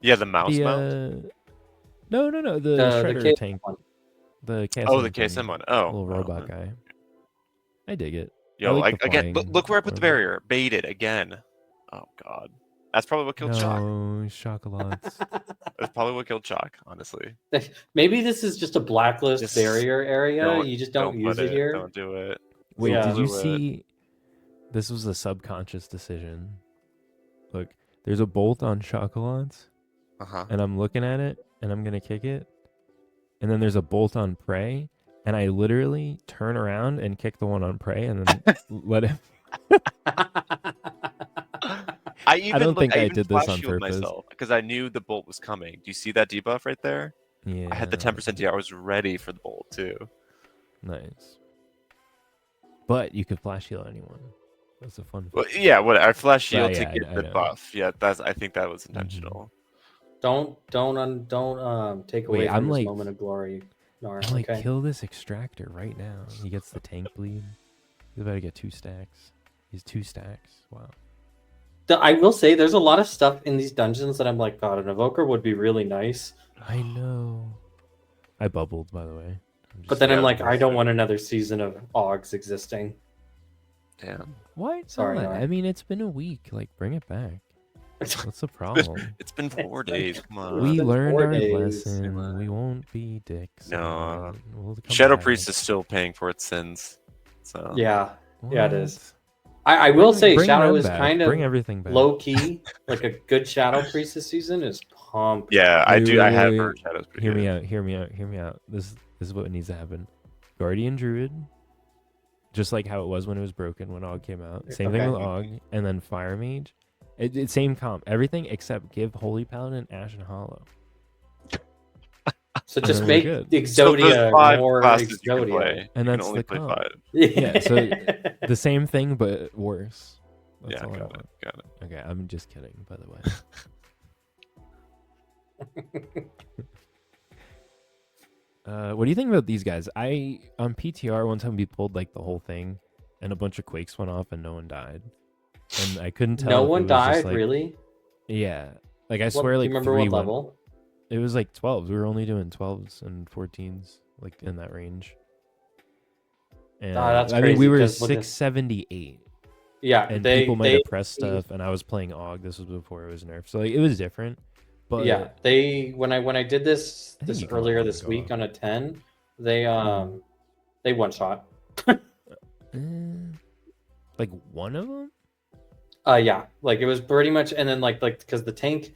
[SPEAKER 3] Yeah, the mouse
[SPEAKER 2] The
[SPEAKER 3] mount.
[SPEAKER 2] no, the
[SPEAKER 1] The
[SPEAKER 2] shredder
[SPEAKER 1] cable
[SPEAKER 2] tank.
[SPEAKER 1] one.
[SPEAKER 2] The KSM.
[SPEAKER 3] Oh, the
[SPEAKER 2] thing,
[SPEAKER 3] KSM one. Oh,
[SPEAKER 2] little robot
[SPEAKER 3] oh,
[SPEAKER 2] guy. I dig it.
[SPEAKER 3] Yo,
[SPEAKER 2] like the
[SPEAKER 3] again,
[SPEAKER 2] flying
[SPEAKER 3] look where I put the
[SPEAKER 2] robot.
[SPEAKER 3] barrier. Baited again. Oh god, that's probably what killed Chalk.
[SPEAKER 2] No, chocolates.
[SPEAKER 3] That's probably what killed Chalk. Honestly,
[SPEAKER 1] Maybe this is just a blacklist
[SPEAKER 3] Just
[SPEAKER 1] barrier area. You just don't use
[SPEAKER 3] put
[SPEAKER 1] it here.
[SPEAKER 3] Don't do it.
[SPEAKER 2] Wait,
[SPEAKER 1] Yeah.
[SPEAKER 2] did you
[SPEAKER 3] Blew it.
[SPEAKER 2] see? This was a subconscious decision. Look, there's a bolt on chocolates, and I'm looking at it, and I'm gonna kick it, and then there's a bolt on prey, and I literally turn around and kick the one on prey, and then let it.
[SPEAKER 3] I
[SPEAKER 2] don't think I
[SPEAKER 3] even
[SPEAKER 2] did this
[SPEAKER 3] flash
[SPEAKER 2] on
[SPEAKER 3] shielded
[SPEAKER 2] purpose.
[SPEAKER 3] myself because I knew the bolt was coming. Do you see that debuff right there?
[SPEAKER 2] Yeah.
[SPEAKER 3] I had the 10% DR. I was ready for the bolt too.
[SPEAKER 2] Nice. But you could flash heal anyone. That's a fun.
[SPEAKER 3] Well, yeah, what I flash shield
[SPEAKER 2] yeah,
[SPEAKER 3] to get
[SPEAKER 2] I
[SPEAKER 3] the
[SPEAKER 2] know.
[SPEAKER 3] buff. Yeah, I think that was intentional.
[SPEAKER 1] Don't take away
[SPEAKER 2] Wait,
[SPEAKER 1] from
[SPEAKER 2] I'm
[SPEAKER 1] this
[SPEAKER 2] like-
[SPEAKER 1] moment of glory. Nara,
[SPEAKER 2] I'm like,
[SPEAKER 1] okay.
[SPEAKER 2] kill this extractor right now. He gets the tank bleed. He's about to get 2 stacks. He's 2 stacks. Wow.
[SPEAKER 1] I will say there's a lot of stuff in these dungeons that I'm like, God, an evoker would be really nice.
[SPEAKER 2] I know. I bubbled, by the way.
[SPEAKER 1] But then I'm
[SPEAKER 3] Yeah,
[SPEAKER 1] like, I don't
[SPEAKER 3] that's
[SPEAKER 1] want another season of Augs existing.
[SPEAKER 3] Damn.
[SPEAKER 2] Why?
[SPEAKER 1] Sorry,
[SPEAKER 2] not?
[SPEAKER 1] Nara.
[SPEAKER 2] I mean, it's been a week. Like, bring it back. What's the problem?
[SPEAKER 3] It's been 4 days. Come on.
[SPEAKER 2] We
[SPEAKER 1] been
[SPEAKER 2] learned
[SPEAKER 1] 4
[SPEAKER 2] our
[SPEAKER 1] days.
[SPEAKER 2] lesson. We won't be dicks.
[SPEAKER 3] No.
[SPEAKER 2] We'll come
[SPEAKER 3] Shadow
[SPEAKER 2] back.
[SPEAKER 3] Priest is still paying for its sins. So
[SPEAKER 1] Yeah, yeah, it is.
[SPEAKER 2] What?
[SPEAKER 1] I will say
[SPEAKER 2] Bring
[SPEAKER 1] Shadow
[SPEAKER 2] Ren
[SPEAKER 1] is
[SPEAKER 2] back.
[SPEAKER 1] kind of
[SPEAKER 2] Bring everything back.
[SPEAKER 1] low key. Like a good Shadow Priest this season is pumped.
[SPEAKER 3] Yeah, I
[SPEAKER 2] Wait,
[SPEAKER 3] do. I
[SPEAKER 2] wait,
[SPEAKER 3] have
[SPEAKER 2] wait.
[SPEAKER 3] heard Shadow's pretty
[SPEAKER 2] Hear
[SPEAKER 3] good.
[SPEAKER 2] me out. Hear me out. Hear me out. This is what needs to happen. Guardian Druid, just like how it was when it was broken when Og came out. Same thing
[SPEAKER 1] Okay.
[SPEAKER 2] with Og, and then Fire Mage. It's same comp, everything except give Holy Paladin Ashen Hollow.
[SPEAKER 1] So
[SPEAKER 2] And
[SPEAKER 1] just
[SPEAKER 2] then we're
[SPEAKER 1] make
[SPEAKER 2] good.
[SPEAKER 3] So there's
[SPEAKER 1] Exodia
[SPEAKER 3] 5
[SPEAKER 1] more
[SPEAKER 3] classes you can
[SPEAKER 1] Exodia.
[SPEAKER 3] play.
[SPEAKER 2] And
[SPEAKER 3] You can
[SPEAKER 2] that's
[SPEAKER 3] only
[SPEAKER 2] the
[SPEAKER 3] play
[SPEAKER 2] comp.
[SPEAKER 3] 5.
[SPEAKER 2] Yeah, so the same thing but worse. That's
[SPEAKER 3] Yeah,
[SPEAKER 2] all I
[SPEAKER 3] got
[SPEAKER 2] want.
[SPEAKER 3] it. Got it.
[SPEAKER 2] Okay, I'm just kidding, by the way. What do you think about these guys? On PTR one time we pulled like the whole thing, and a bunch of quakes went off and no one died, and I couldn't tell.
[SPEAKER 1] No
[SPEAKER 2] if it
[SPEAKER 1] one
[SPEAKER 2] was just,
[SPEAKER 1] died,
[SPEAKER 2] like-
[SPEAKER 1] really?
[SPEAKER 2] Yeah, like I
[SPEAKER 1] What-
[SPEAKER 2] swear,
[SPEAKER 1] do
[SPEAKER 2] like
[SPEAKER 1] you remember
[SPEAKER 2] 3
[SPEAKER 1] what
[SPEAKER 2] went-
[SPEAKER 1] level?
[SPEAKER 2] It was like 12s. We were only doing 12s and 14s, like in that range. And
[SPEAKER 1] that's
[SPEAKER 2] I mean, we
[SPEAKER 1] crazy,
[SPEAKER 2] were
[SPEAKER 1] 'cause with this-
[SPEAKER 2] 678,
[SPEAKER 1] Yeah,
[SPEAKER 2] and
[SPEAKER 1] they
[SPEAKER 2] people might
[SPEAKER 1] they
[SPEAKER 2] have pressed stuff, and I was playing Og. This was before it was nerfed, so like it was different. But
[SPEAKER 1] yeah when I did this
[SPEAKER 2] I think you can
[SPEAKER 1] earlier
[SPEAKER 2] let
[SPEAKER 1] this
[SPEAKER 2] them
[SPEAKER 1] week
[SPEAKER 2] go.
[SPEAKER 1] on a 10, they one shot.
[SPEAKER 2] like one of them.
[SPEAKER 1] Yeah, like it was pretty much, and then like because the tank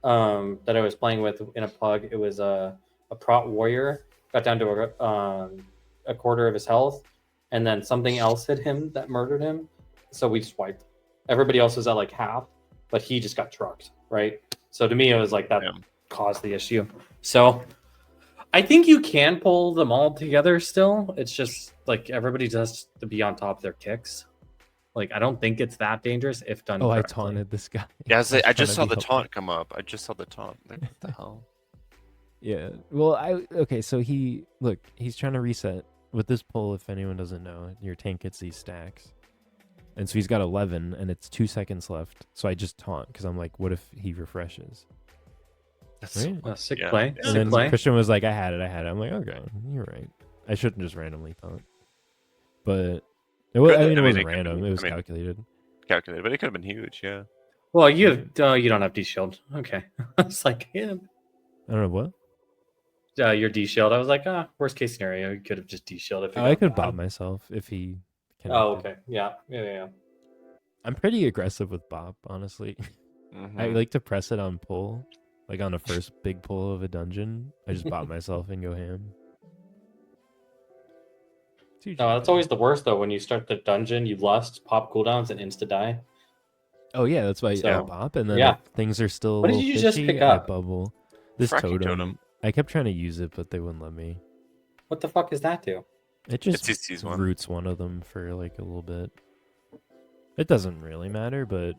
[SPEAKER 1] that I was playing with in a pug, it was a prot warrior, got down to a quarter of his health, and then something else hit him that murdered him, so we just wiped. Everybody else was at like half, but he just got trucked, right? So to me it was like that
[SPEAKER 3] Yeah.
[SPEAKER 1] caused the issue. So I think you can pull them all together still. It's just like everybody just to be on top of their kicks. Like I don't think it's that dangerous if done.
[SPEAKER 2] Oh, I
[SPEAKER 1] correctly.
[SPEAKER 2] taunted this guy.
[SPEAKER 3] Yeah, I
[SPEAKER 2] was
[SPEAKER 3] just
[SPEAKER 2] trying
[SPEAKER 3] saw
[SPEAKER 2] to
[SPEAKER 3] the
[SPEAKER 2] be
[SPEAKER 3] taunt come up. I just saw the taunt. Like, what the hell?
[SPEAKER 2] Yeah. Well, okay. So he's trying to reset with this pull. If anyone doesn't know, your tank gets these stacks, and so he's got 11, and it's 2 seconds left. So I just taunt because I'm like, what if he refreshes?
[SPEAKER 3] That's
[SPEAKER 2] Right?
[SPEAKER 1] Sick
[SPEAKER 3] Yeah.
[SPEAKER 1] play.
[SPEAKER 3] And
[SPEAKER 2] And
[SPEAKER 1] Sick
[SPEAKER 2] then
[SPEAKER 1] play.
[SPEAKER 2] Christian was like, I had it. I'm like, okay, you're right. I shouldn't just randomly taunt. But it was,
[SPEAKER 3] Could-
[SPEAKER 2] I mean, it
[SPEAKER 3] I mean,
[SPEAKER 2] wasn't
[SPEAKER 3] it could
[SPEAKER 2] random.
[SPEAKER 3] be-
[SPEAKER 2] It was
[SPEAKER 3] I mean-
[SPEAKER 2] calculated.
[SPEAKER 3] calculated, but it could have been huge. Yeah.
[SPEAKER 1] Well, you don't have D shield. Okay, I was like, yeah,
[SPEAKER 2] I don't know what.
[SPEAKER 1] your D shield. I was like, worst case scenario, you could have just D shield if.
[SPEAKER 2] I could bot myself if he.
[SPEAKER 1] Oh,
[SPEAKER 2] connected.
[SPEAKER 1] okay. Yeah.
[SPEAKER 2] I'm pretty aggressive with bop, honestly. I
[SPEAKER 3] Mhm.
[SPEAKER 2] like to press it on pull, like on the first big pull of a dungeon. I just bot myself and go ham. Too
[SPEAKER 1] No, that's
[SPEAKER 2] cheap.
[SPEAKER 1] always the worst though. When you start the dungeon, you lust, pop cooldowns, and insta die.
[SPEAKER 2] Oh yeah, that's why I
[SPEAKER 1] So,
[SPEAKER 2] bop, and then
[SPEAKER 1] yeah.
[SPEAKER 2] if things are still.
[SPEAKER 1] What
[SPEAKER 2] a
[SPEAKER 1] did
[SPEAKER 2] little
[SPEAKER 1] you just
[SPEAKER 2] fishy,
[SPEAKER 1] pick
[SPEAKER 2] I
[SPEAKER 1] up?
[SPEAKER 2] bubble. This
[SPEAKER 3] Fracking
[SPEAKER 2] totem. I kept trying to use it, but they wouldn't let me.
[SPEAKER 1] What the fuck is that do?
[SPEAKER 2] It just
[SPEAKER 3] It's CC's one.
[SPEAKER 2] roots one of them for like a little bit. It doesn't really matter, but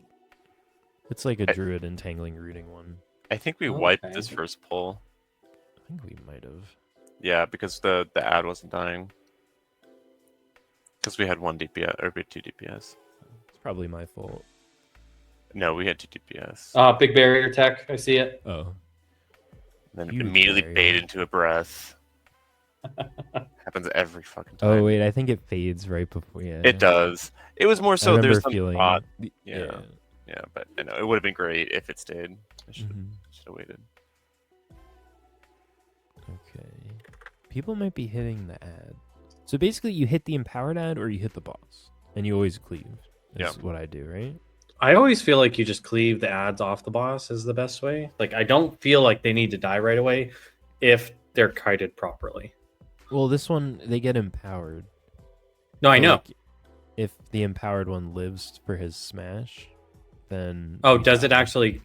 [SPEAKER 2] it's like a
[SPEAKER 3] I-
[SPEAKER 2] druid entangling rooting one.
[SPEAKER 3] I think we
[SPEAKER 1] Okay.
[SPEAKER 3] wiped this first pull.
[SPEAKER 2] I think we might have.
[SPEAKER 3] Yeah, because the ad wasn't dying. Because we had 1 DPS or we had 2 DPS.
[SPEAKER 2] It's probably my fault.
[SPEAKER 3] No, we had 2 DPS.
[SPEAKER 1] Big barrier tech. I see it.
[SPEAKER 2] Oh,
[SPEAKER 3] then
[SPEAKER 2] huge
[SPEAKER 3] immediately
[SPEAKER 2] barrier.
[SPEAKER 3] bait into a breath. Happens every fucking time.
[SPEAKER 2] Oh wait, I think it fades right before. Yeah,
[SPEAKER 3] It does. It was more
[SPEAKER 2] I
[SPEAKER 3] so
[SPEAKER 2] remember
[SPEAKER 3] there's some
[SPEAKER 2] feeling.
[SPEAKER 3] thought.
[SPEAKER 2] Yeah.
[SPEAKER 3] Yeah, but I know it would have been great if it stayed. I should
[SPEAKER 2] Mhm.
[SPEAKER 3] have waited.
[SPEAKER 2] Okay. People might be hitting the ad. So basically, you hit the empowered ad or you hit the boss, and you always cleave. That's what I do, right?
[SPEAKER 1] I always feel like you just cleave the ads off the boss is the best way. Like I don't feel like they need to die right away if they're kited properly.
[SPEAKER 2] Well, this one they get empowered.
[SPEAKER 1] No, I
[SPEAKER 2] So,
[SPEAKER 1] know.
[SPEAKER 2] like, if the empowered one lives for his smash, then
[SPEAKER 1] Oh,
[SPEAKER 2] you
[SPEAKER 1] does it
[SPEAKER 2] die.
[SPEAKER 1] actually?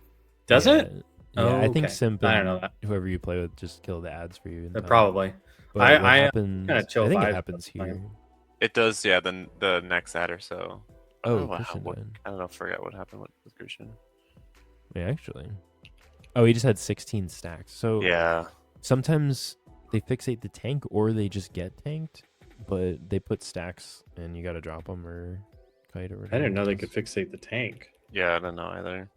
[SPEAKER 1] Does
[SPEAKER 2] Yeah.
[SPEAKER 1] it?
[SPEAKER 2] Yeah,
[SPEAKER 1] Oh,
[SPEAKER 2] I think
[SPEAKER 1] okay.
[SPEAKER 2] Simp
[SPEAKER 1] I
[SPEAKER 2] and
[SPEAKER 1] don't know that.
[SPEAKER 2] whoever you play with just kill the ads for you. In time.
[SPEAKER 1] Probably.
[SPEAKER 2] But what
[SPEAKER 1] I
[SPEAKER 2] happens?
[SPEAKER 1] kinda chill
[SPEAKER 2] I think it
[SPEAKER 1] vibes
[SPEAKER 2] happens
[SPEAKER 1] with
[SPEAKER 2] here.
[SPEAKER 3] It does, yeah. Then the next ad or so.
[SPEAKER 2] Oh,
[SPEAKER 3] I
[SPEAKER 2] Christian died.
[SPEAKER 3] don't know. Forgot what happened with Christian.
[SPEAKER 2] Yeah, actually. Oh, he just had 16 stacks. So
[SPEAKER 3] Yeah.
[SPEAKER 2] sometimes they fixate the tank or they just get tanked, but they put stacks and you got to drop them or kite or whatever.
[SPEAKER 1] I didn't know
[SPEAKER 2] it
[SPEAKER 1] they
[SPEAKER 2] is.
[SPEAKER 1] could fixate the tank.
[SPEAKER 3] Yeah, I don't know either.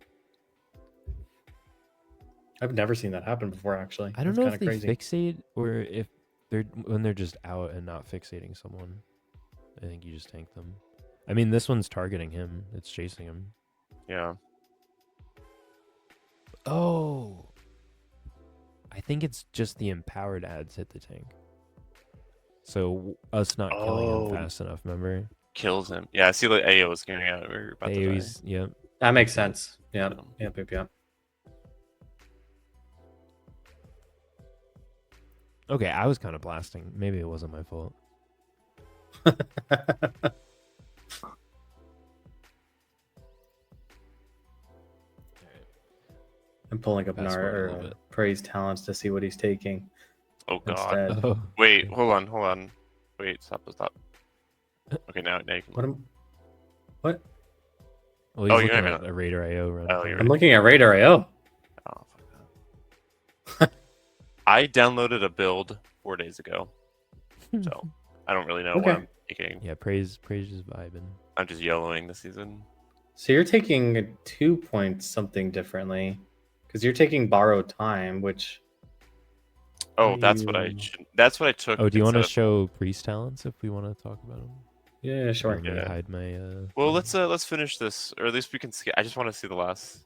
[SPEAKER 1] I've never seen that happen before. Actually,
[SPEAKER 2] I don't
[SPEAKER 1] That's
[SPEAKER 2] know
[SPEAKER 1] kind
[SPEAKER 2] if
[SPEAKER 1] of
[SPEAKER 2] they
[SPEAKER 1] crazy.
[SPEAKER 2] fixate or if they're when they're just out and not fixating someone. I think you just tank them. I mean, this one's targeting him. It's chasing him.
[SPEAKER 3] Yeah.
[SPEAKER 2] Oh. I think it's just the empowered ads hit the tank. So us not killing him fast enough, remember?
[SPEAKER 3] Kills him. Yeah, I see like AO was getting out. We were about to die.
[SPEAKER 2] AoE's, yep.
[SPEAKER 1] That makes
[SPEAKER 2] Okay.
[SPEAKER 1] sense. Yeah. Yeah.
[SPEAKER 2] Okay, I was kind of blasting. Maybe it wasn't my fault.
[SPEAKER 1] I'm pulling up
[SPEAKER 2] Fast forward a
[SPEAKER 1] Nar
[SPEAKER 2] little
[SPEAKER 1] or
[SPEAKER 2] bit.
[SPEAKER 1] Praise talents to see what he's taking.
[SPEAKER 3] Oh god.
[SPEAKER 1] Instead.
[SPEAKER 2] Oh,
[SPEAKER 3] Wait, hold on. Wait, stop. Okay, now you can.
[SPEAKER 1] What am? What?
[SPEAKER 2] well, he's
[SPEAKER 3] Oh, you're
[SPEAKER 2] looking
[SPEAKER 3] not
[SPEAKER 2] at
[SPEAKER 3] gonna-
[SPEAKER 2] a Raider IO run.
[SPEAKER 3] Oh, you're
[SPEAKER 1] I'm
[SPEAKER 3] right.
[SPEAKER 1] looking at Radar IO.
[SPEAKER 3] Oh, fuck that. I downloaded a build 4 days ago, so I don't really know
[SPEAKER 1] Okay.
[SPEAKER 3] what I'm taking.
[SPEAKER 2] Yeah, praise is vibing.
[SPEAKER 3] I'm just yellowing this season.
[SPEAKER 1] So you're taking 2 points something differently, because you're taking borrowed time, which.
[SPEAKER 3] Oh, that's what I
[SPEAKER 1] You-
[SPEAKER 3] should. That's what I took.
[SPEAKER 2] Oh, do you want to
[SPEAKER 3] instead
[SPEAKER 2] show priest talents if we want to talk about them?
[SPEAKER 1] Yeah, sure.
[SPEAKER 2] Let me
[SPEAKER 3] Yeah.
[SPEAKER 2] hide my.
[SPEAKER 3] Well,
[SPEAKER 2] thing.
[SPEAKER 3] let's finish this, or at least we can skip. I just want to see the last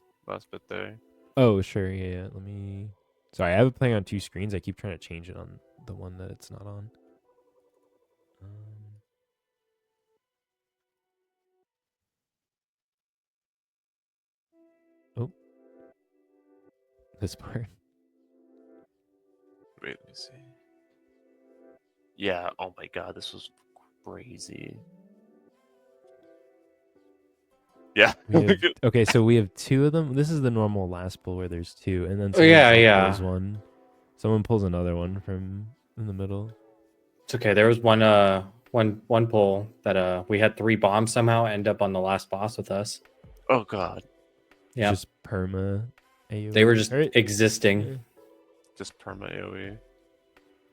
[SPEAKER 3] bit there.
[SPEAKER 2] Oh, sure. Yeah. Let me. Sorry, I have it playing on 2 screens. I keep trying to change it on the one that it's not on. Oh, this part.
[SPEAKER 3] Wait, let me see. Yeah. Oh my god, this was crazy. Yeah.
[SPEAKER 2] We have, okay, so we have 2 of them. This is the normal last pull where there's 2, and then
[SPEAKER 1] Oh, yeah,
[SPEAKER 2] someone
[SPEAKER 1] yeah.
[SPEAKER 2] pulls one. Someone pulls another one from in the middle.
[SPEAKER 1] It's okay. There was one pull that we had 3 bombs somehow end up on the last boss with us.
[SPEAKER 3] Oh god.
[SPEAKER 1] Yeah.
[SPEAKER 2] Just perma. AoE.
[SPEAKER 1] They were just
[SPEAKER 2] Alright,
[SPEAKER 1] existing.
[SPEAKER 2] yeah.
[SPEAKER 3] Just perma AoE.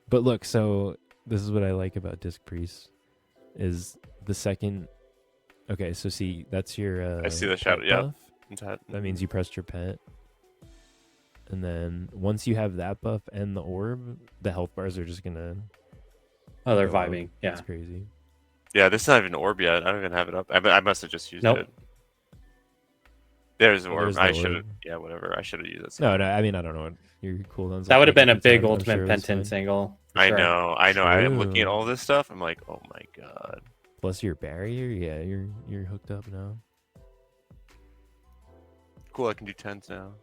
[SPEAKER 2] But look, so this is what I like about Disc Priest is the second. Okay, so see, that's your.
[SPEAKER 3] I see the
[SPEAKER 2] pet
[SPEAKER 3] shadow, yeah.
[SPEAKER 2] buff. That means you pressed your pet. And then once you have that buff and the orb, the health bars are just gonna.
[SPEAKER 1] Oh, they're
[SPEAKER 2] go up.
[SPEAKER 1] vibing. Yeah.
[SPEAKER 2] It's crazy.
[SPEAKER 3] Yeah, this is not even orb yet. I don't even have it up. I must have just used
[SPEAKER 1] Nope.
[SPEAKER 3] it. There's
[SPEAKER 2] Oh,
[SPEAKER 3] orb.
[SPEAKER 2] there's the
[SPEAKER 3] I should have.
[SPEAKER 2] orb.
[SPEAKER 3] Yeah, whatever. I should have used it.
[SPEAKER 2] No, I mean I don't know what your cooldowns.
[SPEAKER 1] That would have been a
[SPEAKER 2] at the
[SPEAKER 1] big
[SPEAKER 2] time, I'm
[SPEAKER 1] ultimate
[SPEAKER 2] sure it was
[SPEAKER 1] penance
[SPEAKER 2] fine.
[SPEAKER 1] single. for
[SPEAKER 3] I
[SPEAKER 1] sure.
[SPEAKER 3] know. I am looking at
[SPEAKER 2] True.
[SPEAKER 3] all this stuff. I'm like, oh my god.
[SPEAKER 2] Plus your barrier, yeah, you're hooked up now.
[SPEAKER 3] Cool. I can do 10s now.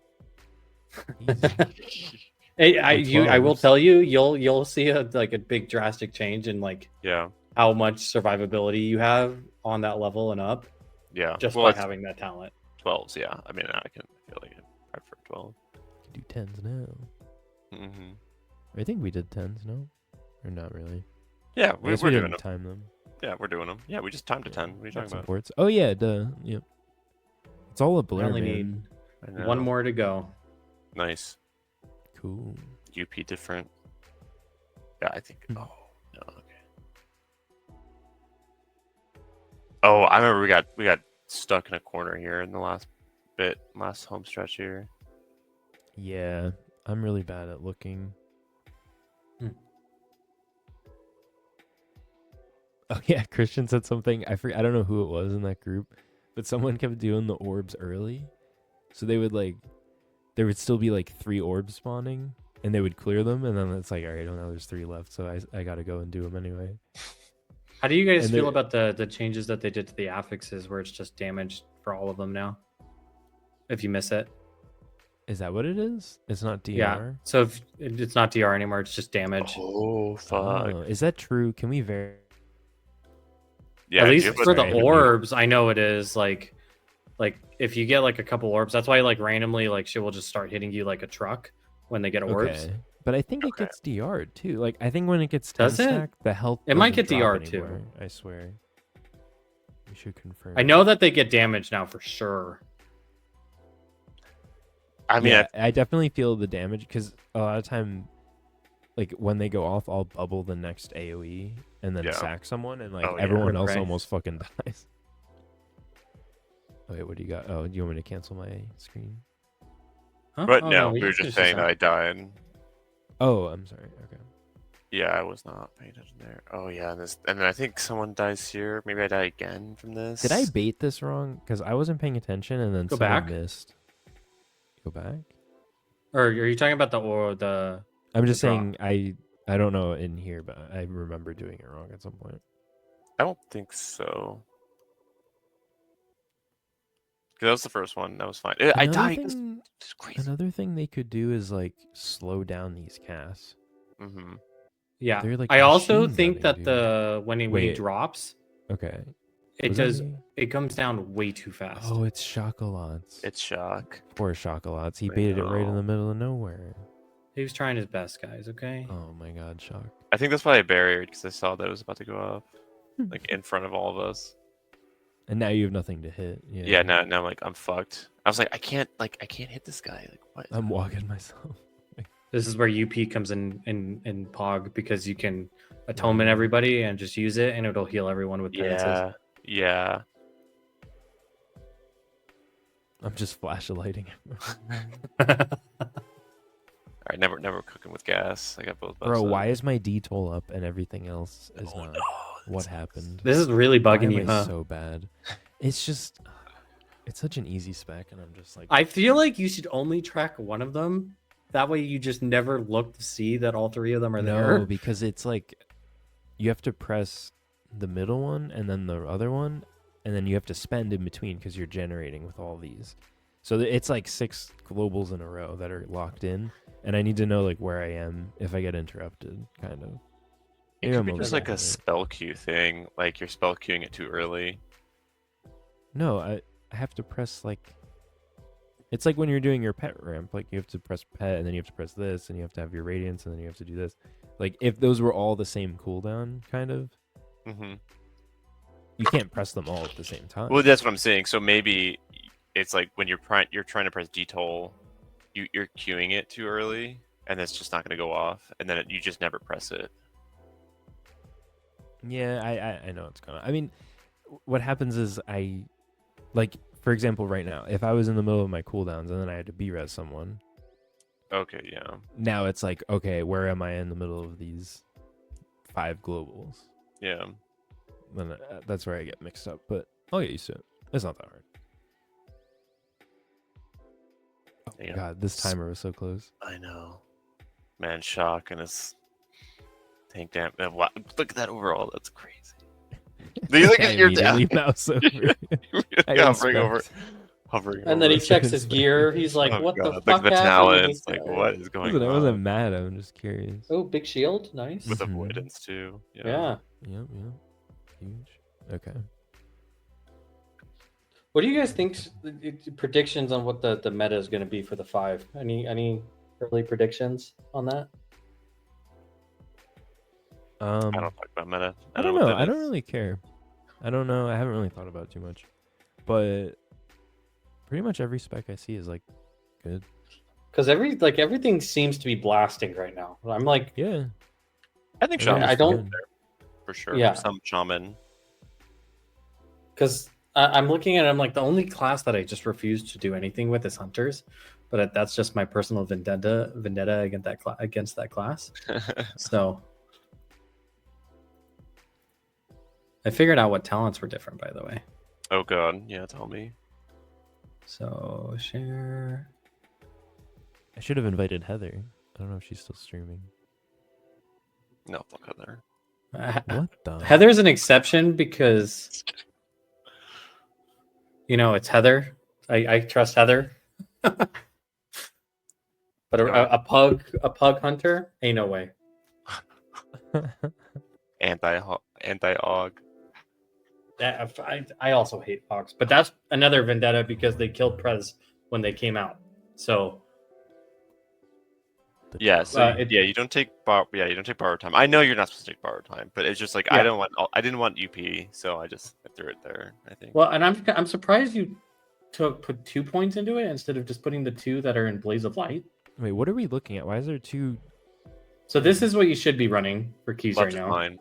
[SPEAKER 2] Easy.
[SPEAKER 1] Hey,
[SPEAKER 2] Like
[SPEAKER 1] I will
[SPEAKER 2] 12s.
[SPEAKER 1] tell you, you'll see a big drastic change in like
[SPEAKER 3] Yeah.
[SPEAKER 1] how much survivability you have on that level and up
[SPEAKER 3] Yeah.
[SPEAKER 1] just
[SPEAKER 3] well,
[SPEAKER 1] by
[SPEAKER 3] it's
[SPEAKER 1] having that talent.
[SPEAKER 3] 12s. Yeah. I mean, I feel like I prefer 12.
[SPEAKER 2] You can do 10s now.
[SPEAKER 3] Mm-hmm.
[SPEAKER 2] I think we did 10s, no? Or not really.
[SPEAKER 3] Yeah,
[SPEAKER 2] I guess
[SPEAKER 3] we're
[SPEAKER 2] we
[SPEAKER 3] doing
[SPEAKER 2] didn't
[SPEAKER 3] them.
[SPEAKER 2] time them.
[SPEAKER 3] Yeah, we're doing them. Yeah, we just timed to 10. What are you
[SPEAKER 2] Got
[SPEAKER 3] talking
[SPEAKER 2] some
[SPEAKER 3] about?
[SPEAKER 2] ports. Oh yeah, duh. Yep. It's all a blur,
[SPEAKER 1] only
[SPEAKER 2] man.
[SPEAKER 1] need
[SPEAKER 3] I know.
[SPEAKER 1] one more to go.
[SPEAKER 3] Nice.
[SPEAKER 2] Cool.
[SPEAKER 3] UP different. Yeah, I think.
[SPEAKER 2] Hmm.
[SPEAKER 3] Oh no. Okay. Oh, I remember we got stuck in a corner here in the last home stretch here.
[SPEAKER 2] Yeah, I'm really bad at looking. Oh yeah, Christian said something. I don't know who it was in that group, but someone kept doing the orbs early, so they would like there would still be like 3 orbs spawning, and they would clear them, and then it's like, all right, well, now there's 3 left, so I gotta go and do them anyway.
[SPEAKER 1] How do you guys
[SPEAKER 2] And
[SPEAKER 1] feel
[SPEAKER 2] they're-
[SPEAKER 1] about the changes that they did to the affixes, where it's just damaged for all of them now? If you miss it,
[SPEAKER 2] Is that what it is? It's not DR.
[SPEAKER 1] yeah. So if it's not DR anymore, it's just damage.
[SPEAKER 3] Oh fuck!
[SPEAKER 2] Oh, is that true? Can we verify?
[SPEAKER 3] Yeah,
[SPEAKER 1] At
[SPEAKER 3] do
[SPEAKER 1] least
[SPEAKER 3] you have a
[SPEAKER 1] for the
[SPEAKER 3] random-
[SPEAKER 1] orbs, I know it is like if you get like a couple orbs, that's why like randomly like shit will just start hitting you like a truck when they get orbs.
[SPEAKER 2] Okay. But I think it
[SPEAKER 3] Okay.
[SPEAKER 2] gets DR'd too. Like I think when it gets 10
[SPEAKER 1] Does it?
[SPEAKER 2] stack, the health
[SPEAKER 1] It might
[SPEAKER 2] doesn't
[SPEAKER 1] get
[SPEAKER 2] drop
[SPEAKER 1] DR'd too.
[SPEAKER 2] anymore, I swear. We should confirm.
[SPEAKER 1] I know that they get damage now for sure.
[SPEAKER 3] I mean,
[SPEAKER 2] yeah, I definitely feel the damage because a lot of time, like when they go off, I'll bubble the next AOE and then
[SPEAKER 3] Yeah.
[SPEAKER 2] sack someone, and like
[SPEAKER 3] Oh, yeah.
[SPEAKER 2] everyone else
[SPEAKER 1] Right.
[SPEAKER 2] almost fucking dies. Wait, what do you got? Oh, do you want me to cancel my screen?
[SPEAKER 1] Huh?
[SPEAKER 3] but
[SPEAKER 1] Oh,
[SPEAKER 3] no, we
[SPEAKER 1] you
[SPEAKER 3] were
[SPEAKER 1] can
[SPEAKER 3] just
[SPEAKER 1] finish
[SPEAKER 3] saying
[SPEAKER 1] this
[SPEAKER 3] that
[SPEAKER 1] out.
[SPEAKER 3] I died.
[SPEAKER 2] Oh, I'm sorry. Okay.
[SPEAKER 3] Yeah, I was not paying attention there. Oh yeah, and then I think someone dies here. Maybe I die again from this.
[SPEAKER 2] Did I bait this wrong? Because I wasn't paying attention, and then
[SPEAKER 1] Go
[SPEAKER 2] someone
[SPEAKER 1] back.
[SPEAKER 2] missed. Go back.
[SPEAKER 1] Or are you talking about the?
[SPEAKER 2] I'm just
[SPEAKER 1] The drop.
[SPEAKER 2] saying I don't know in here, but I remember doing it wrong at some point.
[SPEAKER 3] I don't think so. 'Cause that was the first one. That was fine. I
[SPEAKER 2] Another
[SPEAKER 3] died. This
[SPEAKER 2] thing-
[SPEAKER 3] is crazy.
[SPEAKER 2] Another thing they could do is like slow down these casts.
[SPEAKER 3] Mm-hmm.
[SPEAKER 1] Yeah.
[SPEAKER 2] They're, like,
[SPEAKER 1] I also
[SPEAKER 2] machine
[SPEAKER 1] think
[SPEAKER 2] gunning,
[SPEAKER 1] that when he
[SPEAKER 2] Wait.
[SPEAKER 1] drops,
[SPEAKER 2] Okay.
[SPEAKER 1] it
[SPEAKER 2] Was that
[SPEAKER 1] does
[SPEAKER 2] me?
[SPEAKER 1] it comes down way too fast.
[SPEAKER 2] Oh, it's Chocolots.
[SPEAKER 3] It's shock.
[SPEAKER 2] Poor Chocolots. He
[SPEAKER 3] I
[SPEAKER 2] baited it right in
[SPEAKER 3] know.
[SPEAKER 2] the middle of nowhere.
[SPEAKER 1] He was trying his best, guys. Okay.
[SPEAKER 2] Oh my god, Shock.
[SPEAKER 3] I think that's why I barriered because I saw that it was about to go up,
[SPEAKER 2] Hmm.
[SPEAKER 3] like in front of all of us.
[SPEAKER 2] And now you have nothing to hit. Yeah.
[SPEAKER 3] Yeah. Now I'm like I'm fucked. I was like I can't hit this guy. Like what?
[SPEAKER 2] I'm walking myself.
[SPEAKER 1] This is where UP comes in Pog because you can atonement everybody and just use it and it'll heal everyone with penances.
[SPEAKER 3] Yeah.
[SPEAKER 2] I'm just flashlighting.
[SPEAKER 3] All right. Never cooking with gas. I got both.
[SPEAKER 2] Bro,
[SPEAKER 3] buttons
[SPEAKER 2] why
[SPEAKER 3] up.
[SPEAKER 2] is my D-toll up and everything else is
[SPEAKER 3] Oh,
[SPEAKER 2] not?
[SPEAKER 3] no,
[SPEAKER 2] What
[SPEAKER 3] that's-
[SPEAKER 2] happened?
[SPEAKER 1] This is really
[SPEAKER 2] Why
[SPEAKER 1] bugging
[SPEAKER 2] am
[SPEAKER 1] you,
[SPEAKER 2] I
[SPEAKER 1] huh?
[SPEAKER 2] so bad? It's just, it's such an easy spec, and I'm just like,
[SPEAKER 1] I feel like you should only track one of them. That way you just never look to see that all 3 of them are
[SPEAKER 2] no,
[SPEAKER 1] there.
[SPEAKER 2] because it's like, you have to press the middle one and then the other one, and then you have to spend in between because you're generating with all these. So it's like 6 globals in a row that are locked in, and I need to know like where I am if I get interrupted, kind of.
[SPEAKER 3] It
[SPEAKER 2] Maybe
[SPEAKER 3] could
[SPEAKER 2] I'm
[SPEAKER 3] be just like a
[SPEAKER 2] overthinking it.
[SPEAKER 3] spell queue thing. Like you're spell queuing it too early.
[SPEAKER 2] No, I have to press like. It's like when you're doing your pet ramp, like you have to press pet and then you have to press this and you have to have your radiance and then you have to do this. Like if those were all the same cooldown, kind of,
[SPEAKER 3] Mm-hmm.
[SPEAKER 2] you can't press them all at the same time.
[SPEAKER 3] Well, that's what I'm saying. So maybe it's like when you're trying to press D-toll, you're queuing it too early, and it's just not going to go off, and then you just never press it.
[SPEAKER 2] Yeah, I know it's gonna. I mean, what happens is like for example, right now, if I was in the middle of my cooldowns and then I had to B-res someone,
[SPEAKER 3] Okay, yeah.
[SPEAKER 2] now it's like, okay, where am I in the middle of these 5 globals?
[SPEAKER 3] Yeah.
[SPEAKER 2] Then that's where I get mixed up. But I'll get used to it. It's not that hard. Oh
[SPEAKER 3] Yeah.
[SPEAKER 2] God, this timer was so close.
[SPEAKER 3] I know. Man, shock and his tank damn. Wow, look at that overall. That's crazy. Do you look
[SPEAKER 2] I
[SPEAKER 3] at your
[SPEAKER 2] immediately
[SPEAKER 3] down?
[SPEAKER 2] mouse over. I
[SPEAKER 3] hovering over.
[SPEAKER 2] inspect.
[SPEAKER 3] Hovering
[SPEAKER 1] And then he
[SPEAKER 3] over.
[SPEAKER 1] checks his gear. He's like,
[SPEAKER 3] Oh,
[SPEAKER 1] "What
[SPEAKER 3] God,
[SPEAKER 1] the
[SPEAKER 3] look
[SPEAKER 1] fuck
[SPEAKER 3] at the
[SPEAKER 1] happened?"
[SPEAKER 3] talents.
[SPEAKER 1] He's
[SPEAKER 3] Like, what is going
[SPEAKER 2] Listen,
[SPEAKER 3] on?
[SPEAKER 2] I wasn't mad. I'm just curious.
[SPEAKER 1] Oh, big shield, nice.
[SPEAKER 3] With
[SPEAKER 2] Mhm.
[SPEAKER 3] avoidance too.
[SPEAKER 1] Yeah.
[SPEAKER 2] Yep. Huge. Okay.
[SPEAKER 1] What do you guys think? Predictions on what the meta is going to be for the 5? Any early predictions on that?
[SPEAKER 3] I don't talk about meta.
[SPEAKER 2] I don't
[SPEAKER 3] what
[SPEAKER 2] know.
[SPEAKER 3] that
[SPEAKER 2] I don't
[SPEAKER 3] is.
[SPEAKER 2] really care. I don't know. I haven't really thought about it too much. But pretty much every spec I see is like good.
[SPEAKER 1] Because everything seems to be blasting right now. I'm like,
[SPEAKER 2] Yeah.
[SPEAKER 3] I think
[SPEAKER 2] Yeah,
[SPEAKER 3] shaman.
[SPEAKER 1] I don't-
[SPEAKER 3] for sure.
[SPEAKER 1] Yeah.
[SPEAKER 3] Some shaman.
[SPEAKER 1] because I'm looking at it, I'm like, the only class that I just refuse to do anything with is hunters, but that's just my personal vendetta against that class. So I figured out what talents were different, by the way.
[SPEAKER 3] Oh god, yeah, tell me.
[SPEAKER 1] So share.
[SPEAKER 2] I should have invited Heather. I don't know if she's still streaming.
[SPEAKER 3] No, fuck Heather.
[SPEAKER 2] What the?
[SPEAKER 1] Heather's an exception because it's Heather. I trust Heather. But
[SPEAKER 3] Yeah.
[SPEAKER 1] a pug hunter, ain't no way.
[SPEAKER 3] Anti-og.
[SPEAKER 1] I also hate hogs, but that's another vendetta because they killed Prez when they came out. So
[SPEAKER 3] Yeah, so
[SPEAKER 1] it-
[SPEAKER 3] you don't take borrowed time. I know you're not supposed to take borrowed time, but it's just like
[SPEAKER 1] Yeah.
[SPEAKER 3] I didn't want UP, so I threw it there. I think.
[SPEAKER 1] well, and I'm surprised you put 2 points into it instead of just putting the 2 that are in Blaze of Light.
[SPEAKER 2] Wait, what are we looking at? Why is there 2?
[SPEAKER 1] So this is what you should be running for keys
[SPEAKER 3] Left
[SPEAKER 1] right
[SPEAKER 3] is
[SPEAKER 1] now.
[SPEAKER 3] mine.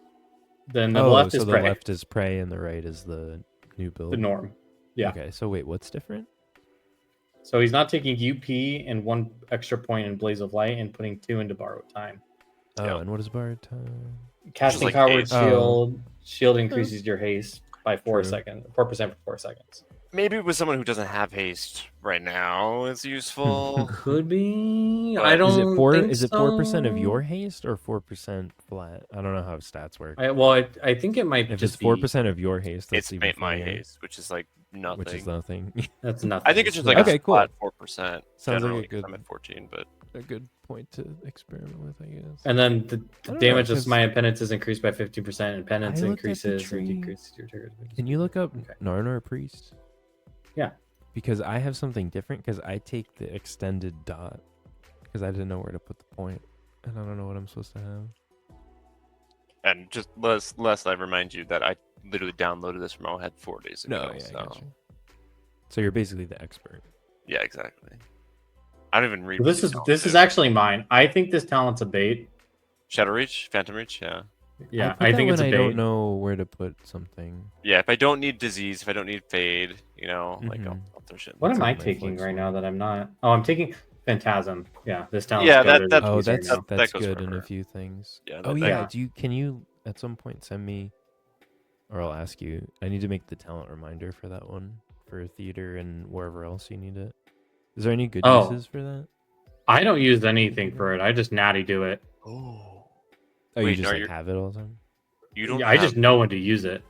[SPEAKER 1] Then the left
[SPEAKER 2] so
[SPEAKER 1] is
[SPEAKER 2] the
[SPEAKER 1] prey,
[SPEAKER 2] left is prey and the right is the new build.
[SPEAKER 1] the norm. Yeah.
[SPEAKER 2] Okay, so wait, what's different?
[SPEAKER 1] So he's not taking UP and 1 extra point in Blaze of Light and putting 2 into Borrowed Time.
[SPEAKER 2] Oh,
[SPEAKER 3] Yeah.
[SPEAKER 2] and what is borrowed time?
[SPEAKER 1] Casting
[SPEAKER 3] like
[SPEAKER 1] Powered
[SPEAKER 3] haste.
[SPEAKER 1] Shield. Shield increases your haste by 4
[SPEAKER 2] True.
[SPEAKER 1] seconds, 4% for 4 seconds.
[SPEAKER 3] Maybe with someone who doesn't have haste right now, it's useful.
[SPEAKER 1] Could be.
[SPEAKER 3] But
[SPEAKER 1] I don't.
[SPEAKER 2] Is it 4?
[SPEAKER 1] think
[SPEAKER 2] Is it 4% of
[SPEAKER 1] so.
[SPEAKER 2] your haste or 4% flat? I don't know how stats work.
[SPEAKER 1] I think it might
[SPEAKER 2] If
[SPEAKER 1] just
[SPEAKER 2] it's 4% of your haste, that's
[SPEAKER 3] It's
[SPEAKER 2] even
[SPEAKER 3] my
[SPEAKER 2] funnier,
[SPEAKER 3] haste, which is like nothing.
[SPEAKER 2] which is nothing.
[SPEAKER 1] That's nothing.
[SPEAKER 3] I think it's just like
[SPEAKER 2] Okay,
[SPEAKER 3] a
[SPEAKER 2] cool.
[SPEAKER 3] flat 4%.
[SPEAKER 2] Sounds like a
[SPEAKER 3] generally, 'cause
[SPEAKER 2] good-
[SPEAKER 3] I'm at 14, but
[SPEAKER 2] A good point to experiment with, I guess.
[SPEAKER 1] And then the
[SPEAKER 2] don't know,
[SPEAKER 1] damage of
[SPEAKER 2] 'cause
[SPEAKER 1] Smite and Penance is increased by 15%, and Penance
[SPEAKER 2] I looked at the
[SPEAKER 1] increases and
[SPEAKER 2] tree.
[SPEAKER 1] decreases your trigger.
[SPEAKER 2] Can you look up
[SPEAKER 1] Okay.
[SPEAKER 2] Narnar Priest?
[SPEAKER 1] Yeah.
[SPEAKER 2] Because I have something different because I take the extended dot because I didn't know where to put the point. And I don't know what I'm supposed to have.
[SPEAKER 3] and just less I remind you that I literally downloaded this from Ohead 4 days ago.
[SPEAKER 2] I
[SPEAKER 3] so
[SPEAKER 2] got you. So you're basically the expert.
[SPEAKER 3] yeah, exactly. I don't even read.
[SPEAKER 1] This
[SPEAKER 3] what
[SPEAKER 1] is
[SPEAKER 3] these
[SPEAKER 1] actually mine. I think this talent's a bait.
[SPEAKER 3] Shadow Reach, Phantom Reach, yeah.
[SPEAKER 1] Yeah,
[SPEAKER 2] put
[SPEAKER 1] I
[SPEAKER 2] that
[SPEAKER 1] think it's a
[SPEAKER 2] when
[SPEAKER 1] bait.
[SPEAKER 2] I don't know where to put something.
[SPEAKER 3] Yeah, if I don't need disease, if I don't need fade, like I'll
[SPEAKER 2] Mhm.
[SPEAKER 3] throw shit. in
[SPEAKER 1] What
[SPEAKER 3] there.
[SPEAKER 1] am I
[SPEAKER 2] my
[SPEAKER 1] taking
[SPEAKER 2] flex
[SPEAKER 1] right
[SPEAKER 2] one.
[SPEAKER 1] now that I'm not? Oh, I'm taking Phantasm. Yeah, this talent's
[SPEAKER 3] Yeah,
[SPEAKER 1] goated
[SPEAKER 3] that-
[SPEAKER 1] with
[SPEAKER 2] Oh,
[SPEAKER 1] keys right
[SPEAKER 2] that's
[SPEAKER 1] now.
[SPEAKER 2] that's
[SPEAKER 3] goes
[SPEAKER 2] good in a
[SPEAKER 3] forever.
[SPEAKER 2] few things.
[SPEAKER 3] Yeah,
[SPEAKER 2] Oh
[SPEAKER 3] that-
[SPEAKER 2] yeah.
[SPEAKER 1] that-
[SPEAKER 2] Can you at some point send me, or I'll ask you. I need to make the talent reminder for that one for theater and wherever else you need it. Is there any good
[SPEAKER 1] Oh.
[SPEAKER 2] uses for that?
[SPEAKER 1] I don't use anything for it. I just natty do it.
[SPEAKER 3] Oh,
[SPEAKER 2] Oh, you
[SPEAKER 3] Wait,
[SPEAKER 2] just
[SPEAKER 3] no,
[SPEAKER 2] like
[SPEAKER 3] you're-
[SPEAKER 2] have it all the time.
[SPEAKER 3] you don't.
[SPEAKER 1] Yeah, I just
[SPEAKER 3] have-
[SPEAKER 1] know when to use it.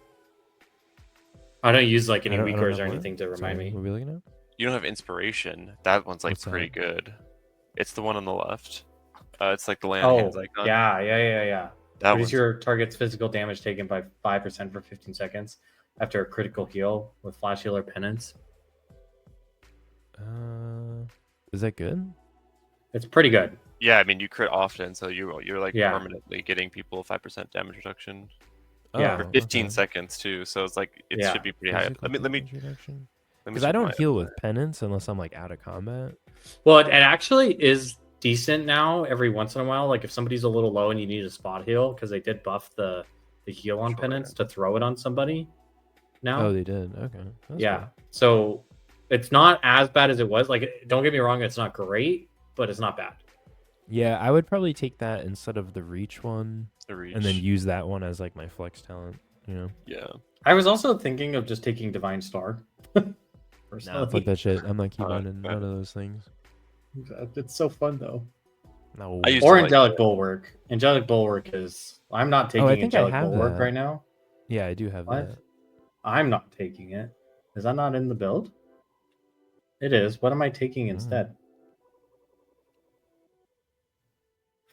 [SPEAKER 1] I don't use like
[SPEAKER 2] I
[SPEAKER 1] any
[SPEAKER 2] don't- I don't
[SPEAKER 1] weakers
[SPEAKER 2] have
[SPEAKER 1] or
[SPEAKER 2] what?
[SPEAKER 1] anything to remind
[SPEAKER 2] Sorry,
[SPEAKER 1] me.
[SPEAKER 2] What are we looking at?
[SPEAKER 3] You don't have inspiration. That one's like
[SPEAKER 2] What's that?
[SPEAKER 3] pretty good. It's the one on the left. It's like the land
[SPEAKER 1] Oh,
[SPEAKER 3] hands icon.
[SPEAKER 1] yeah.
[SPEAKER 3] that
[SPEAKER 1] Reduce
[SPEAKER 3] one's
[SPEAKER 1] your target's physical damage taken by 5% for 15 seconds after a critical heal with Flash Healer Penance.
[SPEAKER 2] Is that good?
[SPEAKER 1] It's pretty good.
[SPEAKER 3] yeah. I mean, you crit often, so you're like
[SPEAKER 1] Yeah.
[SPEAKER 3] permanently getting people 5% damage reduction
[SPEAKER 1] Yeah.
[SPEAKER 3] for 15 seconds too. So it's like it
[SPEAKER 1] Yeah.
[SPEAKER 3] should be pretty high. Let me
[SPEAKER 2] Because I don't heal with penance unless I'm like out of combat.
[SPEAKER 1] Well, it actually is decent now every once in a while. Like if somebody's a little low and you need a spot heal, because they did buff the heal on
[SPEAKER 3] Sure.
[SPEAKER 1] Penance to throw it on somebody now.
[SPEAKER 2] Oh, they did. Okay. That's
[SPEAKER 1] yeah.
[SPEAKER 2] cool.
[SPEAKER 1] So it's not as bad as it was. Like, don't get me wrong, it's not great, but it's not bad.
[SPEAKER 2] Yeah, I would probably take that instead of the reach one,
[SPEAKER 3] The reach.
[SPEAKER 2] and then use that one as like my flex talent. You know.
[SPEAKER 3] yeah.
[SPEAKER 1] I was also thinking of just taking Divine Star.
[SPEAKER 2] Nah,
[SPEAKER 1] Personally.
[SPEAKER 2] fuck that shit. I'm not keeping
[SPEAKER 3] Alright,
[SPEAKER 2] in
[SPEAKER 3] fair.
[SPEAKER 2] none of those things.
[SPEAKER 1] It's so fun though.
[SPEAKER 2] No.
[SPEAKER 3] I used
[SPEAKER 1] Or
[SPEAKER 3] to like
[SPEAKER 1] Angelic
[SPEAKER 3] it.
[SPEAKER 1] Bulwark. Angelic Bulwark is. I'm not taking
[SPEAKER 2] I think I
[SPEAKER 1] Angelic
[SPEAKER 2] have
[SPEAKER 1] Bulwark
[SPEAKER 2] that.
[SPEAKER 1] right now.
[SPEAKER 2] Yeah, I do have
[SPEAKER 1] What?
[SPEAKER 2] that.
[SPEAKER 1] I'm not taking it. Is that not in the build? It is. What am I taking instead?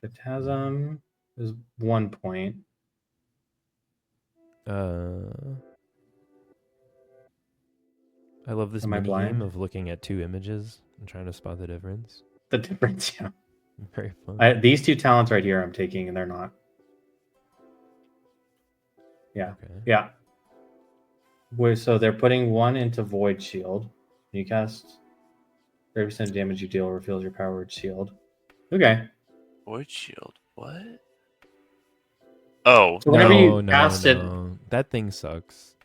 [SPEAKER 1] Phantasm is 1 point.
[SPEAKER 2] I love this
[SPEAKER 1] Am I
[SPEAKER 2] mini
[SPEAKER 1] blind?
[SPEAKER 2] game of looking at two images and trying to spot the difference.
[SPEAKER 1] The difference, yeah.
[SPEAKER 2] Very fun.
[SPEAKER 1] These 2 talents right here I'm taking, and they're not. Yeah.
[SPEAKER 2] Okay.
[SPEAKER 1] Yeah. So they're putting 1 into Void Shield. You cast 30% damage you deal reveals your powered shield. Okay.
[SPEAKER 3] Void shield. What? Oh,
[SPEAKER 1] So whenever you
[SPEAKER 2] no,
[SPEAKER 1] cast it,
[SPEAKER 2] no. That thing sucks.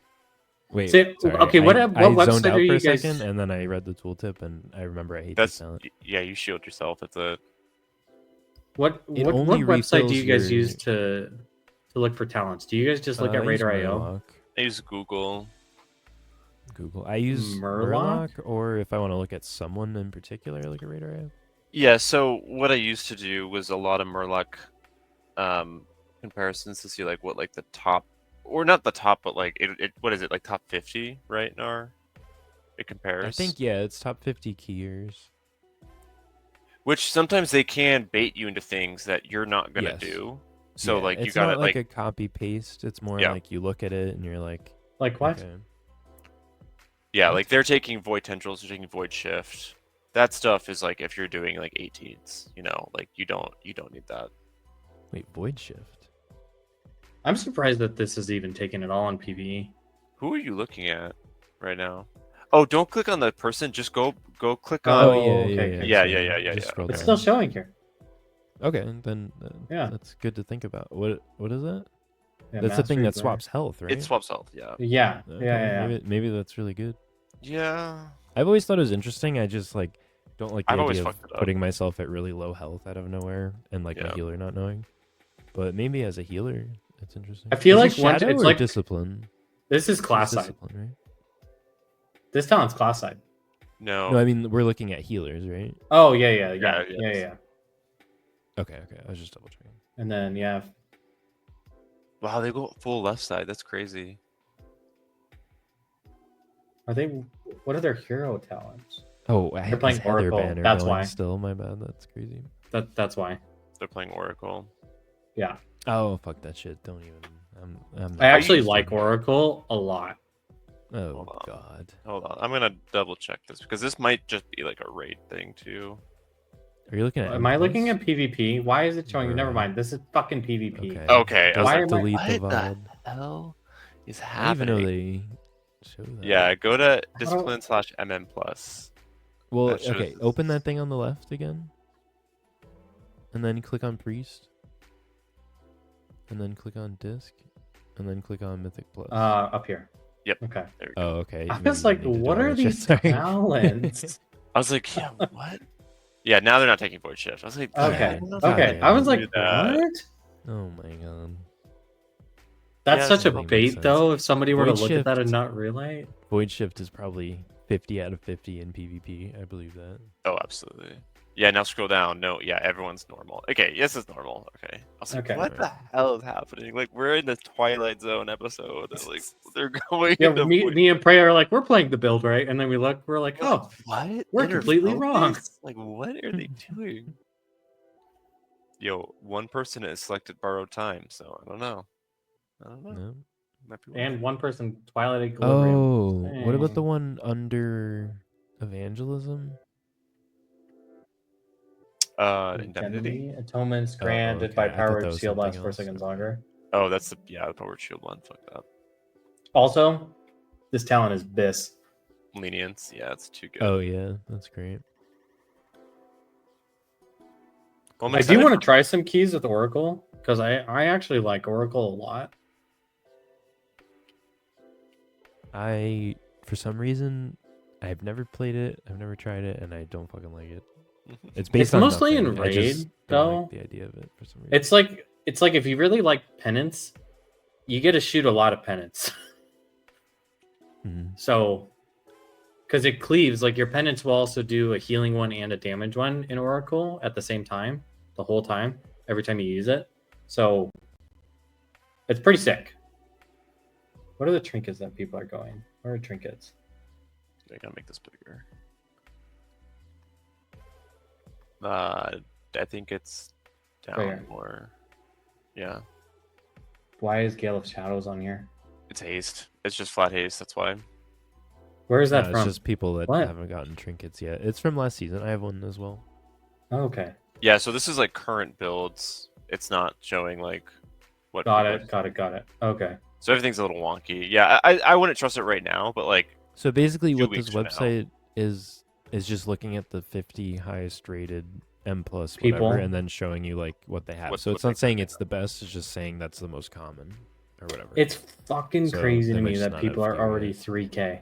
[SPEAKER 2] Wait.
[SPEAKER 1] See,
[SPEAKER 2] sorry.
[SPEAKER 1] okay, what
[SPEAKER 2] I
[SPEAKER 1] website
[SPEAKER 2] zoned out
[SPEAKER 1] are
[SPEAKER 2] for
[SPEAKER 1] you
[SPEAKER 2] a
[SPEAKER 1] guys-
[SPEAKER 2] second, and then I read the tooltip, and I remember I hate
[SPEAKER 3] that's
[SPEAKER 2] this talent.
[SPEAKER 3] yeah. You shield yourself. It's a
[SPEAKER 1] what
[SPEAKER 2] It
[SPEAKER 1] website do
[SPEAKER 2] only
[SPEAKER 1] you guys
[SPEAKER 2] refills
[SPEAKER 1] use
[SPEAKER 2] your-
[SPEAKER 1] to look for talents? Do you guys just look at
[SPEAKER 2] I use
[SPEAKER 1] Raider.io?
[SPEAKER 2] Murloc.
[SPEAKER 3] I use Google.
[SPEAKER 2] Google. I use
[SPEAKER 1] Murloc?
[SPEAKER 2] or if I want to look at someone in particular, like a radar app.
[SPEAKER 3] Yeah, so what I used to do was a lot of Murloc comparisons to see like what like the top, or not the top, but like it what is it, like top 50, right, Nar? It compares.
[SPEAKER 2] I think it's top 50 keyers.
[SPEAKER 3] Which sometimes they can bait you into things that you're not gonna
[SPEAKER 2] Yes.
[SPEAKER 3] do. So
[SPEAKER 2] Yeah,
[SPEAKER 3] like you
[SPEAKER 2] it's
[SPEAKER 3] gotta
[SPEAKER 2] not like a copy paste. It's more
[SPEAKER 3] Yeah.
[SPEAKER 2] like you look at it and you're like,
[SPEAKER 1] Like what?
[SPEAKER 2] okay.
[SPEAKER 3] yeah,
[SPEAKER 2] What?
[SPEAKER 3] like they're taking void tendrils, they're taking void shift. That stuff is like if you're doing like 18s, like you don't need that.
[SPEAKER 2] Wait, void shift.
[SPEAKER 1] I'm surprised that this is even taking it all on PvE.
[SPEAKER 3] Who are you looking at right now? Oh, don't click on the person. Just go click on.
[SPEAKER 1] Oh,
[SPEAKER 2] yeah,
[SPEAKER 1] okay,
[SPEAKER 2] yeah,
[SPEAKER 1] okay.
[SPEAKER 3] Yeah,
[SPEAKER 2] sorry.
[SPEAKER 3] yeah, yeah, yeah,
[SPEAKER 2] Just
[SPEAKER 3] yeah.
[SPEAKER 2] scroll
[SPEAKER 1] It's
[SPEAKER 2] down.
[SPEAKER 1] still showing here.
[SPEAKER 2] Okay, then
[SPEAKER 1] Yeah.
[SPEAKER 2] that's good to think about. What is that?
[SPEAKER 1] Yeah,
[SPEAKER 2] That's the thing
[SPEAKER 1] mastery
[SPEAKER 2] that
[SPEAKER 1] there.
[SPEAKER 2] swaps health, right?
[SPEAKER 3] It swaps health. Yeah.
[SPEAKER 1] Yeah,
[SPEAKER 2] Okay,
[SPEAKER 1] yeah.
[SPEAKER 2] Maybe that's really good.
[SPEAKER 3] Yeah.
[SPEAKER 2] I've always thought it was interesting. I just like don't like the
[SPEAKER 3] I've always
[SPEAKER 2] idea of
[SPEAKER 3] fucked it up.
[SPEAKER 2] putting myself at really low health out of nowhere and like my
[SPEAKER 3] Yeah.
[SPEAKER 2] healer not knowing. But maybe as a healer, it's interesting.
[SPEAKER 1] I feel
[SPEAKER 2] Is
[SPEAKER 1] like
[SPEAKER 2] this
[SPEAKER 1] once
[SPEAKER 2] shadow
[SPEAKER 1] it's
[SPEAKER 2] or
[SPEAKER 1] like-
[SPEAKER 2] discipline.
[SPEAKER 1] This is class
[SPEAKER 2] It's
[SPEAKER 1] side.
[SPEAKER 2] discipline, right?
[SPEAKER 1] This talent's class side.
[SPEAKER 3] No.
[SPEAKER 2] No, I mean we're looking at healers, right?
[SPEAKER 1] Oh yeah.
[SPEAKER 3] Yeah.
[SPEAKER 2] Okay. I was just double checking.
[SPEAKER 1] And then yeah,
[SPEAKER 3] Wow, they go full left side. That's crazy.
[SPEAKER 1] are they? What are their hero talents?
[SPEAKER 2] Oh, I
[SPEAKER 1] They're
[SPEAKER 2] have
[SPEAKER 1] playing
[SPEAKER 2] this Heather
[SPEAKER 1] Oracle,
[SPEAKER 2] banner
[SPEAKER 1] that's
[SPEAKER 2] going
[SPEAKER 1] why.
[SPEAKER 2] still. My bad. That's crazy.
[SPEAKER 1] That's why.
[SPEAKER 3] They're playing Oracle.
[SPEAKER 1] Yeah,
[SPEAKER 2] Oh, fuck that shit. Don't even. I'm
[SPEAKER 1] I actually
[SPEAKER 2] used to
[SPEAKER 1] like
[SPEAKER 2] it.
[SPEAKER 1] Oracle a lot.
[SPEAKER 2] Oh
[SPEAKER 3] Hold on.
[SPEAKER 2] god.
[SPEAKER 3] Hold on. I'm gonna double check this because this might just be like a raid thing too.
[SPEAKER 2] Are you looking at?
[SPEAKER 1] Am I looking
[SPEAKER 2] M+?
[SPEAKER 1] at PvP? Why is it showing? Never
[SPEAKER 2] Bruh.
[SPEAKER 1] mind. This is fucking PvP.
[SPEAKER 2] Okay.
[SPEAKER 3] Okay, I
[SPEAKER 2] Does
[SPEAKER 3] was
[SPEAKER 1] Why
[SPEAKER 2] it
[SPEAKER 1] am I-
[SPEAKER 2] delete the
[SPEAKER 3] What the
[SPEAKER 2] VOD?
[SPEAKER 3] hell is
[SPEAKER 2] I didn't even
[SPEAKER 3] happening?
[SPEAKER 2] know they show that.
[SPEAKER 3] Yeah, go to discipline/mm plus.
[SPEAKER 2] Well,
[SPEAKER 3] that shows
[SPEAKER 2] okay.
[SPEAKER 3] this.
[SPEAKER 2] Open that thing on the left again, and then click on priest, and then click on disc, and then click on mythic plus.
[SPEAKER 1] Up here.
[SPEAKER 3] Yep.
[SPEAKER 1] Okay.
[SPEAKER 3] There we go.
[SPEAKER 2] Oh, okay.
[SPEAKER 1] I
[SPEAKER 2] maybe
[SPEAKER 1] was
[SPEAKER 2] you
[SPEAKER 1] like,
[SPEAKER 2] need to
[SPEAKER 1] what are
[SPEAKER 2] double check,
[SPEAKER 1] these
[SPEAKER 2] sorry.
[SPEAKER 1] talents?
[SPEAKER 3] I was like, yeah, what? Yeah, now they're not taking void shift. I was like,
[SPEAKER 1] Okay.
[SPEAKER 3] I don't know if
[SPEAKER 1] Okay.
[SPEAKER 2] Yeah,
[SPEAKER 1] I was
[SPEAKER 3] do
[SPEAKER 1] like,
[SPEAKER 3] that.
[SPEAKER 1] what?
[SPEAKER 2] Oh my god.
[SPEAKER 1] That's
[SPEAKER 3] Yeah,
[SPEAKER 1] such a
[SPEAKER 2] that makes
[SPEAKER 1] bait,
[SPEAKER 2] sense.
[SPEAKER 1] though. If somebody were to
[SPEAKER 2] Void
[SPEAKER 1] look at that and
[SPEAKER 2] shift.
[SPEAKER 1] not realize.
[SPEAKER 2] Void shift is probably 50 out of 50 in PvP. I believe that.
[SPEAKER 3] Oh, absolutely. Yeah, now scroll down. No, yeah, everyone's normal. Okay, yes, it's normal. Okay. I was like,
[SPEAKER 1] Okay.
[SPEAKER 3] what the hell is happening? Like, we're in the Twilight Zone episode. And, like, they're going
[SPEAKER 1] Yeah,
[SPEAKER 3] into void-
[SPEAKER 1] me and Prey are like, we're playing the build, right? And then we look, we're like,
[SPEAKER 3] We're
[SPEAKER 1] oh,
[SPEAKER 3] like, what?
[SPEAKER 1] we're
[SPEAKER 3] Inner
[SPEAKER 1] completely wrong.
[SPEAKER 3] focus? Like, what are they doing? Yo, one person has selected borrowed time, so I don't know.
[SPEAKER 2] No.
[SPEAKER 3] Might be
[SPEAKER 1] and one person, Twilight Equilibrium.
[SPEAKER 2] Oh, what about the
[SPEAKER 1] Dang.
[SPEAKER 2] one under evangelism?
[SPEAKER 3] Indemnity.
[SPEAKER 1] Atonements
[SPEAKER 2] Oh,
[SPEAKER 1] granted
[SPEAKER 2] okay.
[SPEAKER 1] by
[SPEAKER 2] I thought
[SPEAKER 1] power
[SPEAKER 2] that
[SPEAKER 1] of
[SPEAKER 2] was
[SPEAKER 1] shield lasts
[SPEAKER 2] something
[SPEAKER 1] 4
[SPEAKER 2] else.
[SPEAKER 1] seconds longer.
[SPEAKER 3] Oh, that's the powered shield one. Fuck that.
[SPEAKER 1] Also, this talent is Biss.
[SPEAKER 3] Lenience. Yeah, it's too good.
[SPEAKER 2] Oh yeah, that's great.
[SPEAKER 3] Well, I'm
[SPEAKER 1] I do
[SPEAKER 3] excited
[SPEAKER 1] want to try some keys with Oracle because I actually like Oracle a lot.
[SPEAKER 2] For some reason, I've never played it. I've never tried it, and I don't fucking like it.
[SPEAKER 3] for-
[SPEAKER 2] It's based
[SPEAKER 1] It's
[SPEAKER 2] on
[SPEAKER 1] mostly
[SPEAKER 2] nothing.
[SPEAKER 1] in
[SPEAKER 2] I just
[SPEAKER 1] Raid,
[SPEAKER 2] don't
[SPEAKER 1] though.
[SPEAKER 2] like the idea of it for some reason.
[SPEAKER 1] It's like if you really like penance, you get to shoot a lot of penance.
[SPEAKER 2] Mhm.
[SPEAKER 1] So, because it cleaves, like your penance will also do a healing one and a damage one in Oracle at the same time, the whole time, every time you use it. So, it's pretty sick. What are the trinkets that people are going? Where are trinkets?
[SPEAKER 3] I gotta make this bigger. I think it's down
[SPEAKER 1] Where?
[SPEAKER 3] more. Yeah,
[SPEAKER 1] Why is Gale of Shadows on here?
[SPEAKER 3] it's haste. It's just flat haste. That's why.
[SPEAKER 1] Where is that
[SPEAKER 2] No,
[SPEAKER 1] from?
[SPEAKER 2] it's just people that
[SPEAKER 1] What?
[SPEAKER 2] haven't gotten trinkets yet. It's from last season. I have one as well.
[SPEAKER 1] Oh, okay.
[SPEAKER 3] Yeah, so this is like current builds. It's not showing like what.
[SPEAKER 1] Got
[SPEAKER 3] people
[SPEAKER 1] it. Got it. Okay.
[SPEAKER 3] So everything's a little wonky. Yeah, I wouldn't trust it right now, but like
[SPEAKER 2] So basically,
[SPEAKER 3] 2
[SPEAKER 2] what this
[SPEAKER 3] weeks from now.
[SPEAKER 2] website is just looking at the 50 highest rated M plus
[SPEAKER 1] People.
[SPEAKER 2] whatever, and then showing you like what they have.
[SPEAKER 3] What-
[SPEAKER 2] So
[SPEAKER 3] what
[SPEAKER 2] it's
[SPEAKER 3] they
[SPEAKER 2] not saying
[SPEAKER 3] got.
[SPEAKER 2] it's the best. It's just saying that's the most common or whatever.
[SPEAKER 1] It's fucking
[SPEAKER 2] So
[SPEAKER 1] crazy
[SPEAKER 2] they
[SPEAKER 1] to
[SPEAKER 2] might
[SPEAKER 1] me
[SPEAKER 2] just
[SPEAKER 1] that
[SPEAKER 2] not
[SPEAKER 1] people
[SPEAKER 2] have
[SPEAKER 1] are
[SPEAKER 2] fewer.
[SPEAKER 1] already 3K.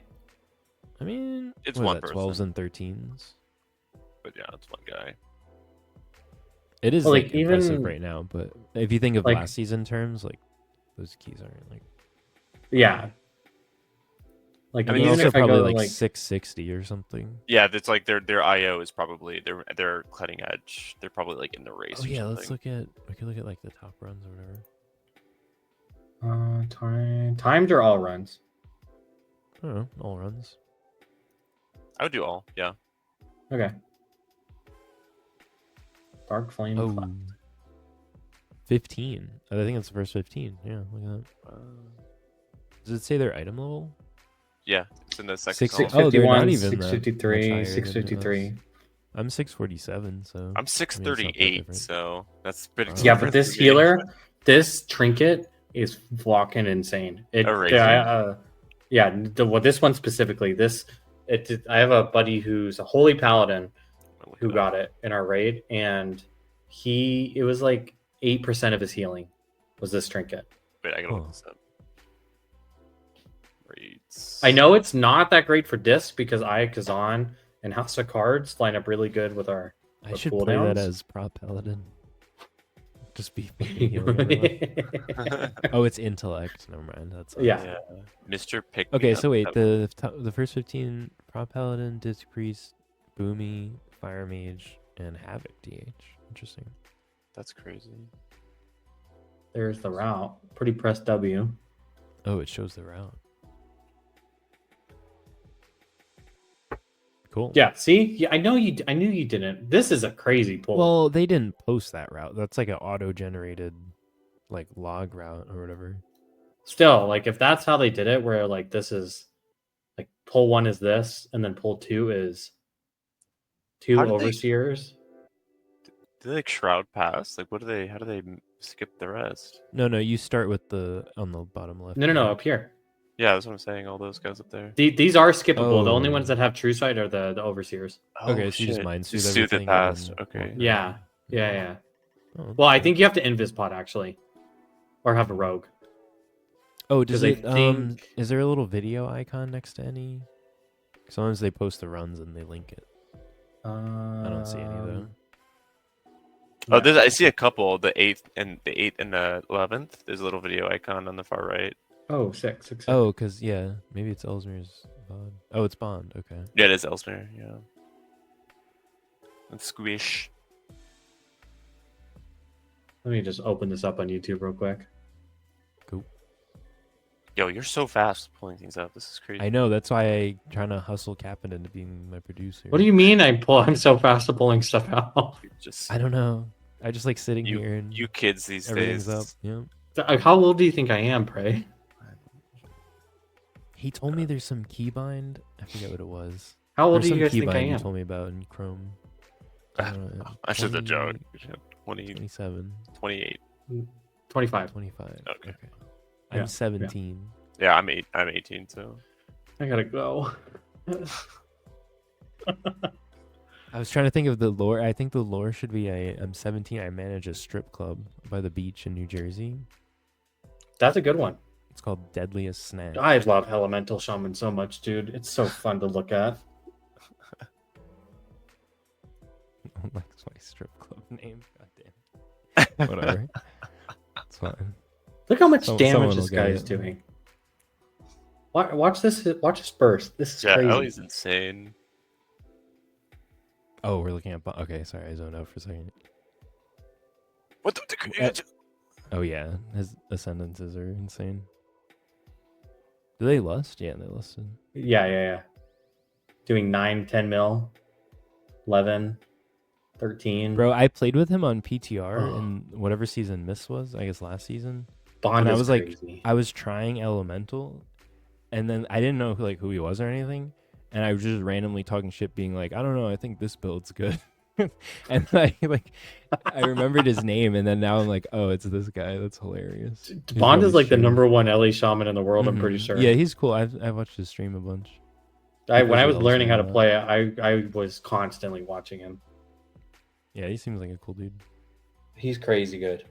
[SPEAKER 2] I mean,
[SPEAKER 3] It's
[SPEAKER 2] what is
[SPEAKER 3] one
[SPEAKER 2] that, 12s
[SPEAKER 3] person.
[SPEAKER 2] and 13s.
[SPEAKER 3] but yeah, it's one guy.
[SPEAKER 2] It is
[SPEAKER 1] Well,
[SPEAKER 2] like
[SPEAKER 1] like,
[SPEAKER 2] impressive
[SPEAKER 1] even-
[SPEAKER 2] right now, but if you think of
[SPEAKER 1] like-
[SPEAKER 2] last season terms, like those keys aren't like.
[SPEAKER 1] Yeah, Like
[SPEAKER 3] I mean,
[SPEAKER 2] They're
[SPEAKER 1] even
[SPEAKER 2] also
[SPEAKER 1] if I
[SPEAKER 2] probably
[SPEAKER 1] go
[SPEAKER 2] like
[SPEAKER 1] like
[SPEAKER 2] 660 or something.
[SPEAKER 3] Yeah, that's like their IO is probably they're cutting edge. They're probably like in the race
[SPEAKER 2] Oh
[SPEAKER 3] or
[SPEAKER 2] yeah,
[SPEAKER 3] something.
[SPEAKER 2] we could look at like the top runs or whatever.
[SPEAKER 1] timed or all runs.
[SPEAKER 2] I don't know, all runs.
[SPEAKER 3] I would do all. Yeah.
[SPEAKER 1] Okay. Dark flame.
[SPEAKER 2] Oh, 15. I think it's the first 15. Yeah, look at that. Does it say their item level?
[SPEAKER 3] Yeah, it's in the second
[SPEAKER 2] Six-
[SPEAKER 3] column.
[SPEAKER 2] oh, they're not
[SPEAKER 1] 651,
[SPEAKER 2] even that much
[SPEAKER 1] 653,
[SPEAKER 2] higher than
[SPEAKER 1] 653.
[SPEAKER 2] us. I'm 647, so
[SPEAKER 3] I'm
[SPEAKER 2] I mean, it's not that
[SPEAKER 3] 638,
[SPEAKER 2] different.
[SPEAKER 3] so that's pretty.
[SPEAKER 2] Oh.
[SPEAKER 1] Yeah,
[SPEAKER 3] different
[SPEAKER 1] but this
[SPEAKER 3] for me.
[SPEAKER 1] healer, this trinket is fucking insane.
[SPEAKER 3] Erasing?
[SPEAKER 1] This one specifically. I have a buddy who's a holy paladin
[SPEAKER 3] Look
[SPEAKER 1] who
[SPEAKER 3] it up.
[SPEAKER 1] got it in our raid, and it was like 8% of his healing was this trinket.
[SPEAKER 3] Wait, I gotta look
[SPEAKER 2] Huh.
[SPEAKER 3] this up. Rates.
[SPEAKER 1] I know it's not that great for disc because Kazan and House of Cards line up really good with our
[SPEAKER 2] I
[SPEAKER 1] With
[SPEAKER 2] should play that
[SPEAKER 1] cooldowns?
[SPEAKER 2] as prop paladin. Just be healing everyone. Oh, it's intellect. Never mind. That's
[SPEAKER 1] Yeah.
[SPEAKER 3] Yeah, Mr. Pick.
[SPEAKER 2] Okay, so wait, the first 15 prop paladin, disc priest, boomy, fire mage, and havoc DH. Interesting.
[SPEAKER 3] That's crazy.
[SPEAKER 1] There's the route. Pretty press W.
[SPEAKER 2] Oh, it shows the route. Cool.
[SPEAKER 1] Yeah, see? Yeah, I knew you didn't. This is a crazy pull.
[SPEAKER 2] Well, they didn't post that route. That's like an auto-generated, like log route or whatever.
[SPEAKER 1] Still, like if that's how they did it, where like this is like pull 1 is this, and then pull 2 is 2
[SPEAKER 3] How did they-
[SPEAKER 1] overseers.
[SPEAKER 3] Do they like shroud pass? Like, what do they? How do they skip the rest?
[SPEAKER 2] No, you start with the on the bottom left.
[SPEAKER 1] No, up here.
[SPEAKER 3] Yeah, that's what I'm saying. All those guys up there.
[SPEAKER 1] These are skippable. The only
[SPEAKER 2] Oh.
[SPEAKER 1] ones that have true sight are the overseers.
[SPEAKER 2] Okay, so you just
[SPEAKER 3] shit.
[SPEAKER 2] mind soothe
[SPEAKER 3] Just soothe
[SPEAKER 2] everything
[SPEAKER 3] it
[SPEAKER 2] and
[SPEAKER 3] past.
[SPEAKER 2] then
[SPEAKER 3] Okay.
[SPEAKER 2] walk
[SPEAKER 1] Yeah.
[SPEAKER 2] around.
[SPEAKER 1] Yeah.
[SPEAKER 2] Oh,
[SPEAKER 1] Well, I
[SPEAKER 2] cool.
[SPEAKER 1] think you have to invis pod actually, or have a rogue.
[SPEAKER 2] Oh, does
[SPEAKER 1] 'cause I
[SPEAKER 2] it?
[SPEAKER 1] think-
[SPEAKER 2] Is there a little video icon next to any? Sometimes they post the runs and they link it. I don't see any though.
[SPEAKER 3] Oh, I see a couple. The 8th and the 11th. There's a little video icon on the far right.
[SPEAKER 1] Oh, six.
[SPEAKER 2] Oh, cause yeah, maybe it's Ellesmere's Bond. Oh, it's Bond. Okay.
[SPEAKER 3] Yeah, it is Ellesmere. Yeah. And Squish.
[SPEAKER 1] Let me just open this up on YouTube real quick.
[SPEAKER 3] Yo, you're so fast pulling things up. This is crazy.
[SPEAKER 2] I know. That's why I trying to hustle Capin into being my producer.
[SPEAKER 1] What do you mean I'm so fast at pulling stuff out?
[SPEAKER 3] Just
[SPEAKER 2] I don't know. I just like sitting
[SPEAKER 3] you,
[SPEAKER 2] here and
[SPEAKER 3] you kids these
[SPEAKER 2] everything's
[SPEAKER 3] days.
[SPEAKER 2] up. Yeah.
[SPEAKER 1] How old do you think I am, Pray?
[SPEAKER 2] He told me there's some keybind. I forget what it was.
[SPEAKER 1] How old
[SPEAKER 2] There's
[SPEAKER 1] do
[SPEAKER 2] some
[SPEAKER 1] you guys think I
[SPEAKER 2] keybind you
[SPEAKER 1] am?
[SPEAKER 2] told me about in Chrome. I don't know,
[SPEAKER 3] That's just a
[SPEAKER 2] 20,
[SPEAKER 3] joke. 20,
[SPEAKER 2] 27,
[SPEAKER 3] 28.
[SPEAKER 1] 25.
[SPEAKER 2] 25.
[SPEAKER 3] Okay.
[SPEAKER 2] I'm
[SPEAKER 1] Yeah,
[SPEAKER 2] 17.
[SPEAKER 3] Yeah, I'm 18, so.
[SPEAKER 1] I gotta go.
[SPEAKER 2] I was trying to think of the lore. I think the lore should be I'm 17. I manage a strip club by the beach in New Jersey.
[SPEAKER 1] That's a good one.
[SPEAKER 2] It's called Deadliest Snack.
[SPEAKER 1] I love Elemental Shaman so much, dude. It's so fun to look at.
[SPEAKER 2] That's my strip club name. God damn. Whatever. It's fine.
[SPEAKER 1] Look how much
[SPEAKER 2] Someone
[SPEAKER 1] damage
[SPEAKER 2] will
[SPEAKER 1] this
[SPEAKER 2] get
[SPEAKER 1] guy
[SPEAKER 2] it.
[SPEAKER 1] is doing. Watch this. Watch this burst. This is
[SPEAKER 3] Yeah,
[SPEAKER 1] crazy.
[SPEAKER 3] Ellie's insane.
[SPEAKER 2] Oh, we're looking at. Okay, sorry, I zoned out for a second.
[SPEAKER 3] What the?
[SPEAKER 2] Oh yeah, his ascendances are insane. Do they lust? Yeah, they lusted.
[SPEAKER 1] Yeah. Doing 9, 10 mil, 11, 13.
[SPEAKER 2] Bro, I played with him on PTR in whatever season Miss was. I guess last season.
[SPEAKER 1] Bond
[SPEAKER 2] and I
[SPEAKER 1] is
[SPEAKER 2] was like-
[SPEAKER 1] crazy.
[SPEAKER 2] I was trying Elemental, and then I didn't know who he was or anything, and I was just randomly talking shit, being like, I don't know, I think this build's good, and I remembered his name, and then now I'm like, oh, it's this guy. That's hilarious. He's
[SPEAKER 1] Bond
[SPEAKER 2] really
[SPEAKER 1] is like the
[SPEAKER 2] chill.
[SPEAKER 1] #1 LE shaman in the world. I'm pretty
[SPEAKER 2] Mhm.
[SPEAKER 1] sure.
[SPEAKER 2] Yeah, he's cool. I've watched his stream a bunch.
[SPEAKER 1] When I
[SPEAKER 2] Because
[SPEAKER 1] was
[SPEAKER 2] of
[SPEAKER 1] learning how to
[SPEAKER 2] Ellesmere,
[SPEAKER 1] play it, I was constantly watching him.
[SPEAKER 2] Yeah, he seems like a cool dude.
[SPEAKER 1] He's crazy good.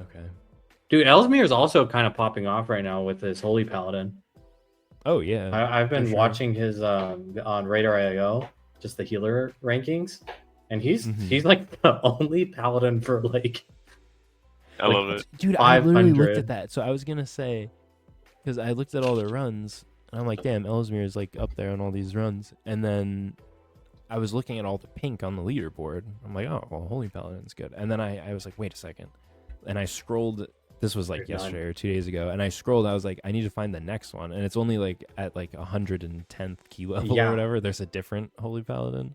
[SPEAKER 2] Okay.
[SPEAKER 1] Dude, Ellesmere is also kind of popping off right now with his Holy Paladin.
[SPEAKER 2] Oh yeah.
[SPEAKER 1] I've been
[SPEAKER 2] for sure.
[SPEAKER 1] watching his on Radar.io, just the healer rankings, and he's
[SPEAKER 2] Mhm.
[SPEAKER 1] he's like the only paladin for like
[SPEAKER 3] I
[SPEAKER 1] Like,
[SPEAKER 3] love it.
[SPEAKER 2] Dude, I literally looked
[SPEAKER 1] 500.
[SPEAKER 2] at that. So I was gonna say, because I looked at all the runs, and I'm like, damn, Ellesmere is like up there on all these runs. And then I was looking at all the pink on the leaderboard. I'm like, oh, well, Holy Paladin's good. And then I was like, wait a second. And I scrolled. This was like
[SPEAKER 1] You're done.
[SPEAKER 2] yesterday or 2 days ago. And I scrolled. I was like, I need to find the next one. And it's only like at like 110th key level
[SPEAKER 1] Yeah.
[SPEAKER 2] or whatever. There's a different Holy Paladin.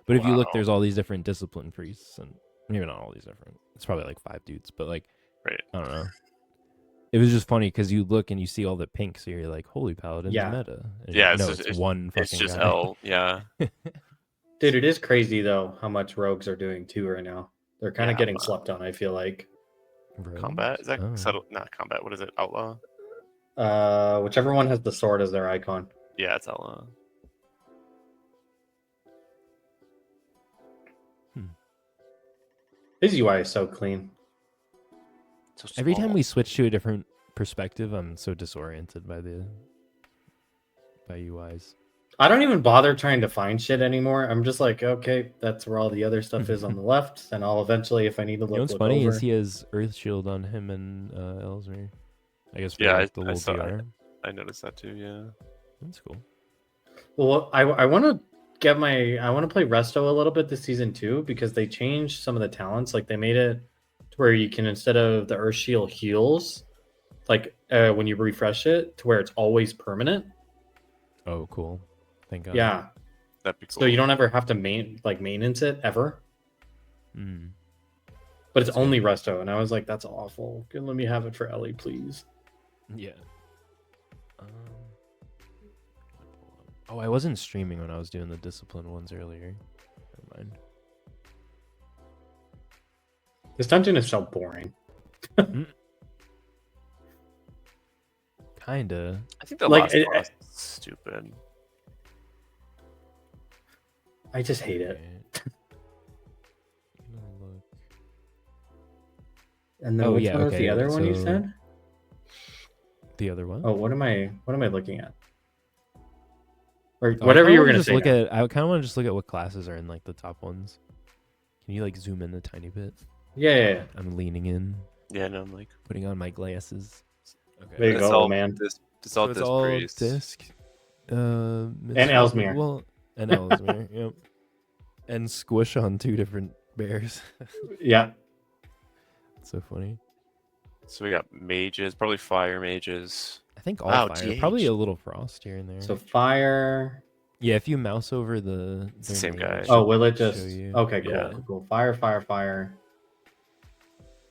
[SPEAKER 2] But if you look,
[SPEAKER 3] Wow.
[SPEAKER 2] there's all these different discipline priests, and maybe not all these different. It's probably like 5 dudes, but like,
[SPEAKER 3] Right.
[SPEAKER 2] I don't know. It was just funny because you look and you see all the pink, so you're like, Holy Paladin's
[SPEAKER 1] Yeah.
[SPEAKER 2] meta. And
[SPEAKER 3] Yeah,
[SPEAKER 2] no,
[SPEAKER 3] it's
[SPEAKER 2] it's one fucking
[SPEAKER 3] It's just
[SPEAKER 2] guy.
[SPEAKER 3] L. Yeah.
[SPEAKER 1] Dude, it is crazy though how much rogues are doing too right now. They're kind of
[SPEAKER 3] Yeah,
[SPEAKER 1] getting
[SPEAKER 3] but-
[SPEAKER 1] slept on. I feel like
[SPEAKER 3] Combat? Is that
[SPEAKER 2] Oh.
[SPEAKER 3] settle? Not combat. What is it? Outlaw?
[SPEAKER 1] whichever one has the sword as their icon.
[SPEAKER 3] Yeah, it's outlaw.
[SPEAKER 1] His UI is so clean.
[SPEAKER 3] So
[SPEAKER 2] Every time
[SPEAKER 3] small.
[SPEAKER 2] we switch to a different perspective, I'm so disoriented by UIs.
[SPEAKER 1] I don't even bother trying to find shit anymore. I'm just like, okay, that's where all the other stuff is on the left, and I'll eventually, if I need to
[SPEAKER 2] You know what's
[SPEAKER 1] look
[SPEAKER 2] funny
[SPEAKER 1] over.
[SPEAKER 2] is he has Earth Shield on him and Ellesmere. I guess for
[SPEAKER 3] Yeah,
[SPEAKER 2] like, the
[SPEAKER 3] I
[SPEAKER 2] little
[SPEAKER 3] saw
[SPEAKER 2] DR.
[SPEAKER 3] I noticed that too. Yeah.
[SPEAKER 2] That's cool.
[SPEAKER 1] Well, I want to I want to play Resto a little bit this season too, because they changed some of the talents. Like they made it to where you can, instead of the Earth Shield heals, like when you refresh it, to where it's always permanent.
[SPEAKER 2] Oh, cool. Thank God.
[SPEAKER 1] Yeah.
[SPEAKER 3] That'd be cool.
[SPEAKER 1] So you don't ever have to maintenance it ever.
[SPEAKER 2] Mm.
[SPEAKER 1] But it's
[SPEAKER 2] That's
[SPEAKER 1] only Resto, and I was like, that's awful. Can let me have it for Ellie, please.
[SPEAKER 2] Yeah. Oh, I wasn't streaming when I was doing the discipline ones earlier. Never mind.
[SPEAKER 1] This dungeon is so boring.
[SPEAKER 2] Kinda.
[SPEAKER 3] I think the
[SPEAKER 1] Like,
[SPEAKER 3] last boss is stupid.
[SPEAKER 1] I just hate it.
[SPEAKER 2] Okay. Look.
[SPEAKER 1] And then
[SPEAKER 2] Oh,
[SPEAKER 1] which
[SPEAKER 2] yeah,
[SPEAKER 1] one was the
[SPEAKER 2] okay,
[SPEAKER 1] other one you
[SPEAKER 2] so-
[SPEAKER 1] said?
[SPEAKER 2] The other one?
[SPEAKER 1] Oh, what am I looking at? Or
[SPEAKER 2] Oh, I
[SPEAKER 1] whatever
[SPEAKER 2] kinda
[SPEAKER 1] you were
[SPEAKER 2] wanna
[SPEAKER 1] gonna
[SPEAKER 2] just
[SPEAKER 1] say.
[SPEAKER 2] look
[SPEAKER 1] now.
[SPEAKER 2] at. I kind of want to just look at what classes are in like the top ones. Can you like zoom in a tiny bit?
[SPEAKER 1] Yeah.
[SPEAKER 2] I'm leaning in,
[SPEAKER 3] Yeah, no, I'm like,
[SPEAKER 2] putting on my glasses. Okay.
[SPEAKER 1] There you
[SPEAKER 3] it's
[SPEAKER 1] go,
[SPEAKER 3] all
[SPEAKER 1] man.
[SPEAKER 3] It's
[SPEAKER 2] So
[SPEAKER 3] all
[SPEAKER 2] it's
[SPEAKER 3] this
[SPEAKER 2] all
[SPEAKER 3] priest.
[SPEAKER 2] disc.
[SPEAKER 1] And Ellesmere.
[SPEAKER 2] Well, and Ellesmere. Yep. And squish on 2 different bears.
[SPEAKER 1] Yeah.
[SPEAKER 2] So funny.
[SPEAKER 3] So we got mages, probably fire mages.
[SPEAKER 2] I think all
[SPEAKER 3] Wow,
[SPEAKER 2] fire.
[SPEAKER 3] TH.
[SPEAKER 2] Probably a little frost here and there.
[SPEAKER 1] So fire.
[SPEAKER 2] yeah, if you mouse over the
[SPEAKER 3] It's the same
[SPEAKER 2] name,
[SPEAKER 3] guy.
[SPEAKER 2] it
[SPEAKER 1] Oh,
[SPEAKER 2] should
[SPEAKER 1] will it
[SPEAKER 2] show
[SPEAKER 1] just?
[SPEAKER 2] you.
[SPEAKER 1] Okay, cool,
[SPEAKER 3] Yeah.
[SPEAKER 1] cool. Fire.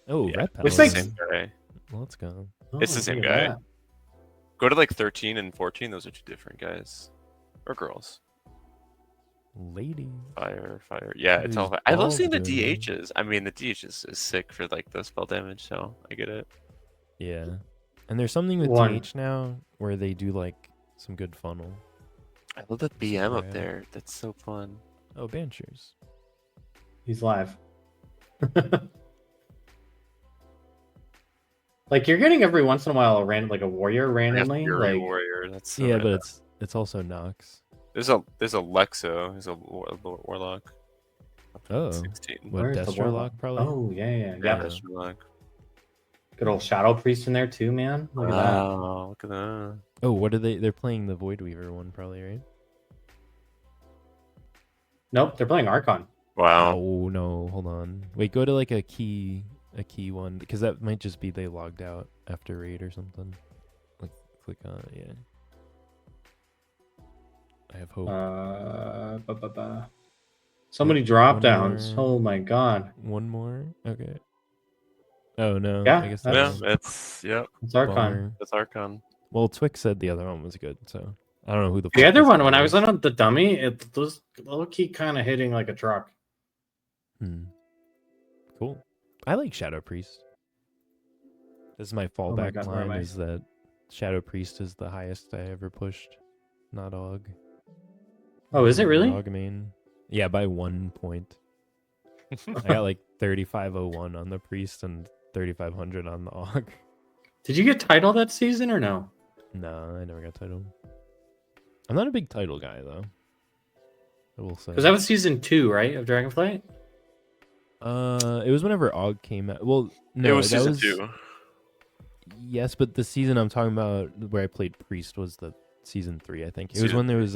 [SPEAKER 2] Oh,
[SPEAKER 3] Yeah,
[SPEAKER 2] red
[SPEAKER 1] Which
[SPEAKER 3] It's the
[SPEAKER 1] makes-
[SPEAKER 2] paladin.
[SPEAKER 3] same guy.
[SPEAKER 2] Well, let's go.
[SPEAKER 3] It's the
[SPEAKER 1] Oh,
[SPEAKER 3] same
[SPEAKER 1] look at
[SPEAKER 3] guy.
[SPEAKER 1] that.
[SPEAKER 3] Go to like 13 and 14. Those are 2 different guys. Or girls.
[SPEAKER 2] Lady.
[SPEAKER 3] Fire. Yeah, it's all
[SPEAKER 2] Who's
[SPEAKER 3] fire. I love seeing the
[SPEAKER 2] bald,
[SPEAKER 3] DHs. I mean, the DHs is sick for like the spell damage, so I get it.
[SPEAKER 2] Yeah. And there's something with
[SPEAKER 1] One.
[SPEAKER 2] DH now where they do like some good funnel.
[SPEAKER 3] I love the BM up
[SPEAKER 2] Right.
[SPEAKER 3] there. That's so fun.
[SPEAKER 2] Oh, Banchers.
[SPEAKER 1] He's live. Like you're getting every once in a while a random, like a warrior
[SPEAKER 3] I have
[SPEAKER 1] randomly.
[SPEAKER 3] Fury
[SPEAKER 1] Like
[SPEAKER 3] warrior. That's so
[SPEAKER 2] Yeah, but
[SPEAKER 3] random.
[SPEAKER 2] it's also Nox.
[SPEAKER 3] There's a Lexo. He's a warlock.
[SPEAKER 2] Oh.
[SPEAKER 3] 16.
[SPEAKER 2] What,
[SPEAKER 1] where's the
[SPEAKER 2] Destro
[SPEAKER 1] warlock?
[SPEAKER 2] Lock probably?
[SPEAKER 1] Oh yeah.
[SPEAKER 3] Yeah,
[SPEAKER 2] Yeah.
[SPEAKER 3] that's warlock.
[SPEAKER 1] Good old Shadow Priest in there too, man. Look at that.
[SPEAKER 3] Wow, look at that.
[SPEAKER 2] Oh, what are they? They're playing the Void Weaver one probably, right?
[SPEAKER 1] Nope, they're playing Archon.
[SPEAKER 3] Wow.
[SPEAKER 2] Oh no, hold on. Wait, go to like a key one because that might just be they logged out after raid or something. Like click on it, yeah. I have hope.
[SPEAKER 1] So many drop
[SPEAKER 2] One
[SPEAKER 1] downs.
[SPEAKER 2] more.
[SPEAKER 1] Oh my god.
[SPEAKER 2] One more? Okay. Oh no.
[SPEAKER 1] Yeah,
[SPEAKER 2] I guess
[SPEAKER 3] Yeah,
[SPEAKER 2] that's
[SPEAKER 1] It's Archon.
[SPEAKER 2] bummer.
[SPEAKER 3] that's Archon.
[SPEAKER 2] Well, Twix said the other one was good, so I don't know who the
[SPEAKER 1] The
[SPEAKER 2] fuck
[SPEAKER 1] other
[SPEAKER 2] this
[SPEAKER 1] one,
[SPEAKER 2] guy
[SPEAKER 1] when I was
[SPEAKER 2] is.
[SPEAKER 1] on the dummy, it was low key kind of hitting like a truck.
[SPEAKER 2] Cool. I like Shadow Priest. This is my fallback
[SPEAKER 1] God, where am
[SPEAKER 2] line
[SPEAKER 1] I?
[SPEAKER 2] is that Shadow Priest is the highest I ever pushed. Not Og.
[SPEAKER 1] Oh, is it really?
[SPEAKER 2] Og main. Yeah, by 1 point. I got like 3501 on the Priest and 3500 on the Og.
[SPEAKER 1] Did you get title that season or no?
[SPEAKER 2] No, I never got title. I'm not a big title guy though. I will say.
[SPEAKER 1] Because that was season 2, right, of Dragonflight?
[SPEAKER 2] It was whenever Og came out. Well, no,
[SPEAKER 3] it was
[SPEAKER 2] that
[SPEAKER 3] season
[SPEAKER 2] was
[SPEAKER 3] 2.
[SPEAKER 2] yes, but the season I'm talking about where I played Priest was the season 3, I think. It was
[SPEAKER 3] Season
[SPEAKER 2] when there
[SPEAKER 3] 3.
[SPEAKER 2] was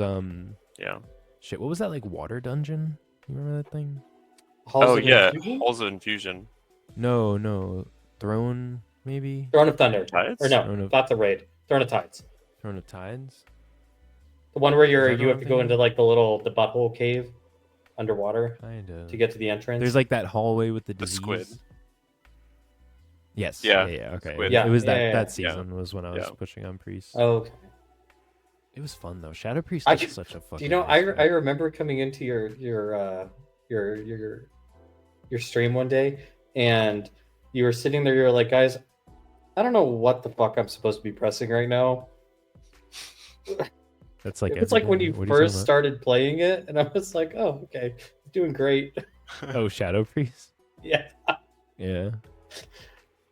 [SPEAKER 3] Yeah.
[SPEAKER 2] shit. What was that like water dungeon? You remember that thing?
[SPEAKER 1] Halls
[SPEAKER 3] Oh
[SPEAKER 1] of
[SPEAKER 3] yeah,
[SPEAKER 1] Infusion?
[SPEAKER 3] Halls of Infusion.
[SPEAKER 2] No, Throne maybe.
[SPEAKER 1] Throne of Thunder. Or
[SPEAKER 3] Tides?
[SPEAKER 1] no,
[SPEAKER 2] Throne of
[SPEAKER 1] that's a raid. Throne of Tides.
[SPEAKER 2] Throne of Tides.
[SPEAKER 1] The one where
[SPEAKER 2] Is that the
[SPEAKER 1] you have
[SPEAKER 2] one
[SPEAKER 1] to
[SPEAKER 2] I'm
[SPEAKER 1] go into
[SPEAKER 2] thinking?
[SPEAKER 1] like the butthole cave underwater
[SPEAKER 2] Kind of.
[SPEAKER 1] to get to the entrance.
[SPEAKER 2] There's like that hallway with the
[SPEAKER 3] The
[SPEAKER 2] disease.
[SPEAKER 3] squid.
[SPEAKER 2] Yes.
[SPEAKER 3] Yeah,
[SPEAKER 2] Yeah. Okay.
[SPEAKER 3] squid.
[SPEAKER 2] It was
[SPEAKER 1] Yeah,
[SPEAKER 2] that
[SPEAKER 1] yeah,
[SPEAKER 2] that
[SPEAKER 3] yeah.
[SPEAKER 2] season was when I was
[SPEAKER 3] Yeah.
[SPEAKER 2] pushing on Priest.
[SPEAKER 1] Okay.
[SPEAKER 2] It was fun though. Shadow Priest
[SPEAKER 1] I
[SPEAKER 2] is
[SPEAKER 1] can-
[SPEAKER 2] such a fucking.
[SPEAKER 1] Do you know?
[SPEAKER 2] nice
[SPEAKER 1] I remember coming into your stream one day, and you were sitting there. You're like, guys, I don't know what the fuck I'm supposed to be pressing right now.
[SPEAKER 2] That's like
[SPEAKER 1] It was like when
[SPEAKER 2] every
[SPEAKER 1] you
[SPEAKER 2] day. What are you talking
[SPEAKER 1] first
[SPEAKER 2] about?
[SPEAKER 1] started playing it, and I was like, oh, okay, doing great.
[SPEAKER 2] Oh, Shadow Priest.
[SPEAKER 1] Yeah.
[SPEAKER 2] Yeah.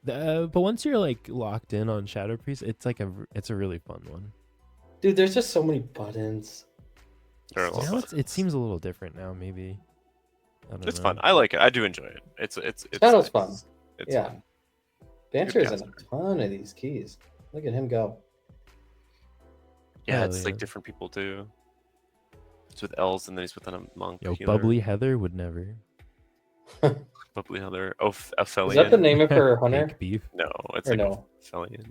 [SPEAKER 2] But once you're like locked in on Shadow Priest, it's like it's a really fun one.
[SPEAKER 1] Dude, there's just so many buttons.
[SPEAKER 3] There are a lot
[SPEAKER 2] Now
[SPEAKER 3] of
[SPEAKER 2] it seems a little different now. Maybe. I don't
[SPEAKER 3] It's
[SPEAKER 2] know.
[SPEAKER 3] fun. I like it. I do enjoy it. It's
[SPEAKER 1] Shadow's
[SPEAKER 3] nice.
[SPEAKER 1] fun.
[SPEAKER 3] It's
[SPEAKER 1] Yeah.
[SPEAKER 3] fun.
[SPEAKER 1] Banter's in
[SPEAKER 3] caster.
[SPEAKER 1] a ton of these keys. Look at him go.
[SPEAKER 3] Yeah,
[SPEAKER 2] Hell
[SPEAKER 3] it's like
[SPEAKER 2] yeah.
[SPEAKER 3] different people too. It's with elves, and then he's with a monk.
[SPEAKER 2] Yo,
[SPEAKER 3] healer.
[SPEAKER 2] Bubbly Heather would never.
[SPEAKER 3] Bubbly Heather. Oh, Aphelion.
[SPEAKER 1] Is that the name of her hunter?
[SPEAKER 2] Fake beef.
[SPEAKER 3] No, it's
[SPEAKER 1] Or
[SPEAKER 3] like
[SPEAKER 1] no?
[SPEAKER 3] Aphelion.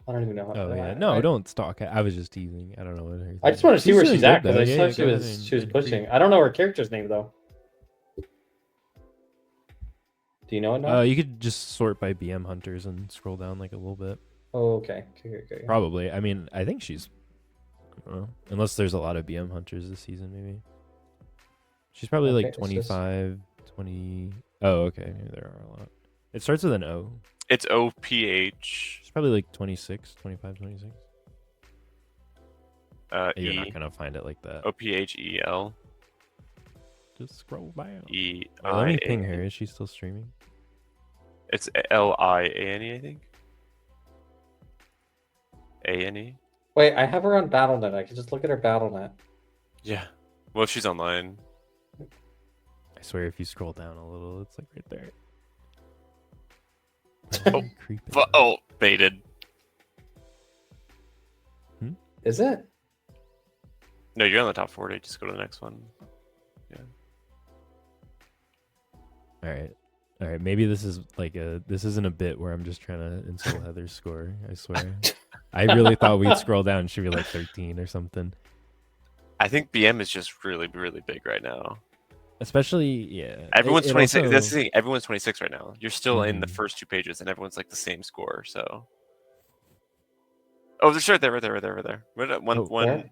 [SPEAKER 1] I don't even know.
[SPEAKER 2] Oh yeah. No, don't stalk. I was just teasing. I don't know what her.
[SPEAKER 1] I just want to see where she's at because I saw
[SPEAKER 2] go ahead
[SPEAKER 1] she was
[SPEAKER 2] and
[SPEAKER 1] pushing.
[SPEAKER 2] creep.
[SPEAKER 1] I don't know her character's name though. Do you know it now?
[SPEAKER 2] You could just sort by BM hunters and scroll down like a little bit.
[SPEAKER 1] Oh, okay. Okay.
[SPEAKER 2] Probably. I mean, I think she's. I don't know. Unless there's a lot of BM hunters this season, maybe. She's probably
[SPEAKER 1] Okay,
[SPEAKER 2] like
[SPEAKER 1] it's
[SPEAKER 2] 25, 20. Oh, okay. Maybe there are a lot. It starts with an O.
[SPEAKER 3] It's OPH.
[SPEAKER 2] She's probably like 26, 25, 26. You're
[SPEAKER 3] E
[SPEAKER 2] not going to find it like that.
[SPEAKER 3] OPHEL
[SPEAKER 2] Just scroll down.
[SPEAKER 3] E.
[SPEAKER 2] Wait, let me ping her. Is she still streaming?
[SPEAKER 3] It's LIANE, I think. ANE.
[SPEAKER 1] Wait, I have her on BattleNet. I can just look at her BattleNet.
[SPEAKER 3] Yeah. Well, she's online.
[SPEAKER 2] I swear, if you scroll down a little, it's like right there.
[SPEAKER 3] Oh,
[SPEAKER 2] creeping.
[SPEAKER 3] Oh, baited.
[SPEAKER 1] Is it?
[SPEAKER 3] No, you're on the top 40. Just go to the next one.
[SPEAKER 2] All right. Maybe this is like this isn't a bit where I'm just trying to insult Heather's score. I swear. I really thought we'd scroll down and she'd be like 13 or something.
[SPEAKER 3] I think BM is just really, really big right now.
[SPEAKER 2] Especially, yeah.
[SPEAKER 3] Everyone's
[SPEAKER 2] it
[SPEAKER 3] 26.
[SPEAKER 2] also-
[SPEAKER 3] That's the thing. Everyone's 26 right now. You're still in the
[SPEAKER 2] Mhm.
[SPEAKER 3] first 2 pages, and everyone's like the same score. So. Oh, there's right there. One.
[SPEAKER 2] Oh,
[SPEAKER 3] One.
[SPEAKER 1] where?
[SPEAKER 3] Yep.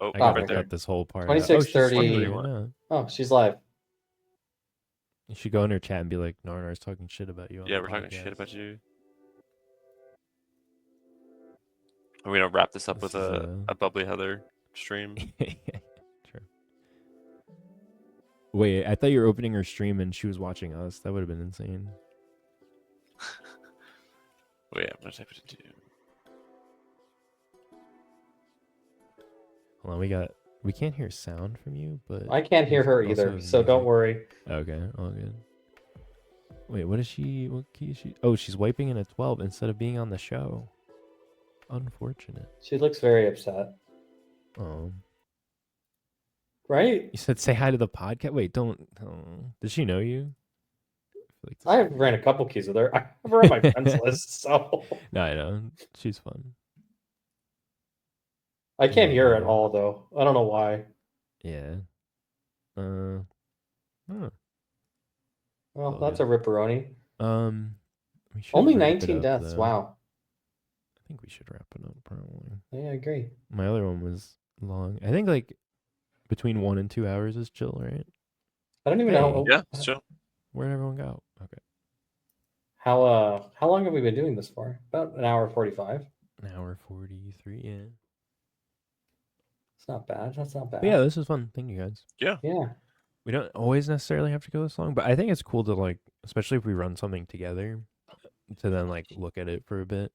[SPEAKER 3] Oh,
[SPEAKER 2] I got,
[SPEAKER 3] right there.
[SPEAKER 2] this whole part.
[SPEAKER 1] 26,
[SPEAKER 2] she's
[SPEAKER 1] 30.
[SPEAKER 2] streaming right now.
[SPEAKER 1] Oh, she's live.
[SPEAKER 2] You should go in her chat and be like, Narnar's talking shit about you. On
[SPEAKER 3] Yeah,
[SPEAKER 2] the
[SPEAKER 3] we're talking
[SPEAKER 2] podcast."
[SPEAKER 3] shit about you. Are we gonna wrap this up
[SPEAKER 2] This
[SPEAKER 3] with
[SPEAKER 2] is,
[SPEAKER 3] a bubbly Heather stream?
[SPEAKER 2] True. Wait, I thought you were opening her stream and she was watching us. That would have been insane.
[SPEAKER 3] Wait, I'm gonna type it into you.
[SPEAKER 2] Hold on, we can't hear sound from you, but
[SPEAKER 1] I can't hear her
[SPEAKER 2] also
[SPEAKER 1] either, so don't
[SPEAKER 2] music.
[SPEAKER 1] worry.
[SPEAKER 2] Okay, all good. Wait, what key is she? Oh, she's wiping in a 12 instead of being on the show. Unfortunate.
[SPEAKER 1] She looks very upset.
[SPEAKER 2] Oh.
[SPEAKER 1] Right?
[SPEAKER 2] You said say hi to the podcast? Wait, don't. Oh. Does she know you?
[SPEAKER 1] I ran a couple keys with her. I have her on my friends list, so
[SPEAKER 2] No, I know. She's fun.
[SPEAKER 1] I can't hear her at all though. I don't know why.
[SPEAKER 2] Yeah. Huh.
[SPEAKER 1] Well,
[SPEAKER 2] Well,
[SPEAKER 1] that's
[SPEAKER 2] yeah.
[SPEAKER 1] a ripperoni.
[SPEAKER 2] We should
[SPEAKER 1] Only
[SPEAKER 2] wrap it
[SPEAKER 1] 19
[SPEAKER 2] up,
[SPEAKER 1] deaths.
[SPEAKER 2] though.
[SPEAKER 1] Wow.
[SPEAKER 2] I think we should wrap it up probably.
[SPEAKER 1] Yeah, I agree.
[SPEAKER 2] My other one was long. I think like between 1 and 2 hours is chill, right?
[SPEAKER 1] I don't even
[SPEAKER 2] Hey.
[SPEAKER 1] know
[SPEAKER 3] Yeah, it's chill.
[SPEAKER 2] Where'd everyone go? Okay.
[SPEAKER 1] how long have we been doing this for? About an hour 45.
[SPEAKER 2] An hour 43, yeah.
[SPEAKER 1] It's not bad. That's not bad.
[SPEAKER 2] But yeah, this was fun. Thank you guys.
[SPEAKER 1] Yeah.
[SPEAKER 2] We don't always necessarily have to go this long, but I think it's cool to like, especially if we run something together, to then like look at it for a bit.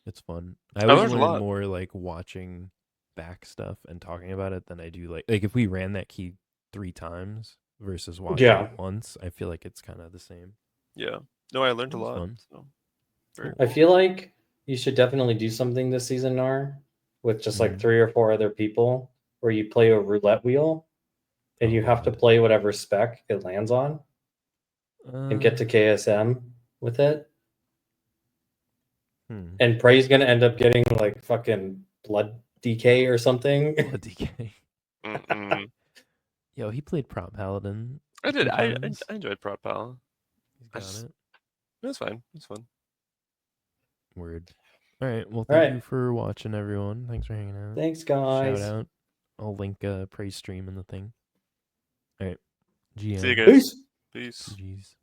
[SPEAKER 2] It's fun. I always
[SPEAKER 3] learned a
[SPEAKER 2] learn
[SPEAKER 3] lot.
[SPEAKER 2] more like watching back stuff and talking about it than I do like if we ran that key 3 times, versus watching
[SPEAKER 1] Yeah.
[SPEAKER 2] it once. I feel like it's kind of the same.
[SPEAKER 3] Yeah. No, I learned
[SPEAKER 2] It
[SPEAKER 3] a
[SPEAKER 2] was
[SPEAKER 3] lot.
[SPEAKER 2] fun.
[SPEAKER 3] So very
[SPEAKER 1] I
[SPEAKER 3] cool.
[SPEAKER 1] feel like you should definitely do something this season, Nar, with just like
[SPEAKER 2] Mhm.
[SPEAKER 1] 3 or 4 other people, where you play a roulette wheel, and
[SPEAKER 2] Oh,
[SPEAKER 1] you have to
[SPEAKER 2] God.
[SPEAKER 1] play whatever spec it lands on, and get to KSM with it.
[SPEAKER 2] Hmm.
[SPEAKER 1] And Prey's gonna end up getting like fucking blood DK or something.
[SPEAKER 2] Blood DK.
[SPEAKER 3] Mm-mm.
[SPEAKER 2] Yo, he played Prop Paladin.
[SPEAKER 3] I
[SPEAKER 2] a
[SPEAKER 3] did.
[SPEAKER 2] few
[SPEAKER 3] I
[SPEAKER 2] times.
[SPEAKER 3] enjoyed Prop Pal.
[SPEAKER 2] He's
[SPEAKER 3] I
[SPEAKER 2] got
[SPEAKER 3] just,
[SPEAKER 2] it.
[SPEAKER 3] it was fine. It was fun.
[SPEAKER 2] Word. All right. Well,
[SPEAKER 1] All
[SPEAKER 2] thank you
[SPEAKER 1] right.
[SPEAKER 2] for watching, everyone. Thanks for hanging out.
[SPEAKER 1] Thanks,
[SPEAKER 2] Shout
[SPEAKER 1] guys.
[SPEAKER 2] out. I'll link Praise stream in the thing. All right.
[SPEAKER 3] See you
[SPEAKER 2] GM.
[SPEAKER 3] guys.
[SPEAKER 1] Peace.
[SPEAKER 3] Peace.
[SPEAKER 2] GG's.